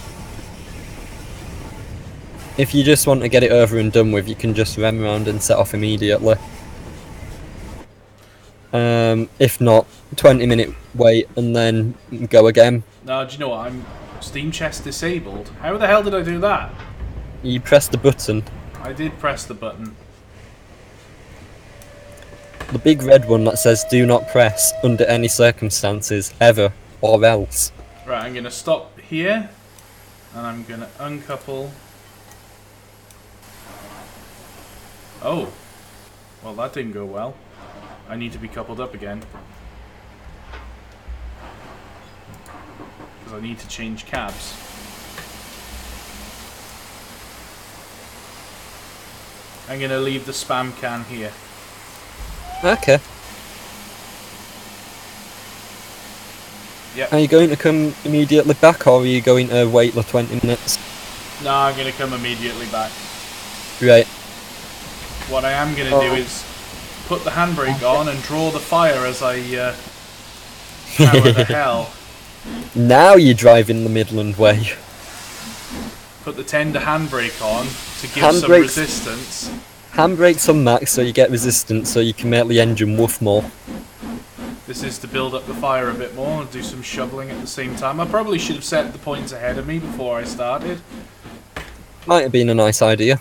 S1: If you just want to get it over and done with, you can just ram around and set off immediately. If not, 20-minute wait and then go again.
S2: No, do you know what? I'm steam chest disabled. How the hell did I do that?
S1: You press the button.
S2: I did press the button.
S1: The big red one that says do not press under any circumstances, ever, or else.
S2: Right, I'm going to stop here. And I'm going to uncouple. Oh. Well, that didn't go well. I need to be coupled up again. Because I need to change cabs. I'm going to leave the spam can here.
S1: Okay.
S2: Yep.
S1: Are you going to come immediately back, or are you going to wait the 20 minutes?
S2: No, I'm going to come immediately back.
S1: Right.
S2: What I am going to do is put the handbrake on and draw the fire as I power the hell.
S1: Now you're driving the Midland way.
S2: Put the tender handbrake on to give some resistance.
S1: Handbrakes on max so you get resistance so you can make the engine woof more.
S2: This is to build up the fire a bit more and do some shoveling at the same time. I probably should have set the points ahead of me before I started.
S1: Might have been a nice idea.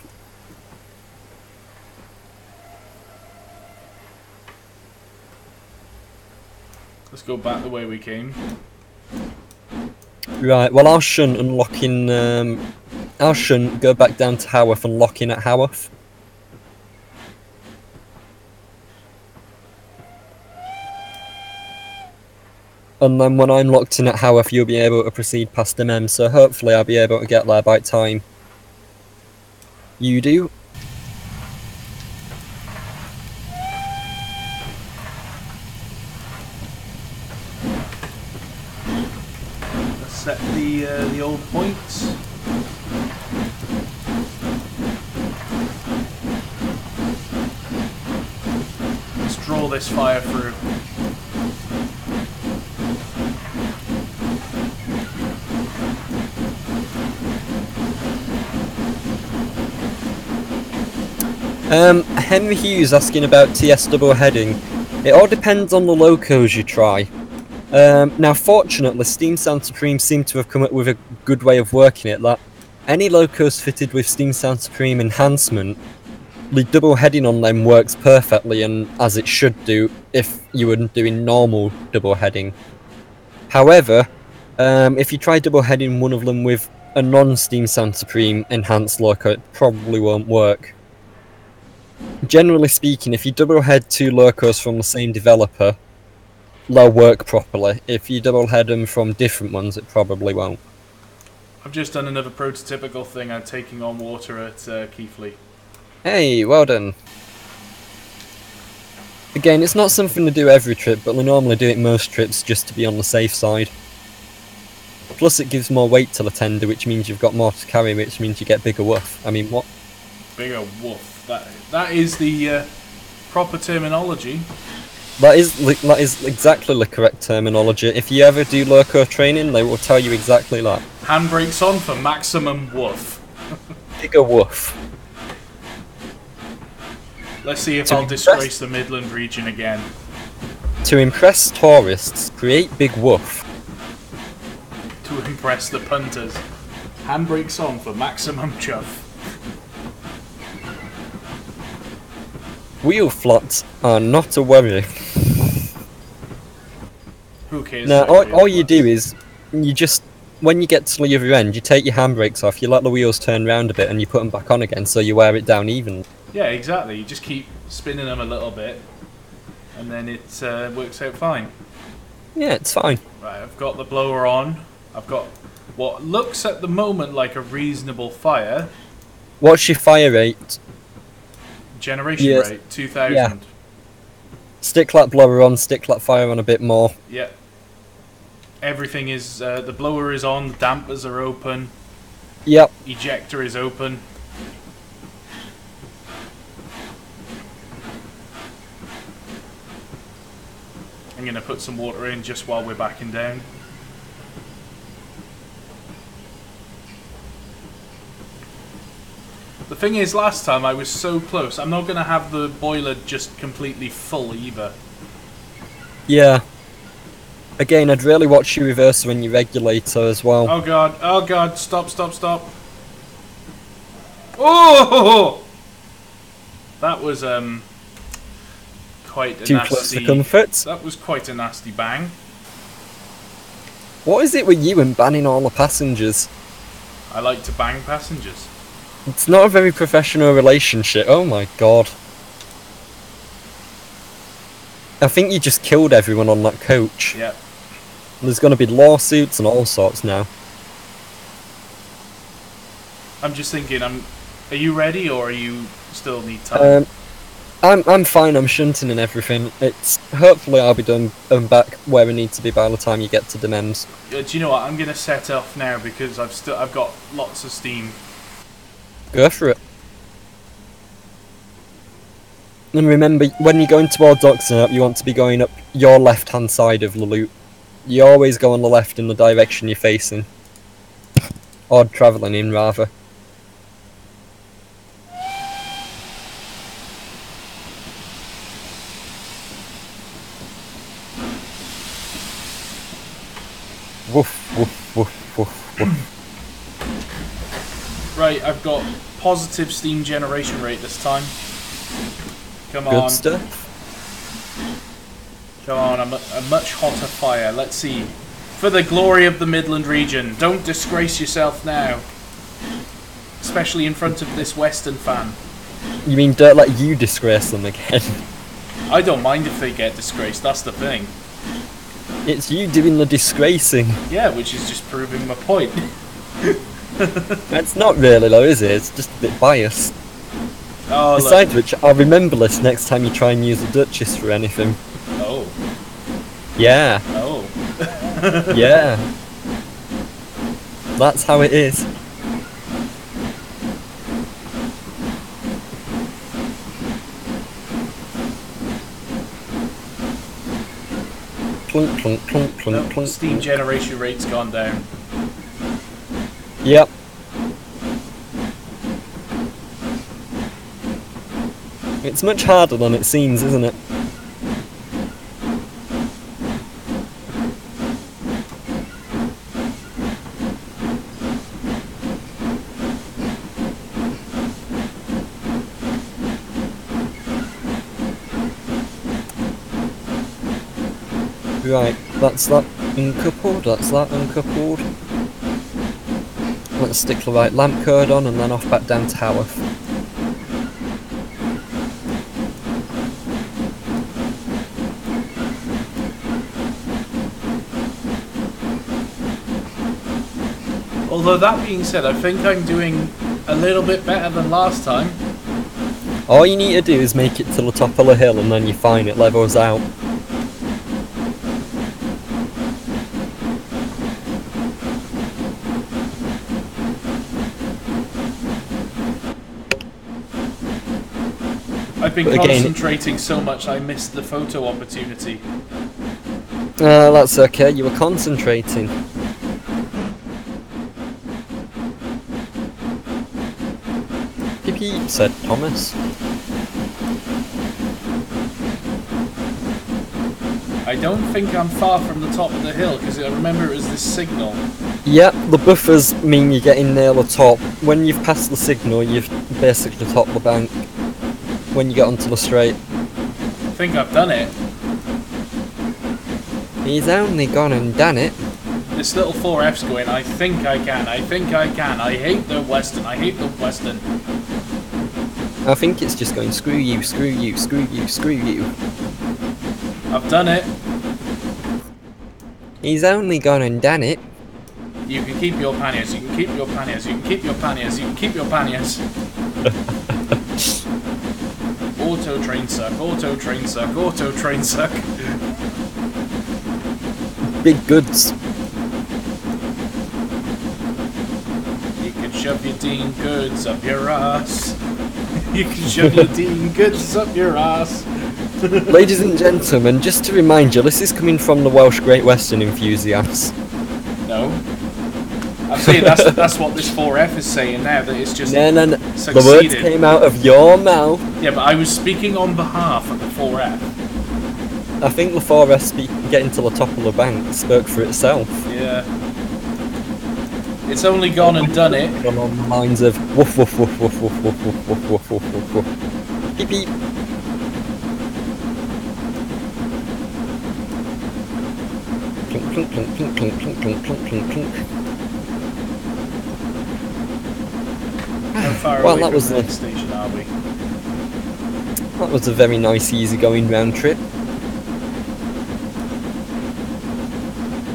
S2: Let's go back the way we came.
S1: Right, well I'll shunt and lock in, I'll shunt, go back down to Haworth and lock in at Haworth. And then when I'm locked in at Haworth, you'll be able to proceed past MM, so hopefully I'll be able to get there by time you do.
S2: Let's set the old points. Let's draw this fire through.
S1: Henry Hughes asking about TS double heading. It all depends on the locos you try. Now fortunately Steam Sound Supreme seem to have come up with a good way of working it, that any locos fitted with Steam Sound Supreme enhancement, the double heading on them works perfectly and as it should do if you were doing normal double heading. However, if you try double heading one of them with a non-Steam Sound Supreme enhanced loco, it probably won't work. Generally speaking, if you double head two locos from the same developer, they'll work properly. If you double head them from different ones, it probably won't.
S2: I've just done another prototypical thing. I'm taking on water at Keighley.
S1: Hey, well done. Again, it's not something to do every trip, but we normally do it most trips just to be on the safe side. Plus it gives more weight to the tender, which means you've got more to carry, which means you get bigger woof. I mean, what?
S2: Bigger woof. That is the proper terminology.
S1: That is exactly the correct terminology. If you ever do loco training, they will tell you exactly that.
S2: Handbrakes on for maximum woof.
S1: Bigger woof.
S2: Let's see if I'll disgrace the Midland region again.
S1: To impress tourists, create big woof.
S2: To impress the punters. Handbrakes on for maximum chuff.
S1: Wheel flots are not a worry.
S2: Who cares?
S1: Now, all you do is, you just, when you get to the other end, you take your handbrakes off, you let the wheels turn round a bit, and you put them back on again, so you wear it down even.
S2: Yeah, exactly. You just keep spinning them a little bit, and then it works out fine.
S1: Yeah, it's fine.
S2: Right, I've got the blower on. I've got what looks at the moment like a reasonable fire.
S1: What's your fire rate?
S2: Generation rate, 2000.
S1: Yeah. Stick that blower on, stick that fire on a bit more.
S2: Yep. Everything is, the blower is on, the dampers are open.
S1: Yep.
S2: Ejector is open. I'm going to put some water in just while we're backing down. The thing is, last time I was so close. I'm not going to have the boiler just completely full either.
S1: Yeah. Again, I'd really watch your reverser and your regulator as well.
S2: Oh god, stop, stop, stop. Oh! That was, quite a
S1: Too
S2: nasty...
S1: close for comfort.
S2: That was quite a nasty bang.
S1: What is it with you and banning all the passengers?
S2: I like to bang passengers.
S1: It's not a very professional relationship, oh my god. I think you just killed everyone on that coach.
S2: Yep.
S1: There's going to be lawsuits and all sorts now.
S2: I'm just thinking, are you ready or you still need time?
S1: I'm fine, I'm shunting and everything. It's hopefully I'll be done and back where I need to be by the time you get to the MEMS.
S2: Do you know what? I'm going to set off now because I've got lots of steam.
S1: Go for it. And remember, when you're going towards Oxenham, you want to be going up your left-hand side of the loop. You always go on the left in the direction you're facing. Or travelling in, rather. Woof, woof, woof, woof, woof.
S2: Right, I've got positive steam generation rate this time. Come
S1: Good
S2: on.
S1: stuff.
S2: Come on, a much hotter fire. Let's see. For the glory of the Midland region, don't disgrace yourself now. Especially in front of this Western fan.
S1: You mean don't let you disgrace them again?
S2: I don't mind if they get disgraced, that's the thing.
S1: It's you doing the disgracing.
S2: Yeah, which is just proving my point.
S1: It's not really though, is it? It's just a bit biased.
S2: Oh,
S1: Besides which, I'll remember this next time you try and use a Duchess for anything.
S2: Oh.
S1: Yeah.
S2: Oh.
S1: Yeah. That's how it is. Clunk, clunk, clunk, clunk,
S2: No,
S1: clunk.
S2: steam generation rate's gone down.
S1: Yep. It's much harder than it seems, isn't it? Right, that's that uncoupled, that's that uncoupled. Let's stick the right lamp code on and then off back down to Haworth.
S2: Although that being said, I think I'm doing a little bit better than last time.
S1: All you need to do is make it to the top of the hill and then you're fine, it levels out.
S2: I've been
S1: But again-
S2: concentrating so much I missed the photo opportunity.
S1: That's okay, you were concentrating. Peep peep, said Thomas.
S2: I don't think I'm far from the top of the hill because I remember it was this signal.
S1: Yep, the buffers mean you're getting near the top. When you've passed the signal, you've basically topped the bank. When you get onto the straight.
S2: I think I've done it.
S1: He's only gone and done it.
S2: This little 4F's going, I think I can, I think I can, I hate the Western, I hate the Western.
S1: I think it's just going screw you, screw you, screw you, screw you.
S2: I've done it.
S1: He's only gone and done it.
S2: You can keep your panniers, you can keep your panniers, you can keep your panniers, you can keep your panniers. Auto train suck, auto train suck, auto train suck.
S1: Big goods.
S2: You can shove your Dean Goods up your ass. You can shove your Dean Goods up your ass.
S1: Ladies and gentlemen, just to remind you, this is coming from the Welsh Great Western enthusiasts.
S2: No. I'm saying that's what this 4F is saying now, that it's just
S1: No. The
S2: succeeded.
S1: words came out of your mouth.
S2: Yeah, but I was speaking on behalf of the 4F.
S1: I think the 4S getting to the top of the bank spoke for itself.
S2: Yeah. It's only gone and done it.
S1: Along the lines of woof woof woof woof woof woof woof woof woof woof woof woof. Beep beep. Clunk clunk clunk clunk clunk clunk clunk clunk clunk clunk.
S2: How far
S1: Well,
S2: away
S1: that
S2: from
S1: was
S2: the
S1: the-
S2: next station are we?
S1: That was a very nice easy going round trip.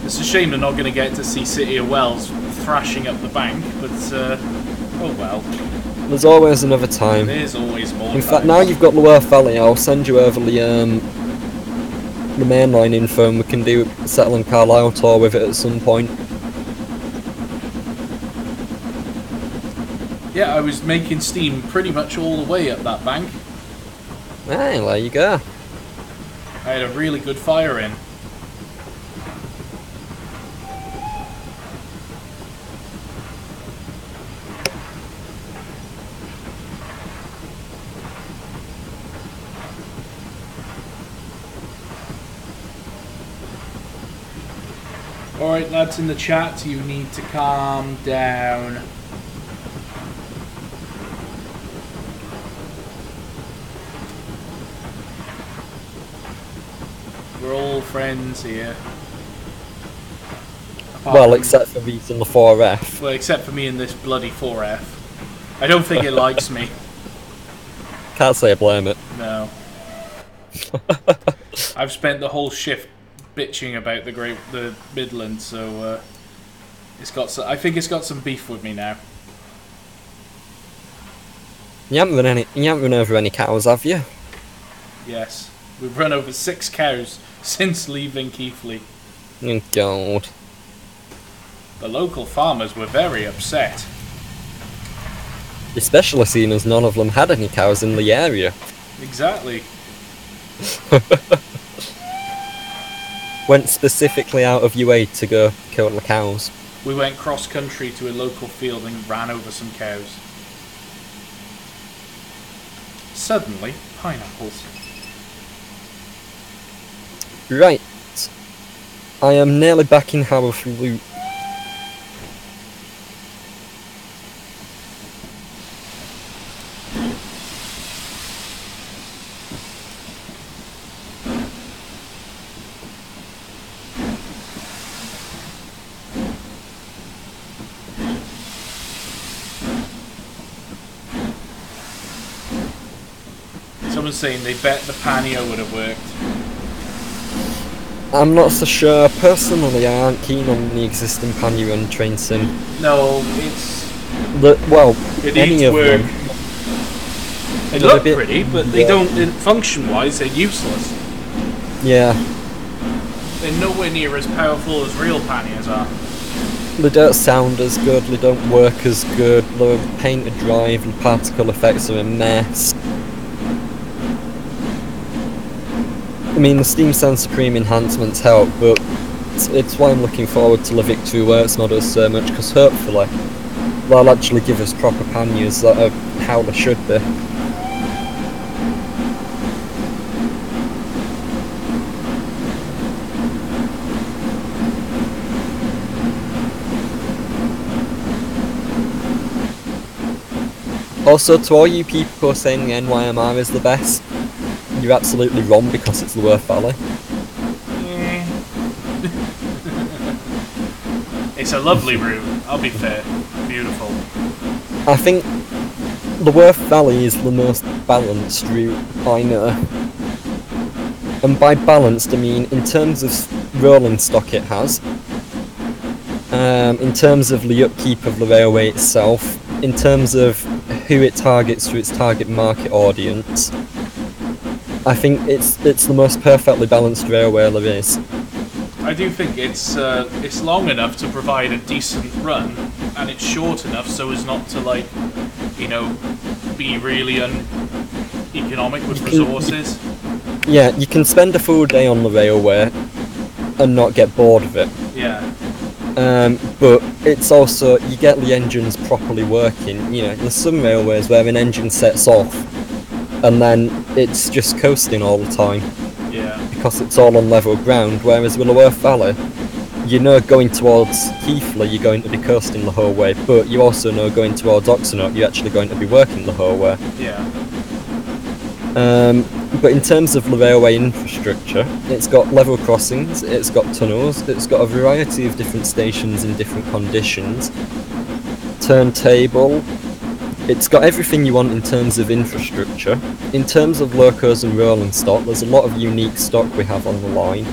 S2: It's a shame they're not going to get to see City of Wells thrashing up the bank, but oh well.
S1: There's always another time.
S2: There's always more.
S1: In fact,
S2: time.
S1: now you've got the Worth Valley, I'll send you over the mainline info and we can do a Settle and Carlisle tour with it at some point.
S2: Yeah, I was making steam pretty much all the way up that bank.
S1: Hey, there you go.
S2: I had a really good fire in. Alright, lads in the chat, you need to calm down. We're all friends here.
S1: Well, except for these in the 4F.
S2: Well, except for me in this bloody 4F. I don't think it likes me.
S1: Can't say I blame it.
S2: No. I've spent the whole shift bitching about the Midlands, so it's got. I think it's got some beef with me now.
S1: You haven't run over any cows, have you?
S2: Yes, we've run over 6 cows since leaving Keighley.
S1: Oh God.
S2: The local farmers were very upset.
S1: Especially seeing as none of them had any cows in the area.
S2: Exactly.
S1: Went specifically out of your way to go kill the cows.
S2: We went cross country to a local field and ran over some cows. Suddenly, pineapples.
S1: Right. I am nearly back in Haworth Loop.
S2: Someone's saying they bet the pannier would have worked.
S1: I'm not so sure. Personally, I aren't keen on the existing pannier and train sim.
S2: No, it's...
S1: It
S2: any
S1: needs
S2: of
S1: work.
S2: them. They look pretty, but they don't... Function-wise, they're useless.
S1: Yeah.
S2: They're nowhere near as powerful as real panniers are.
S1: They don't sound as good, they don't work as good, the paint to drive and particle effects are a mess. I mean, the Steam Sound Supreme enhancements help, but it's why I'm looking forward to the Victory Works models so much, because hopefully they'll actually give us proper panniers that are how they should be. Also, to all you people who are saying the NYMR is the best, you're absolutely wrong because it's the Worth Valley.
S2: It's a lovely route, I'll be fair. Beautiful.
S1: I think the Worth Valley is the most balanced route I know. And by balanced, I mean in terms of rolling stock it has, in terms of the upkeep of the railway itself, in terms of who it targets through its target market audience. I think it's the most perfectly balanced railway there is.
S2: I do think it's long enough to provide a decent run, and it's short enough so as not to, like, you know, be really uneconomic with resources.
S1: Yeah, you can spend a full day on the railway and not get bored of it.
S2: Yeah.
S1: But it's also, you get the engines properly working. You know, there's some railways where an engine sets off and then it's just coasting all the time.
S2: Yeah.
S1: Because it's all on level ground, whereas with the Worth Valley, you know going towards Keighley you're going to be coasting the whole way, but you also know going towards Oxenhope you're actually going to be working the whole way.
S2: Yeah.
S1: But in terms of the railway infrastructure, it's got level crossings, it's got tunnels, it's got a variety of different stations in different conditions, turntable, it's got everything you want in terms of infrastructure. In terms of locos and rolling stock, there's a lot of unique stock we have on the line.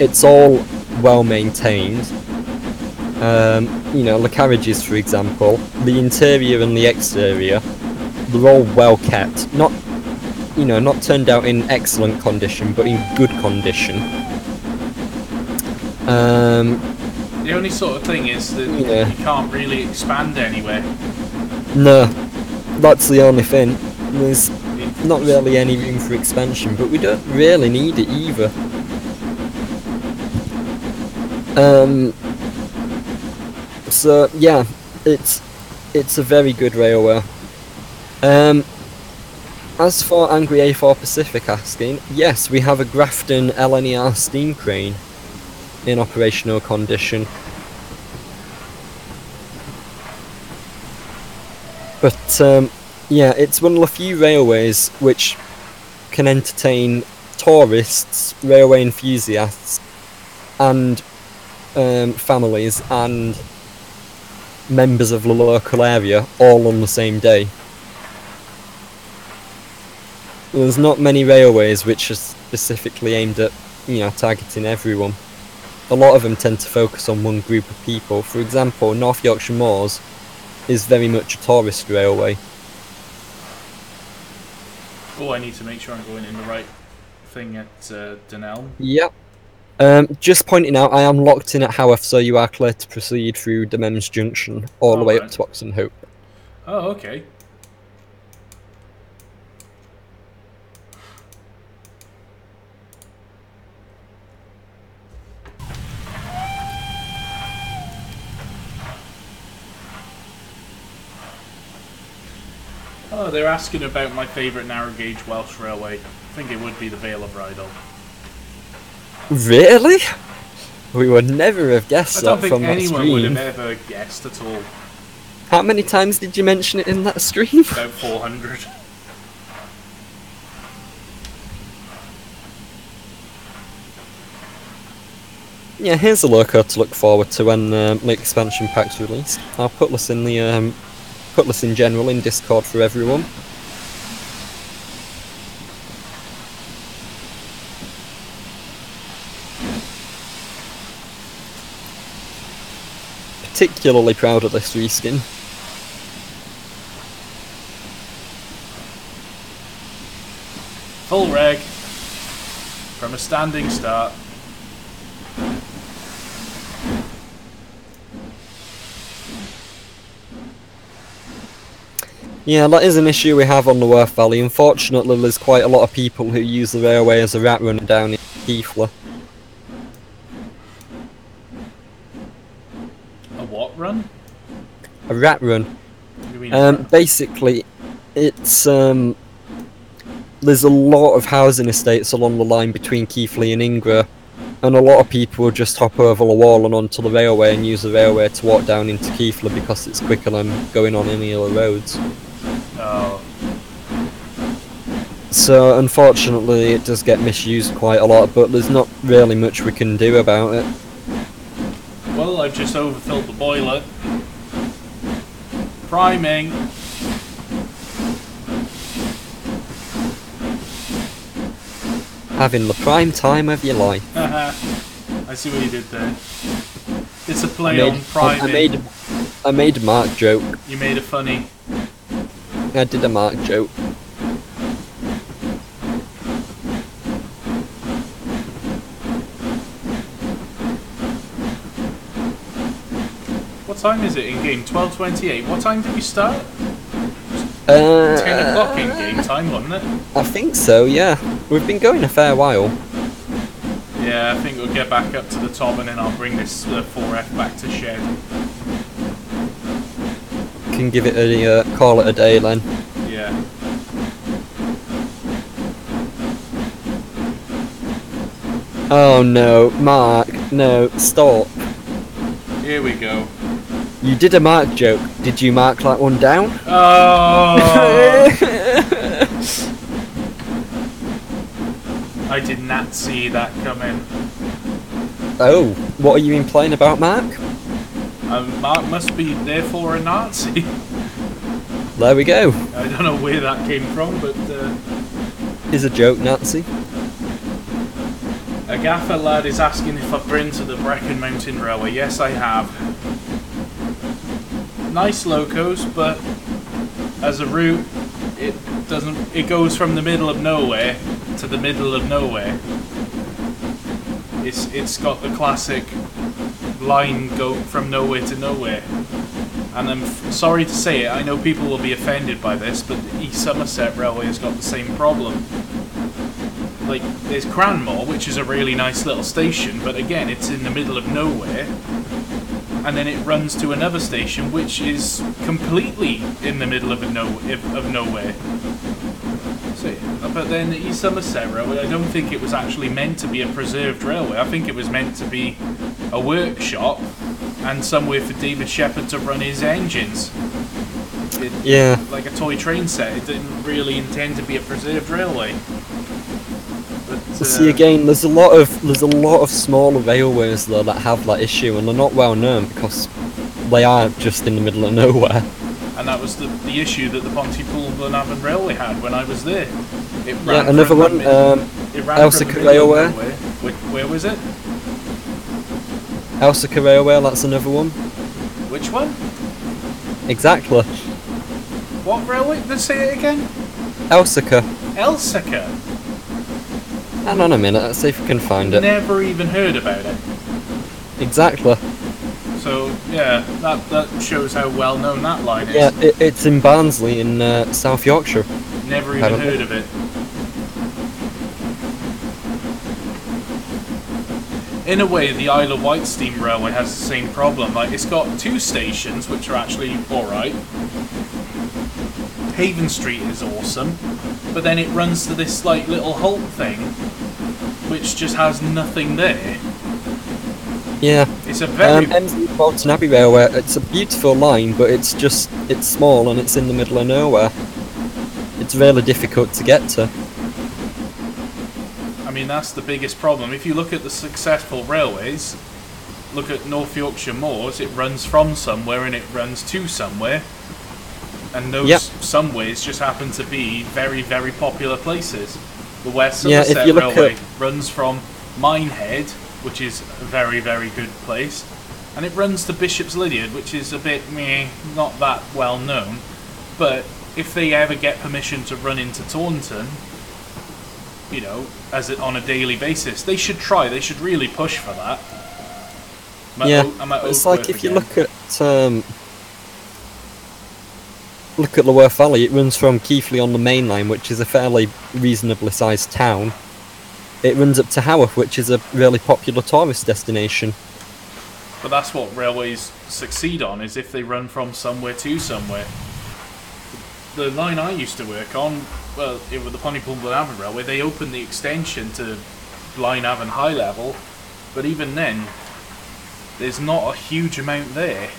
S1: It's all well maintained. You know, the carriages, for example, the interior and the exterior, they're all well kept. Not turned out in excellent condition, but in good condition.
S2: The only sort of thing is that you can't really expand anywhere.
S1: No, that's the only thing. There's not really any room for expansion, but we don't really need it either. So yeah, it's a very good railway. As for Angry A4 Pacific asking, yes, we have a Grafton LNER steam crane. in operational condition. But yeah, it's one of the few railways which can entertain tourists, railway enthusiasts, and families and members of the local area all on the same day. There's not many railways which are specifically aimed at, targeting everyone. A lot of them tend to focus on one group of people. For example, North Yorkshire Moors is very much a tourist railway.
S2: Oh, I need to make sure I'm going in the right thing at Dunelm.
S1: Yep. Just pointing out, I am locked in at Haworth, so you are clear to proceed through Demem's Junction all the way up to Oxenhope.
S2: Oh, okay. Oh, they're asking about my favourite narrow gauge Welsh railway. I think it would be the Vale of Rheidol.
S1: Really? We would never have guessed that from that stream.
S2: I don't think anyone would have ever guessed at all.
S1: How many times did you mention it in that stream?
S2: About 400.
S1: Yeah, here's a loco to look forward to when the expansion pack's released. I'll put this in the general in Discord for everyone. Particularly proud of this reskin.
S2: Full reg. From a standing start.
S1: Yeah, that is an issue we have on the Worth Valley. Unfortunately, there's quite a lot of people who use the railway as a rat run down in Keighley.
S2: A what run?
S1: A rat run.
S2: What do you mean
S1: Basically, it's there's a lot of housing estates along the line between Keighley and Ingra, and a lot of people just hop over the wall and onto the railway and use the railway to walk down into Keighley because it's quicker than going on any other roads.
S2: Oh.
S1: So unfortunately it does get misused quite a lot, but there's not really much we can do about it.
S2: Well, I've just overfilled the boiler. Priming.
S1: Having the prime time of your life.
S2: I see what you did there. It's a play on priming.
S1: I made a Mark joke.
S2: You made a funny.
S1: I did a Mark joke.
S2: What time is it in game? 12:28. What time did we start? 10 o'clock in game time, wasn't it?
S1: I think so, yeah. We've been going a fair while.
S2: Yeah, I think we'll get back up to the top and then I'll bring this 4F back to shed.
S1: Can give it a call it a day then.
S2: Yeah.
S1: Oh no, Mark, no, stop.
S2: Here we go.
S1: You did a Mark joke. Did you mark that one down?
S2: Oh! I did not see that coming.
S1: Oh, what are you implying about Mark?
S2: Mark must be therefore a Nazi.
S1: There we go.
S2: I don't know where that came from, but...
S1: Is a joke, Nazi.
S2: A gaffer lad is asking if I've been to the Brecon Mountain Railway. Yes, I have. Nice locos, but as a route, it goes from the middle of nowhere to the middle of nowhere. It's got the classic line go from nowhere to nowhere. And I'm sorry to say it, I know people will be offended by this, but the East Somerset Railway has got the same problem. Like, there's Cranmore, which is a really nice little station, but again, it's in the middle of nowhere. And then it runs to another station, which is completely in the middle of nowhere. So, but then East Somerset Railway, I don't think it was actually meant to be a preserved railway. I think it was meant to be a workshop and somewhere for David Shepherd to run his engines. Like a toy train set. It didn't really intend to be a preserved railway. But,
S1: see, again, there's a lot of smaller railways though that have that issue, and they're not well known because they are just in the middle of nowhere.
S2: And that was the issue that the Pontypool and Glenavon Railway had when I was there. It ran
S1: another one, Elsica Railway.
S2: Where was it?
S1: Elsica Railway, that's another one.
S2: Which one?
S1: Exactly.
S2: What railway? Let's say it again.
S1: Elsica.
S2: Elsica?
S1: Hang on a minute, let's see if we can find it.
S2: Never even heard about it.
S1: Exactly.
S2: So, yeah, that shows how well known that line is.
S1: Yeah, it's in Barnsley in South Yorkshire.
S2: Never even heard of it. In a way, the Isle of Wight Steam Railway has the same problem. Like, it's got 2 stations, which are actually alright. Haven Street is awesome, but then it runs to this like little halt thing, which just has nothing there.
S1: Yeah.
S2: It's a very
S1: Bolton Abbey Railway. It's a beautiful line, but it's small and it's in the middle of nowhere. It's really difficult to get to.
S2: I mean, that's the biggest problem. If you look at the successful railways, look at North Yorkshire Moors, it runs from somewhere and it runs to somewhere. And those somewheres just happen to be very, very popular places. The West Somerset Railway runs from Minehead, which is a very, very good place, and it runs to Bishop's Lydeard, which is a bit not that well known. But if they ever get permission to run into Taunton, you know, on a daily basis, they should try. They should really push for that.
S1: It's like if you look at the Worth Valley, it runs from Keighley on the main line, which is a fairly reasonably sized town. It runs up to Haworth, which is a really popular tourist destination.
S2: But that's what railways succeed on, is if they run from somewhere to somewhere. The line I used to work on, well, it was the Pontypool Glenavon Railway, they opened the extension to Glenavon High Level, but even then, there's not a huge amount there.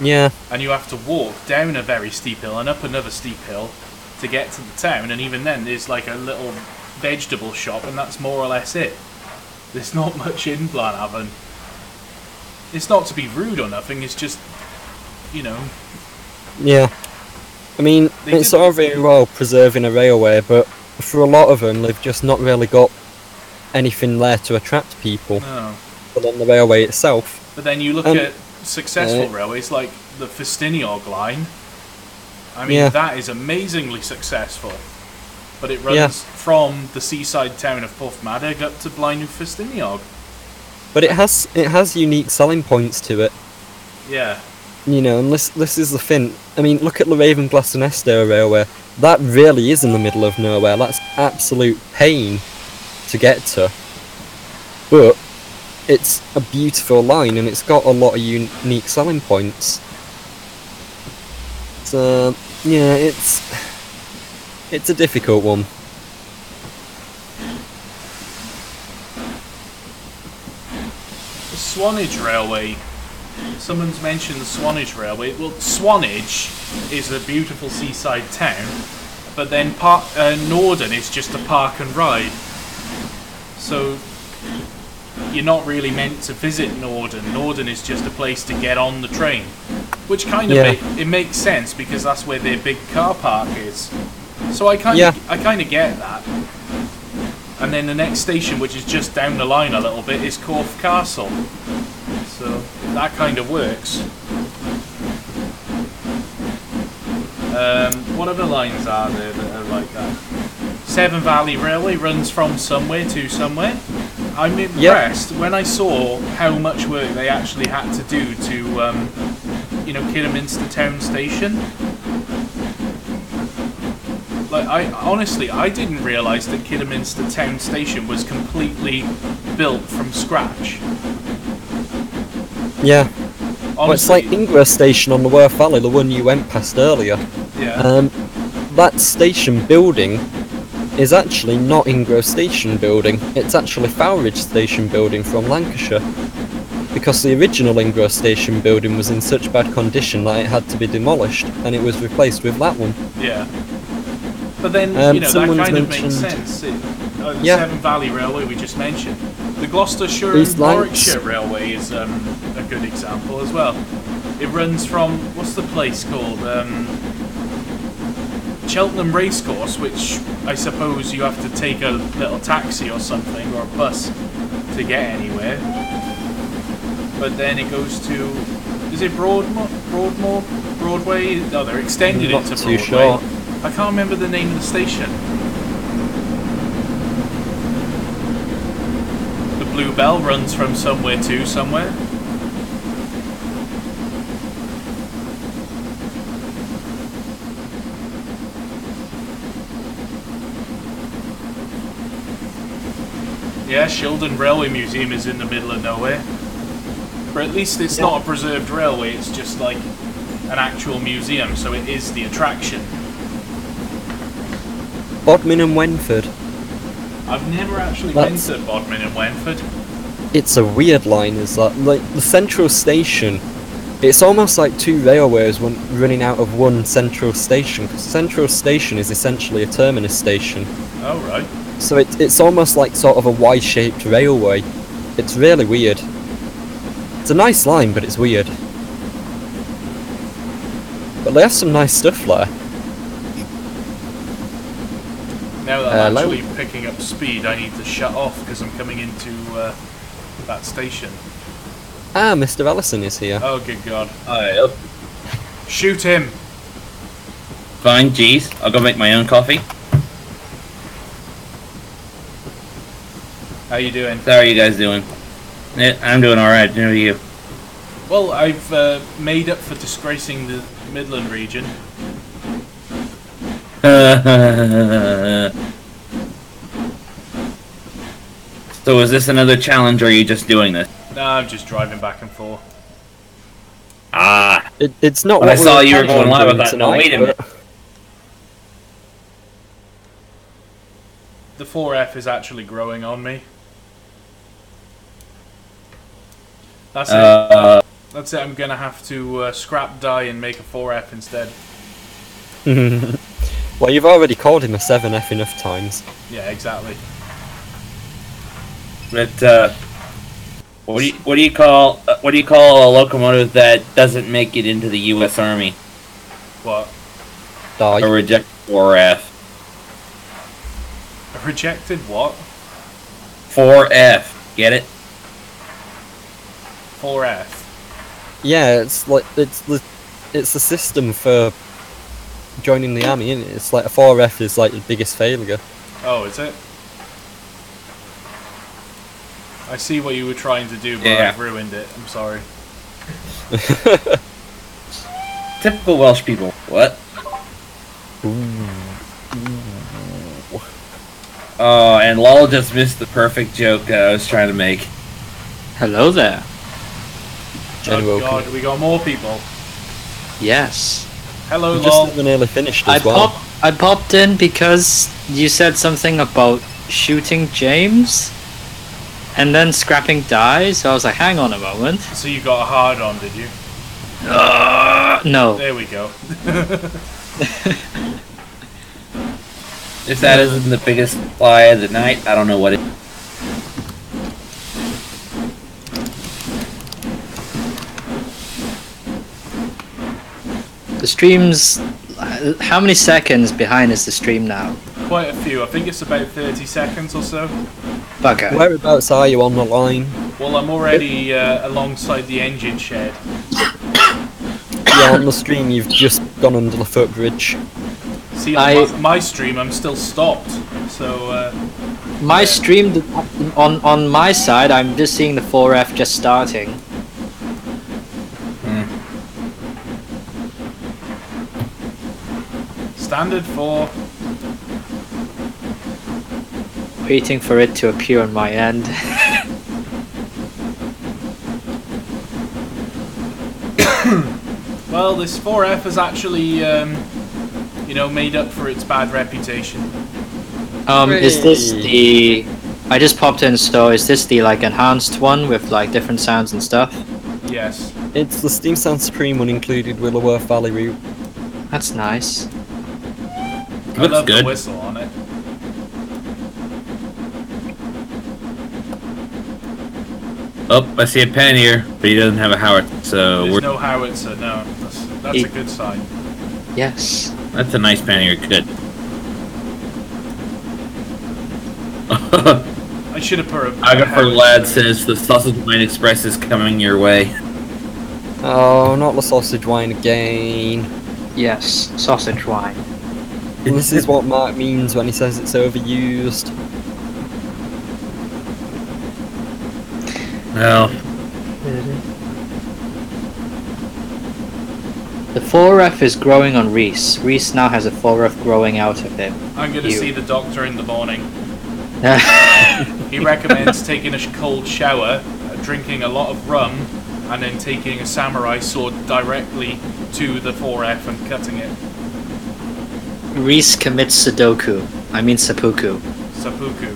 S1: Yeah.
S2: And you have to walk down a very steep hill and up another steep hill to get to the town, and even then there's like a little vegetable shop, and that's more or less it. There's not much in Glenavon. It's not to be rude or nothing, it's just, you know.
S1: Yeah. I mean, it's all very well preserving a railway, but for a lot of them, they've just not really got anything there to attract people.
S2: No.
S1: But then the railway itself.
S2: But then you look at successful railways like the Festiniog line. I mean, that is amazingly successful. But it runs from the seaside town of Porthmadog up to Blaenau Festiniog.
S1: But it has unique selling points to it.
S2: Yeah.
S1: You know, and this is the thing. I mean, look at the Ravenglass and Estair Railway. That really is in the middle of nowhere. That's absolute pain to get to. But it's a beautiful line, and it's got a lot of unique selling points. So, yeah, it's a difficult one.
S2: The Swanage Railway. Someone's mentioned the Swanage Railway. Well, Swanage is a beautiful seaside town, but then Norden is just a park and ride. So you're not really meant to visit Norden. Norden is just a place to get on the train, which kind of it makes sense because that's where their big car park is. So I kind of get that. And then the next station, which is just down the line a little bit, is Corfe Castle. So that kind of works. What other lines are there that are like that? Severn Valley Railway runs from somewhere to somewhere. I'm impressed when I saw how much work they actually had to do to, Kidderminster Town Station. Like, I didn't realise that Kidderminster Town Station was completely built from scratch.
S1: Yeah. Honestly, well, it's like Ingress Station on the Worth Valley, the one you went past earlier.
S2: Yeah.
S1: That station building is actually Nottingrove Station Building. It's actually Fowridge Station Building from Lancashire. Because the original Ingrove Station Building was in such bad condition that it had to be demolished, and it was replaced with that one.
S2: Yeah. But then, that kind of makes sense. The Severn Valley Railway we just mentioned. The Gloucestershire and Warwickshire Railway is a good example as well. It runs from, what's the place called? Cheltenham Racecourse, which I suppose you have to take a little taxi or something, or a bus to get anywhere. But then it goes to, is it Broadway? No, they're extended into Broadway. Sure. I can't remember the name of the station. The Blue Bell runs from somewhere to somewhere. Yeah, Shildon Railway Museum is in the middle of nowhere. But at least it's not a preserved railway, it's just like an actual museum, so it is the attraction.
S1: Bodmin and Wenford.
S2: I've never actually been to Bodmin and Wenford.
S1: It's a weird line, is that? Like, the central station, it's almost like two railways running out of one central station, because central station is essentially a terminus station.
S2: Oh, right.
S1: So it's almost like sort of a Y-shaped railway. It's really weird. It's a nice line, but it's weird. But they have some nice stuff there.
S2: Now that I'm actually picking up speed, I need to shut off because I'm coming into that station.
S1: Ah, Mr. Ellison is here.
S2: Oh, good God.
S4: Alright.
S2: Shoot him!
S4: Fine, geez. I'll go make my own coffee.
S2: How you doing?
S4: How are you guys doing? Yeah, I'm doing alright. How are you?
S2: Well, I've made up for disgracing the Midland region.
S4: So is this another challenge, or are you just doing this?
S2: No, I'm just driving back and forth.
S4: Ah.
S1: It's not
S4: when
S1: what
S4: I saw you were going live, I thought, no, wait a minute.
S2: The 4F is actually growing on me. That's it. That's it. I'm gonna have to scrap die and make a 4F instead.
S1: Well, you've already called him a 7F enough times.
S2: Yeah, exactly.
S4: But what do you call a locomotive that doesn't make it into the U.S. Army?
S2: What?
S1: Die.
S4: A rejected 4F.
S2: A rejected what?
S4: 4F. Get it?
S2: 4F.
S1: Yeah, it's like it's the system for joining the army, isn't it? It's like a 4F is like the biggest failure.
S2: Oh, is it? I see what you were trying to do, but
S4: yeah.
S2: I've ruined it. I'm sorry.
S4: Typical Welsh people. What? Oh, and Lol just missed the perfect joke I was trying to make.
S5: Hello there.
S2: Oh God, we got more people.
S5: Yes.
S2: Hello,
S1: we
S2: Lol.
S1: just nearly finished as well.
S5: I popped in because you said something about shooting James and then scrapping die, so I was like, hang on a moment.
S2: So you got a hard on, did you?
S5: No.
S2: There we go.
S4: If that isn't the biggest lie of the night, I don't know what it is.
S5: The stream's... How many seconds behind is the stream now?
S2: Quite a few. I think it's about 30 seconds or so.
S5: Bugger.
S1: Whereabouts are you on the line?
S2: Well, I'm already alongside the engine shed.
S1: Yeah, on the stream you've just gone under the footbridge.
S2: See, on my stream I'm still stopped, so...
S5: my stream, on my side, I'm just seeing the 4F just starting.
S2: Standard 4.
S5: Waiting for it to appear on my end.
S2: Well, this 4F has actually, made up for its bad reputation.
S5: Is this
S1: Hooray.
S5: the? I just popped in, so is this the like enhanced one with like different sounds and stuff?
S2: Yes.
S1: It's the Steam Sound Supreme one included Willowworth Valley route.
S5: That's nice.
S2: I
S4: Looks
S2: love
S4: good.
S2: the whistle on it.
S4: Oh, I see a Pioneer, but he doesn't have a howitzer, so
S2: There's
S4: we're,
S2: no howitzer, no. That's a good sign.
S5: Yes.
S4: that's a nice Pioneer. Good.
S2: I should have put a
S4: Photographer
S2: howitzer.
S4: Lad says the Sausage Wine Express is coming your way.
S1: Oh, not the sausage wine again.
S5: Yes. Sausage wine.
S1: This is what Mark means when he says it's overused.
S4: Well,
S5: The 4F is growing on Reese. Reese now has a 4F growing out of him.
S2: I'm going to
S5: You.
S2: see the doctor in the morning. He recommends taking a cold shower, drinking a lot of rum, and then taking a samurai sword directly to the 4F and cutting it.
S5: Reese commits Sudoku. I mean seppuku.
S2: Seppuku.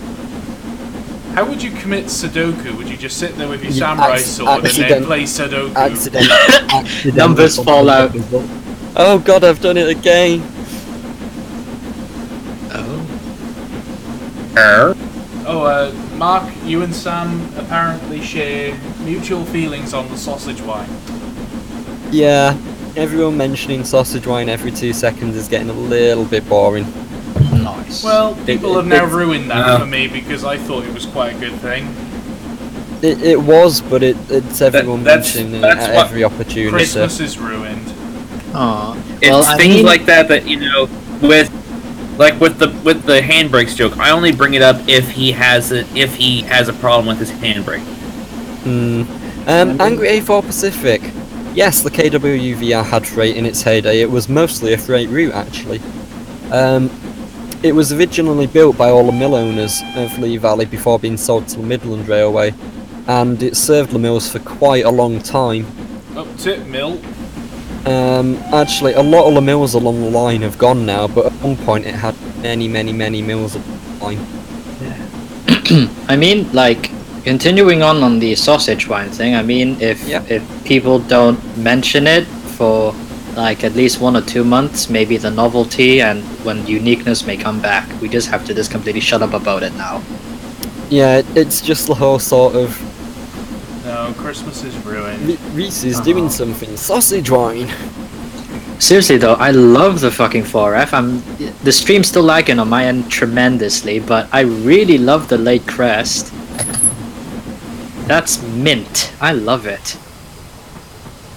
S2: How would you commit Sudoku? Would you just sit there with your
S1: You
S2: samurai sword and then
S1: accident-
S2: play Sudoku?
S1: Accident.
S5: Numbers fall out.
S1: Oh god, I've done it again.
S5: Oh.
S2: Oh, Mark, you and Sam apparently share mutual feelings on the sausage wine.
S1: Yeah, everyone mentioning sausage wine every 2 seconds is getting a little bit boring.
S5: Nice.
S2: Well, people have now
S1: it's-
S2: ruined that
S4: Yeah.
S2: for me because I thought it was quite a good thing.
S1: It was, but it's everyone
S4: that's-
S1: mentioning it
S4: that's
S1: at
S4: what-
S1: every opportunity.
S2: Christmas is ruined.
S5: Aw.
S4: it's
S5: Well, I
S4: things
S5: mean-
S4: like that you know, with the handbrakes joke. I only bring it up if he has a problem with his handbrake.
S1: Angry A4 Pacific. Yes, the KWVR had freight in its heyday. It was mostly a freight route, actually. It was originally built by all the mill owners of Lee Valley before being sold to the Midland Railway, and it served the mills for quite a long time.
S2: Up tip mill.
S1: Actually, a lot of the mills along the line have gone now, but at one point it had many mills along the line.
S5: I mean, like, continuing on the sausage wine thing, I mean, if people don't mention it for like at least 1 or 2 months, maybe the novelty and when uniqueness may come back, we just have to just completely shut up about it now.
S1: Yeah, it's just the whole sort of
S2: No, Christmas is ruined.
S1: Reese is doing something. Sausage wine.
S5: Seriously though, I love the fucking 4F. The stream's still lagging on my end tremendously, but I really love the late crest. That's mint. I love it.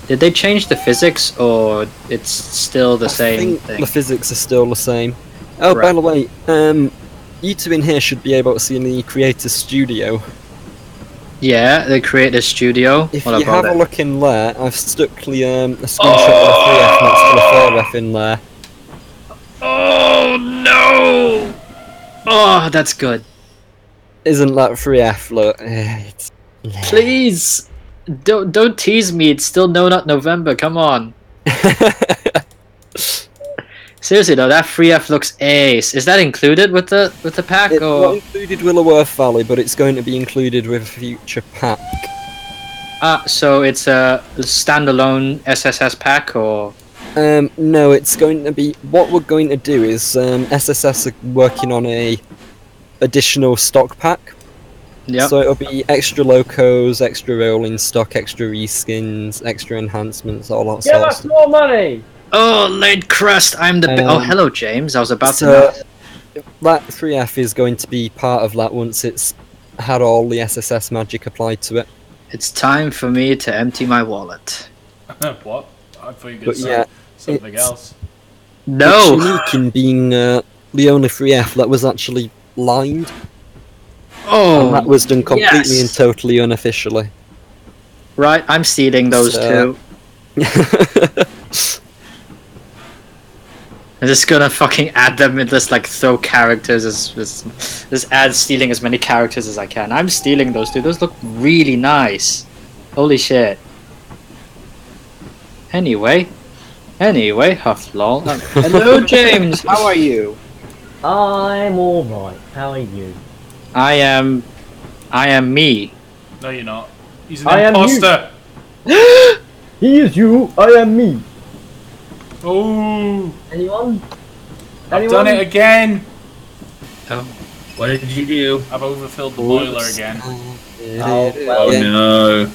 S5: Did they change the physics, or it's still the
S1: I
S5: same
S1: think
S5: thing?
S1: the physics are still the same. Oh, by
S5: Right.
S1: the way, you two in here should be able to see in the Creator Studio.
S5: Yeah, the Creator Studio.
S1: If
S5: What
S1: you
S5: about
S1: have a
S5: it?
S1: look in there, I've stuck the a screenshot of the 3F next to the 4F in there.
S5: Oh no! Oh, that's good.
S1: Isn't that 3F? Look, it's...
S5: Please, don't tease me. It's still No Nut November. Come on. Seriously though, that 3F looks ace. Is that included with the pack
S1: It's not
S5: or?
S1: included Willowworth Valley, but it's going to be included with a future pack.
S5: So it's a standalone SSS pack or?
S1: No, it's going to be... What we're going to do is, SSS are working on a additional stock pack.
S5: Yep.
S1: So it'll be extra locos, extra rolling stock, extra reskins, extra enhancements, all that
S3: Give
S1: sort of
S3: us
S1: stuff.
S3: more money!
S5: Oh, late crust. I'm the. Oh,
S1: Um,
S5: hello, James. I was about to.
S1: So
S5: Know.
S1: that 3F is going to be part of that once it's had all the SSS magic applied to it.
S5: It's time for me to empty my wallet.
S2: What? I thought you were going
S1: But
S2: to say
S1: yeah,
S2: something
S1: it's-
S2: else.
S1: It's
S5: No.
S1: unique in being the only 3F that was actually lined,
S5: Oh,
S1: and that was done completely and
S5: yes.
S1: totally unofficially.
S5: Right, I'm stealing those
S1: So-
S5: two. I'm just gonna fucking add them and just like throw characters just add stealing as many characters as I can. I'm stealing those two. Those look really nice. Holy shit. Anyway, huff lol. Hello James, how are you?
S3: I'm alright. How are you?
S5: I am me.
S2: No, you're not. He's an
S3: I am you.
S2: imposter.
S3: He is you. I am me.
S2: Oh,
S3: Anyone?
S2: I've done it again.
S5: Oh.
S4: What did you do?
S2: I've overfilled the boiler again.
S3: Oh, well.
S4: Oh no.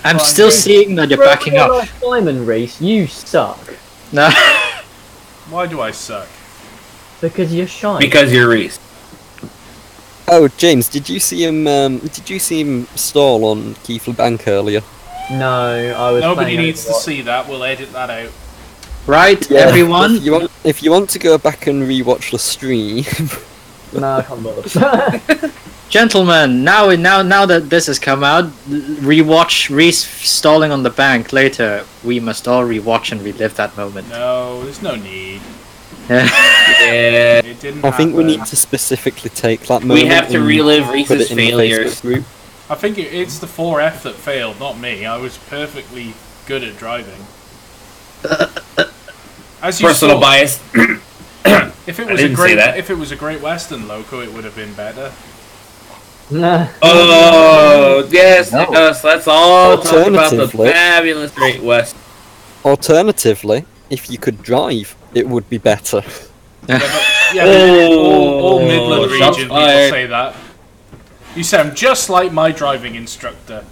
S5: I'm
S2: Well,
S5: still
S2: I'm
S5: seeing that you're backing up.
S3: Simon Reese, you suck.
S5: No.
S2: Why do I suck?
S3: Because you're shy.
S4: Because you're Reese.
S1: Oh, James, did you see him? Did you see him stall on Keighley Bank earlier?
S3: No, I was.
S2: Nobody
S3: playing
S2: needs to
S3: Overwatch.
S2: see that. We'll edit that out.
S5: Right, everyone.
S1: If you want to go back and rewatch the stream,
S3: No, I can't bother.
S5: Gentlemen, now that this has come out, rewatch Reese stalling on the bank later. We must all rewatch and relive that moment.
S2: No, there's no need.
S4: Yeah.
S2: It didn't
S1: I think we
S2: happen.
S1: need to specifically take that moment.
S4: We have to
S1: and
S4: relive
S1: put
S4: Reese's
S1: it in the
S4: failures.
S1: Facebook group.
S2: I think it's the 4F that failed, not me. I was perfectly good at driving. As you
S4: Personal
S2: saw,
S4: bias.
S2: if it
S4: I
S2: was
S4: didn't say that.
S2: if it was a Great Western loco, it would have been better.
S3: Nah.
S4: Oh yes,
S5: No.
S4: yes. Let's all talk about the
S1: Alternatively-
S4: fabulous Great West.
S1: Alternatively, if you could drive, it would be better.
S2: Yeah, but all
S4: Oh,
S2: Midland
S4: shots
S2: region people
S4: fired.
S2: say that. You sound just like my driving instructor.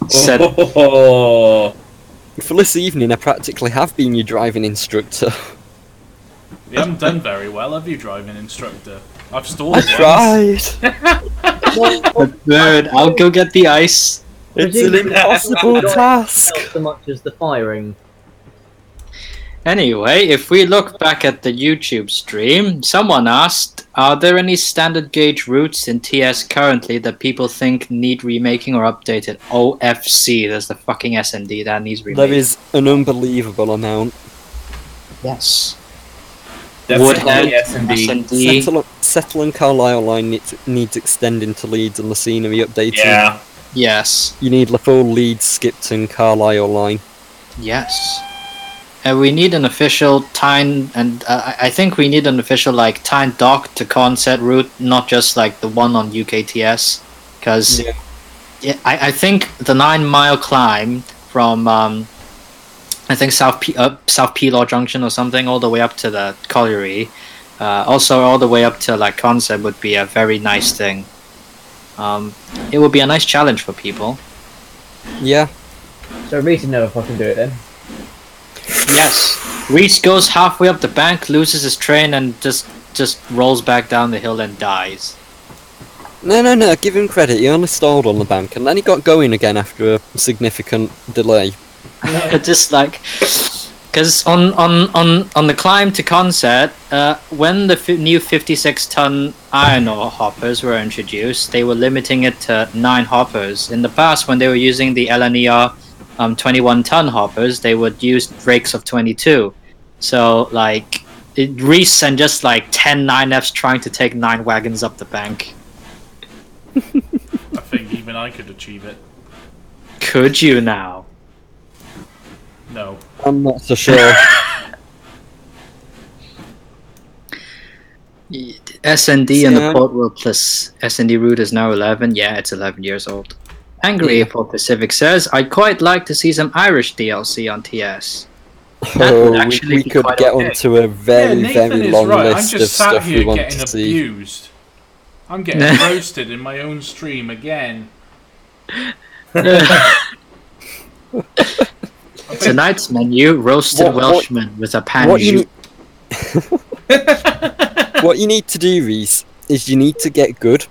S5: Said
S4: Oh,
S1: For this evening, I practically have been your driving instructor.
S2: You haven't done very well, have you, driving instructor? I've stalled
S1: I
S2: once.
S1: tried.
S5: bird. I'll go get the ice.
S1: It's an impossible task.
S3: Not so much as the firing.
S5: Anyway, if we look back at the YouTube stream, someone asked, are there any standard gauge routes in TS currently that people think need remaking or updated? OFC, there's the fucking SND that needs remaking.
S1: There is an unbelievable amount.
S5: Yes.
S4: definitely S&D.
S5: SND.
S1: Settle and Carlisle line needs extending to Leeds and the scenery updating.
S4: Yeah.
S5: Yes.
S1: You need the full Leeds, Skipton, Carlisle line.
S5: Yes. And we need an official Tyne, and I think we need an official like Tyne Dock to Consett route, not just like the one on UKTS, because I think the 9-mile climb from I think South Peelaw Junction or something all the way up to the colliery, also all the way up to like Consett would be a very nice thing. It would be a nice challenge for people.
S1: Yeah.
S3: So Reese would never fucking do it then.
S5: Yes, Reese goes halfway up the bank, loses his train, and just rolls back down the hill and dies.
S1: No, give him credit, he only stalled on the bank, and then he got going again after a significant delay.
S5: Just like, because on the climb to Consett, when the new 56-ton iron ore hoppers were introduced, they were limiting it to 9 hoppers. In the past, when they were using the LNER 21-ton hoppers, they would use rakes of 22. So like, Reese and just like 10 9Fs trying to take 9 wagons up the bank.
S2: I think even I could achieve it.
S5: Could you now?
S2: No.
S1: I'm not so sure.
S5: SND and the
S1: Yeah.
S5: Port Road plus SND route is now 11. Yeah, it's 11 years old. Angry April Pacific says, I'd quite like to see some Irish DLC on TS. That would actually
S1: we
S5: be
S1: could
S5: quite
S1: get
S5: okay.
S1: onto a very,
S2: Nathan
S1: very
S2: is
S1: long
S2: right. I'm
S1: list of
S2: just sat
S1: stuff we
S2: here
S1: want
S2: getting
S1: to see.
S2: abused. I'm getting roasted in my own stream again.
S5: Tonight's menu, roasted
S1: What-
S5: Welshman with a pan
S1: What you,
S5: jus.
S1: need, what you need to do, Reese, is you need to get good.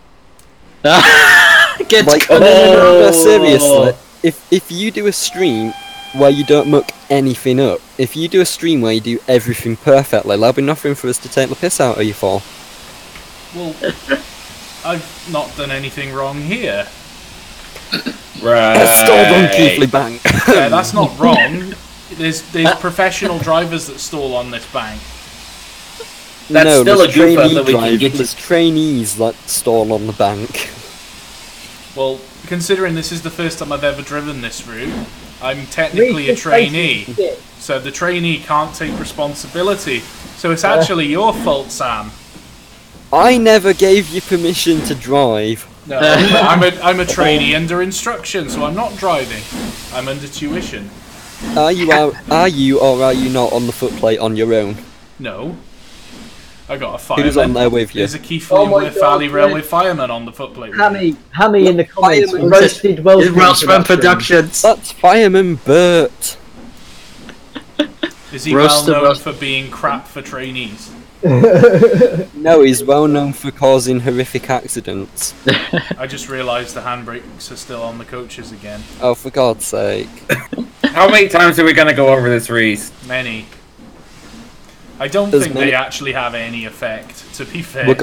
S5: Get
S1: Like,
S5: good.
S1: no, seriously, if you do a stream where you don't muck anything up, if you do a stream where you do everything perfectly, there'll be nothing for us to take the piss out of you for.
S2: Well, I've not done anything wrong here.
S4: Right.
S1: Stalled on Keighley Bank.
S2: Yeah, that's not wrong. There's professional drivers that stall on this bank.
S4: That's
S1: no,
S4: still
S1: there's
S4: a goof up
S1: trainee
S4: that we can get to.
S1: There's trainees that stall on the bank.
S2: Well, considering this is the first time I've ever driven this route, I'm technically a
S3: Reese, this place
S2: trainee.
S3: is shit.
S2: So the trainee can't take responsibility. So it's actually your fault, Sam.
S1: I never gave you permission to drive.
S2: No, I'm a trainee under instruction, so I'm not driving. I'm under tuition.
S1: Are you or are you not on the footplate on your own?
S2: No. I got a fireman.
S1: Who's on there with you?
S2: There's a Keighley Valley Railway fireman on the footplate.
S3: Hammy in the comments.
S1: Fireman.
S3: Roasted Welshman,
S5: Welshman Productions.
S1: That's Fireman Bert.
S2: Is he
S5: Roasted
S2: well known
S5: Welsh-
S2: for being crap for trainees?
S1: No, he's well known for causing horrific accidents.
S2: I just realised the handbrakes are still on the coaches again.
S1: Oh, for God's sake.
S4: How many times are we gonna go over this, Reese?
S2: Many. I don't
S1: There's
S2: think
S1: many-
S2: they actually have any effect, to be fair.
S1: We're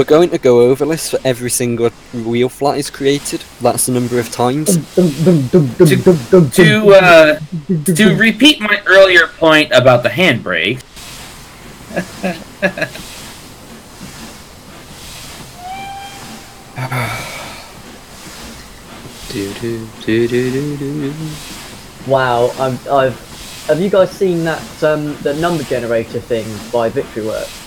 S1: going to go over this for every single wheel flat is created. That's the number of times.
S4: To repeat my earlier point about the handbrake.
S3: Wow, have you guys seen that the number generator thing by Victoryworks?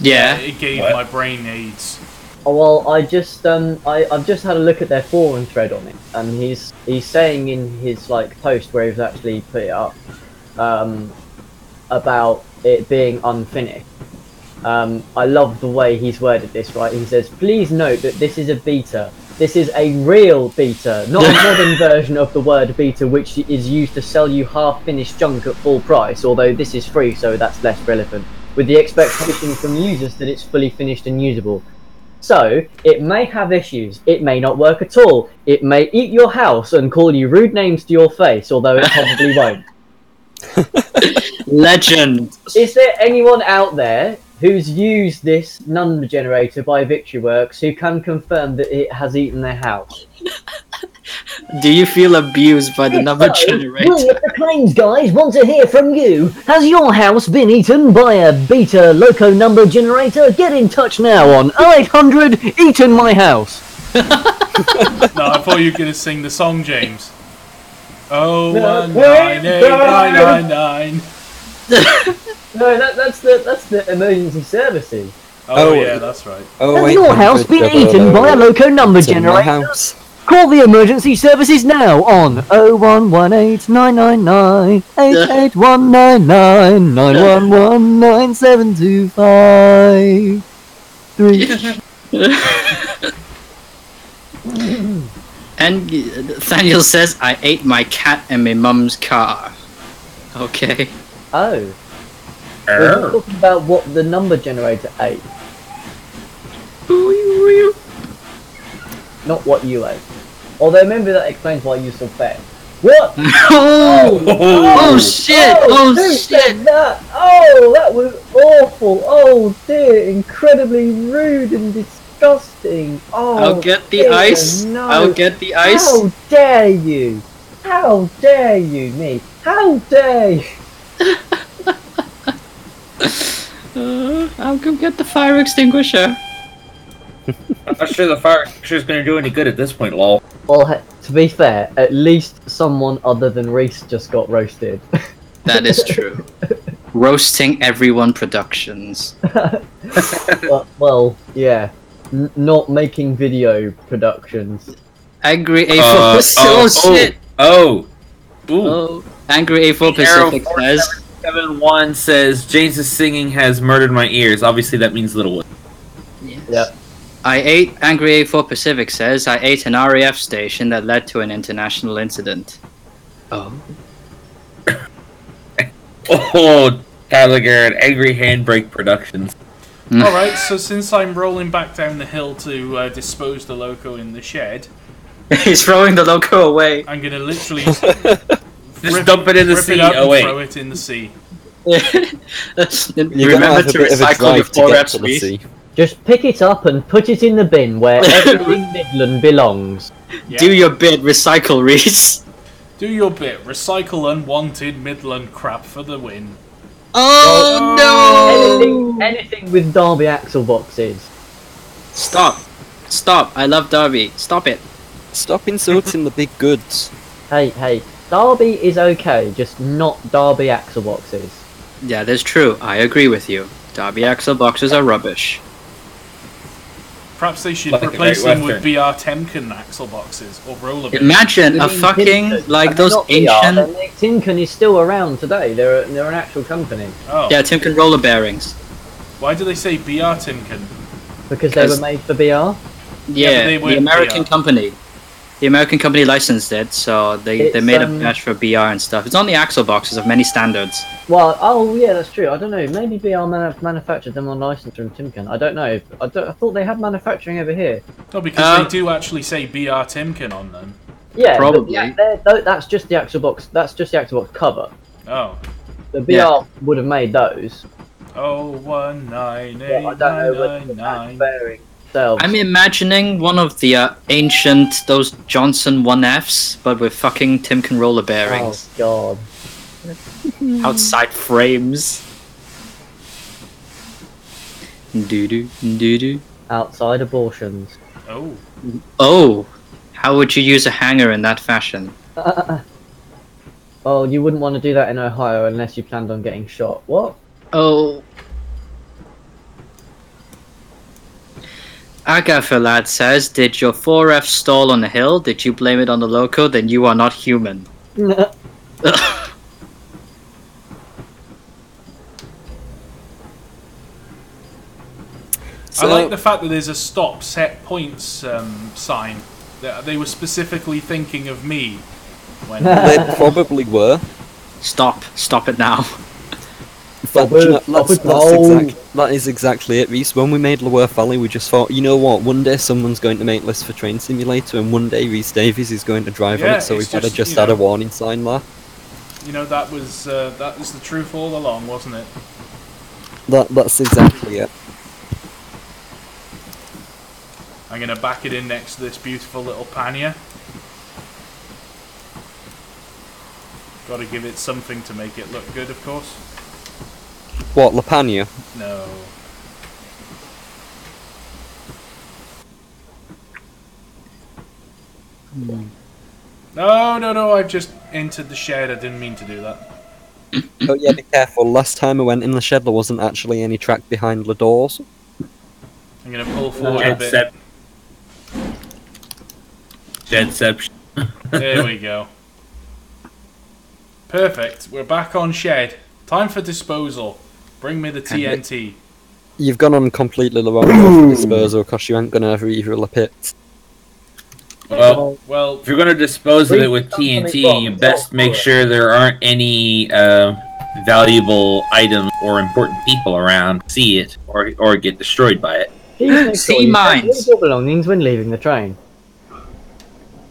S5: Yeah.
S2: It gave
S4: What?
S2: my brain AIDS.
S3: Oh, well, I've just had a look at their forum thread on it, and he's saying in his post where he's actually put it up about it being unfinished. I love the way he's worded this, right? He says, please note that this is a beta. This is a real beta, not a modern version of the word beta, which is used to sell you half-finished junk at full price, although this is free, so that's less relevant, with the expectation from users that it's fully finished and usable. So, it may have issues, it may not work at all, it may eat your house and call you rude names to your face, although it probably won't.
S5: Legend.
S3: Is there anyone out there who's used this number generator by Victoryworks who can confirm that it has eaten their house?
S5: Do you feel abused by the number generator?
S3: We at the Claims Guys want to hear from you. Has your house been eaten by a beta loco number generator? Get in touch now on 0800 Eaten My House.
S2: No, I thought you were going to sing the song, James. 0198999.
S3: No, that's the emergency services.
S2: Oh yeah, that's right.
S3: Has your house been eaten by a loco number
S1: It's in my
S3: generator?
S1: house.
S3: Call the emergency services now on 0118 999 88199 911 9725
S5: And Nathaniel says, I ate my cat in my mum's car. Okay.
S3: Oh. We're talking about what the number generator ate, not what you ate. Although maybe that explains why you still fed. What?
S5: Oh shit! Oh
S3: who
S5: shit!
S3: said that? Oh, that was awful. Oh dear, incredibly rude and disgusting. Oh,
S5: I'll get the
S3: dear,
S5: ice.
S3: No.
S5: I'll get the ice.
S3: How dare you? How dare you, me? How dare you?
S5: I'll go get the fire extinguisher.
S4: I'm not sure the fire extinguisher is going to do any good at this point, lol.
S3: Well, to be fair, at least someone other than Reese just got roasted.
S5: That is true. Roasting Everyone Productions.
S3: well, yeah. Not making video productions.
S5: Angry A4 shit!
S4: Ooh.
S5: Oh, Angry A4 Pacific says
S4: 7-1 says James's singing has murdered my ears. Obviously, that means Littlewood.
S5: yes.
S3: Yep.
S5: Angry A4 Pacific says I ate an RAF station that led to an international incident. Oh.
S4: Oh, Gallagher and Angry Handbrake Productions.
S2: Alright, so since I'm rolling back down the hill to dispose the loco in the shed,
S5: He's throwing the loco away.
S2: I'm going to literally
S4: Just dump it in the
S2: rip
S4: sea.
S2: it up
S4: Oh,
S2: and
S4: wait.
S2: throw it in the sea.
S1: You're
S5: Remember
S1: gonna have a
S5: to
S1: bit of a
S5: recycle
S1: drive to
S5: before
S1: get to the
S5: Reese.
S1: sea.
S3: Just pick it up and put it in the bin where everything Midland belongs.
S2: Yeah.
S5: Do your bit, recycle, Reese.
S2: Do your bit. Recycle unwanted Midland crap for the win.
S5: Oh no!
S3: Anything with Derby axle boxes.
S5: Stop. Stop. I love Derby. Stop it.
S1: Stop insulting the big goods.
S3: Hey, Derby is okay, just not Derby axle boxes.
S5: Yeah, that's true. I agree with you. Derby axle boxes are rubbish.
S2: Perhaps they should
S4: Like a
S2: replace
S4: Great
S2: them with
S4: Western.
S2: BR Timken axle boxes or roller bearings.
S5: Imagine a fucking like those ancient.
S3: Timken is still around today. They're an actual company
S2: Oh.
S5: Yeah, Timken roller bearings.
S2: Why do they say BR Timken?
S3: because they were
S5: Because-
S3: made for BR.
S5: Yeah,
S2: they
S5: the
S2: weren't
S5: American
S2: BR.
S5: company. The American company licensed it, so they
S3: It's,
S5: made a batch for BR and stuff. It's on the axle boxes of many standards.
S3: Well, oh yeah, that's true. I don't know. Maybe BR manufactured them on license from Timken. I don't know. I thought they had manufacturing over here.
S2: No, because they do actually say BR Timken on them.
S3: Yeah,
S5: Probably.
S3: that's just the axle box. That's just the axle box cover.
S2: Oh.
S3: The BR
S5: Yeah.
S3: would have made those.
S2: Oh, 198
S3: But I don't know whether the
S2: 999.
S3: bearing themselves.
S5: I'm imagining one of the ancient, those Johnson 1Fs, but with fucking Timken roller
S3: Oh
S5: bearings.
S3: god.
S5: Outside frames. Doo-doo, doo-doo.
S3: Outside abortions.
S2: Oh.
S5: Oh, how would you use a hanger in that fashion?
S3: Oh, you wouldn't want to do that in Ohio unless you planned on getting shot. What?
S5: Oh. Agatha lad says, did your 4F stall on the hill? Did you blame it on the loco? Then you are not human.
S2: I like the fact that there's a stop set points sign. That they were specifically thinking of me. When
S1: They probably were.
S5: Stop it now.
S1: But you know, that is exactly it, Reese. When we made Lower Valley, we just thought, you know what, one day someone's going to make lists for Train Simulator, and one day Reese Davies is going to drive on
S2: Yeah,
S1: it, so we
S2: it's
S1: better
S2: just,
S1: just
S2: you
S1: add
S2: know-
S1: a warning sign there.
S2: you know, that was the truth all along, wasn't it?
S1: That's exactly it.
S2: I'm gonna back it in next to this beautiful little pannier. Got to give it something to make it look good, of course.
S1: What, Lapania?
S2: No. No, I've just entered the shed. I didn't mean to do that.
S1: Oh yeah, be careful. Last time I went in the shed, there wasn't actually any track behind the doors.
S2: I'm gonna pull forward a bit.
S4: Jedception.
S2: There we go. Perfect. We're back on shed. Time for disposal. Bring me the TNT.
S1: You've gone on completely the wrong road for disposal, because you ain't gonna ever refill a pit.
S4: Well,
S2: Well,
S4: if you're going to dispose of it with TNT, you best make sure there aren't any valuable items or important people around to see it or get destroyed by it.
S3: Please make
S5: Sea
S3: sure you
S5: mines.
S3: take all your belongings when leaving the train.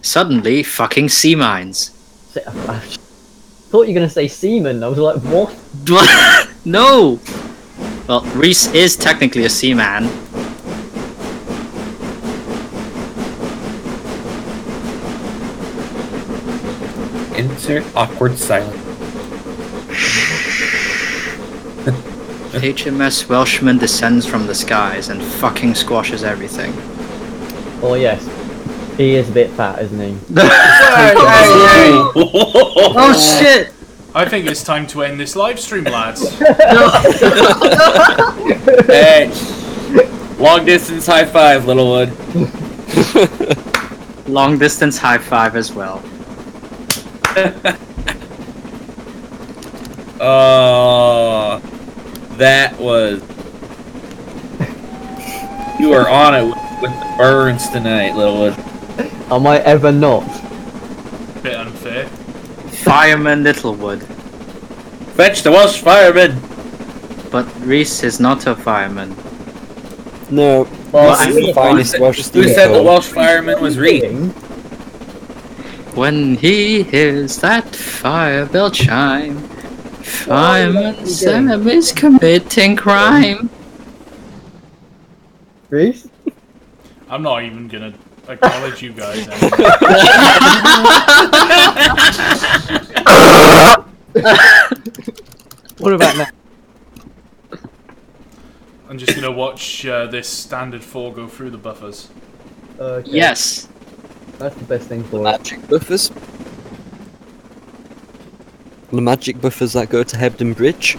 S5: Suddenly, fucking sea mines.
S3: I thought you were going to say seaman. I was like, what?
S5: No! Well, Reese is technically a seaman.
S4: Insert awkward silence.
S5: HMS Welshman descends from the skies and fucking squashes everything.
S3: Oh yes. He is a bit fat, isn't he?
S5: Oh shit!
S2: I think it's time to end this live stream, lads.
S4: Hey, long distance high five, Littlewood.
S5: Long distance high five as well.
S4: Oh, that was. You are on it with the burns tonight, Littlewood.
S3: Am I ever not?
S2: Bit unfair.
S5: Fireman Littlewood.
S4: Fetch the Welsh fireman.
S5: But Reese is not a fireman.
S1: No,
S3: Well,
S1: this is the finest Welsh
S4: Who
S1: steam
S4: said the
S1: coal.
S4: Welsh fireman was Reed?
S5: When he hears that fire bell chime, Fireman Sam is committing crime.
S3: Reese?
S2: I'm not even gonna acknowledge you guys anymore.
S3: What about now?
S2: I'm just gonna watch this standard 4 go through the buffers.
S3: Okay.
S5: Yes.
S3: That's the best thing for it.
S1: Magic buffers. The magic buffers that go to Hebden Bridge.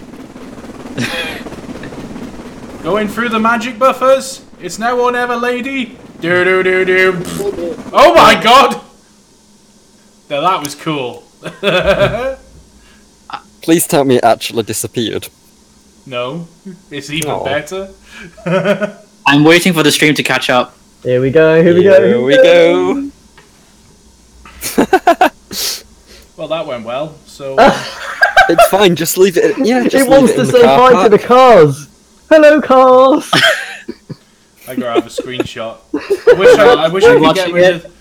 S2: Going through the magic buffers. It's now or never, lady. Do do do do. Oh my god! Now that was cool.
S1: Please tell me it actually disappeared.
S2: No, it's even
S1: Aw.
S2: better.
S5: I'm waiting for the stream to catch up.
S3: Here we go. Here we go.
S1: Here we go.
S2: Well, that went well. So
S1: It's fine. Just leave it. Yeah, just
S3: It
S1: leave
S3: wants
S1: it
S3: to
S1: in the
S3: say
S1: car
S3: hi to
S1: park.
S3: the cars. Hello, cars.
S2: I gotta have a screenshot. I wish I could get
S5: Watching
S2: rid
S5: it.
S2: of.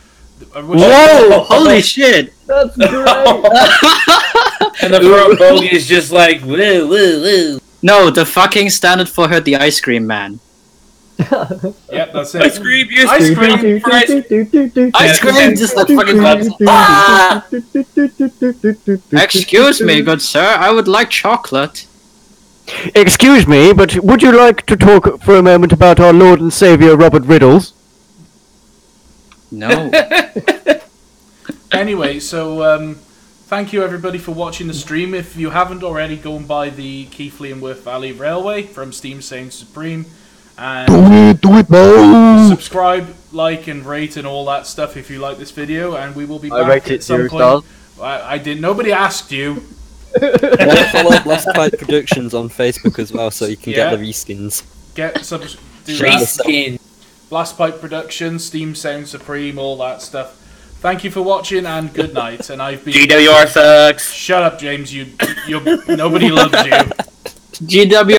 S2: I wish
S5: Whoa! Holy shit!
S3: That's great.
S4: And the front bogey is just like, woo, woo, woo.
S5: No, the fucking standard for her, the ice cream man.
S2: Yep, that's it.
S4: Ice cream, yes,
S2: Ice
S4: cream,
S2: cream.
S4: fries.
S5: Ice cream, just like fucking ah! Excuse me, good sir, I would like chocolate.
S6: Excuse me, but would you like to talk for a moment about our Lord and Saviour Robert Riddles?
S5: No.
S2: Anyway, so thank you everybody for watching the stream. If you haven't already, go and buy the Keighley and Worth Valley Railway from Steam Sound Supreme, and
S6: Do it, no!
S2: subscribe, like, and rate and all that stuff if you like this video. And we will be back
S6: rate
S2: at
S6: it
S2: some
S6: 0
S2: point.
S6: stars.
S2: I didn't. Nobody asked you.
S1: Follow Blast Pipe Productions on Facebook as well, so you can
S2: Yeah.
S1: get the reskins.
S2: Get do
S4: Chase
S2: that.
S4: skin.
S2: Blast Pipe Productions, Steam Sound Supreme, all that stuff. Thank you for watching and good night. And I've been.
S4: GWR sucks.
S2: Shut up, James. You nobody loves you.
S5: GW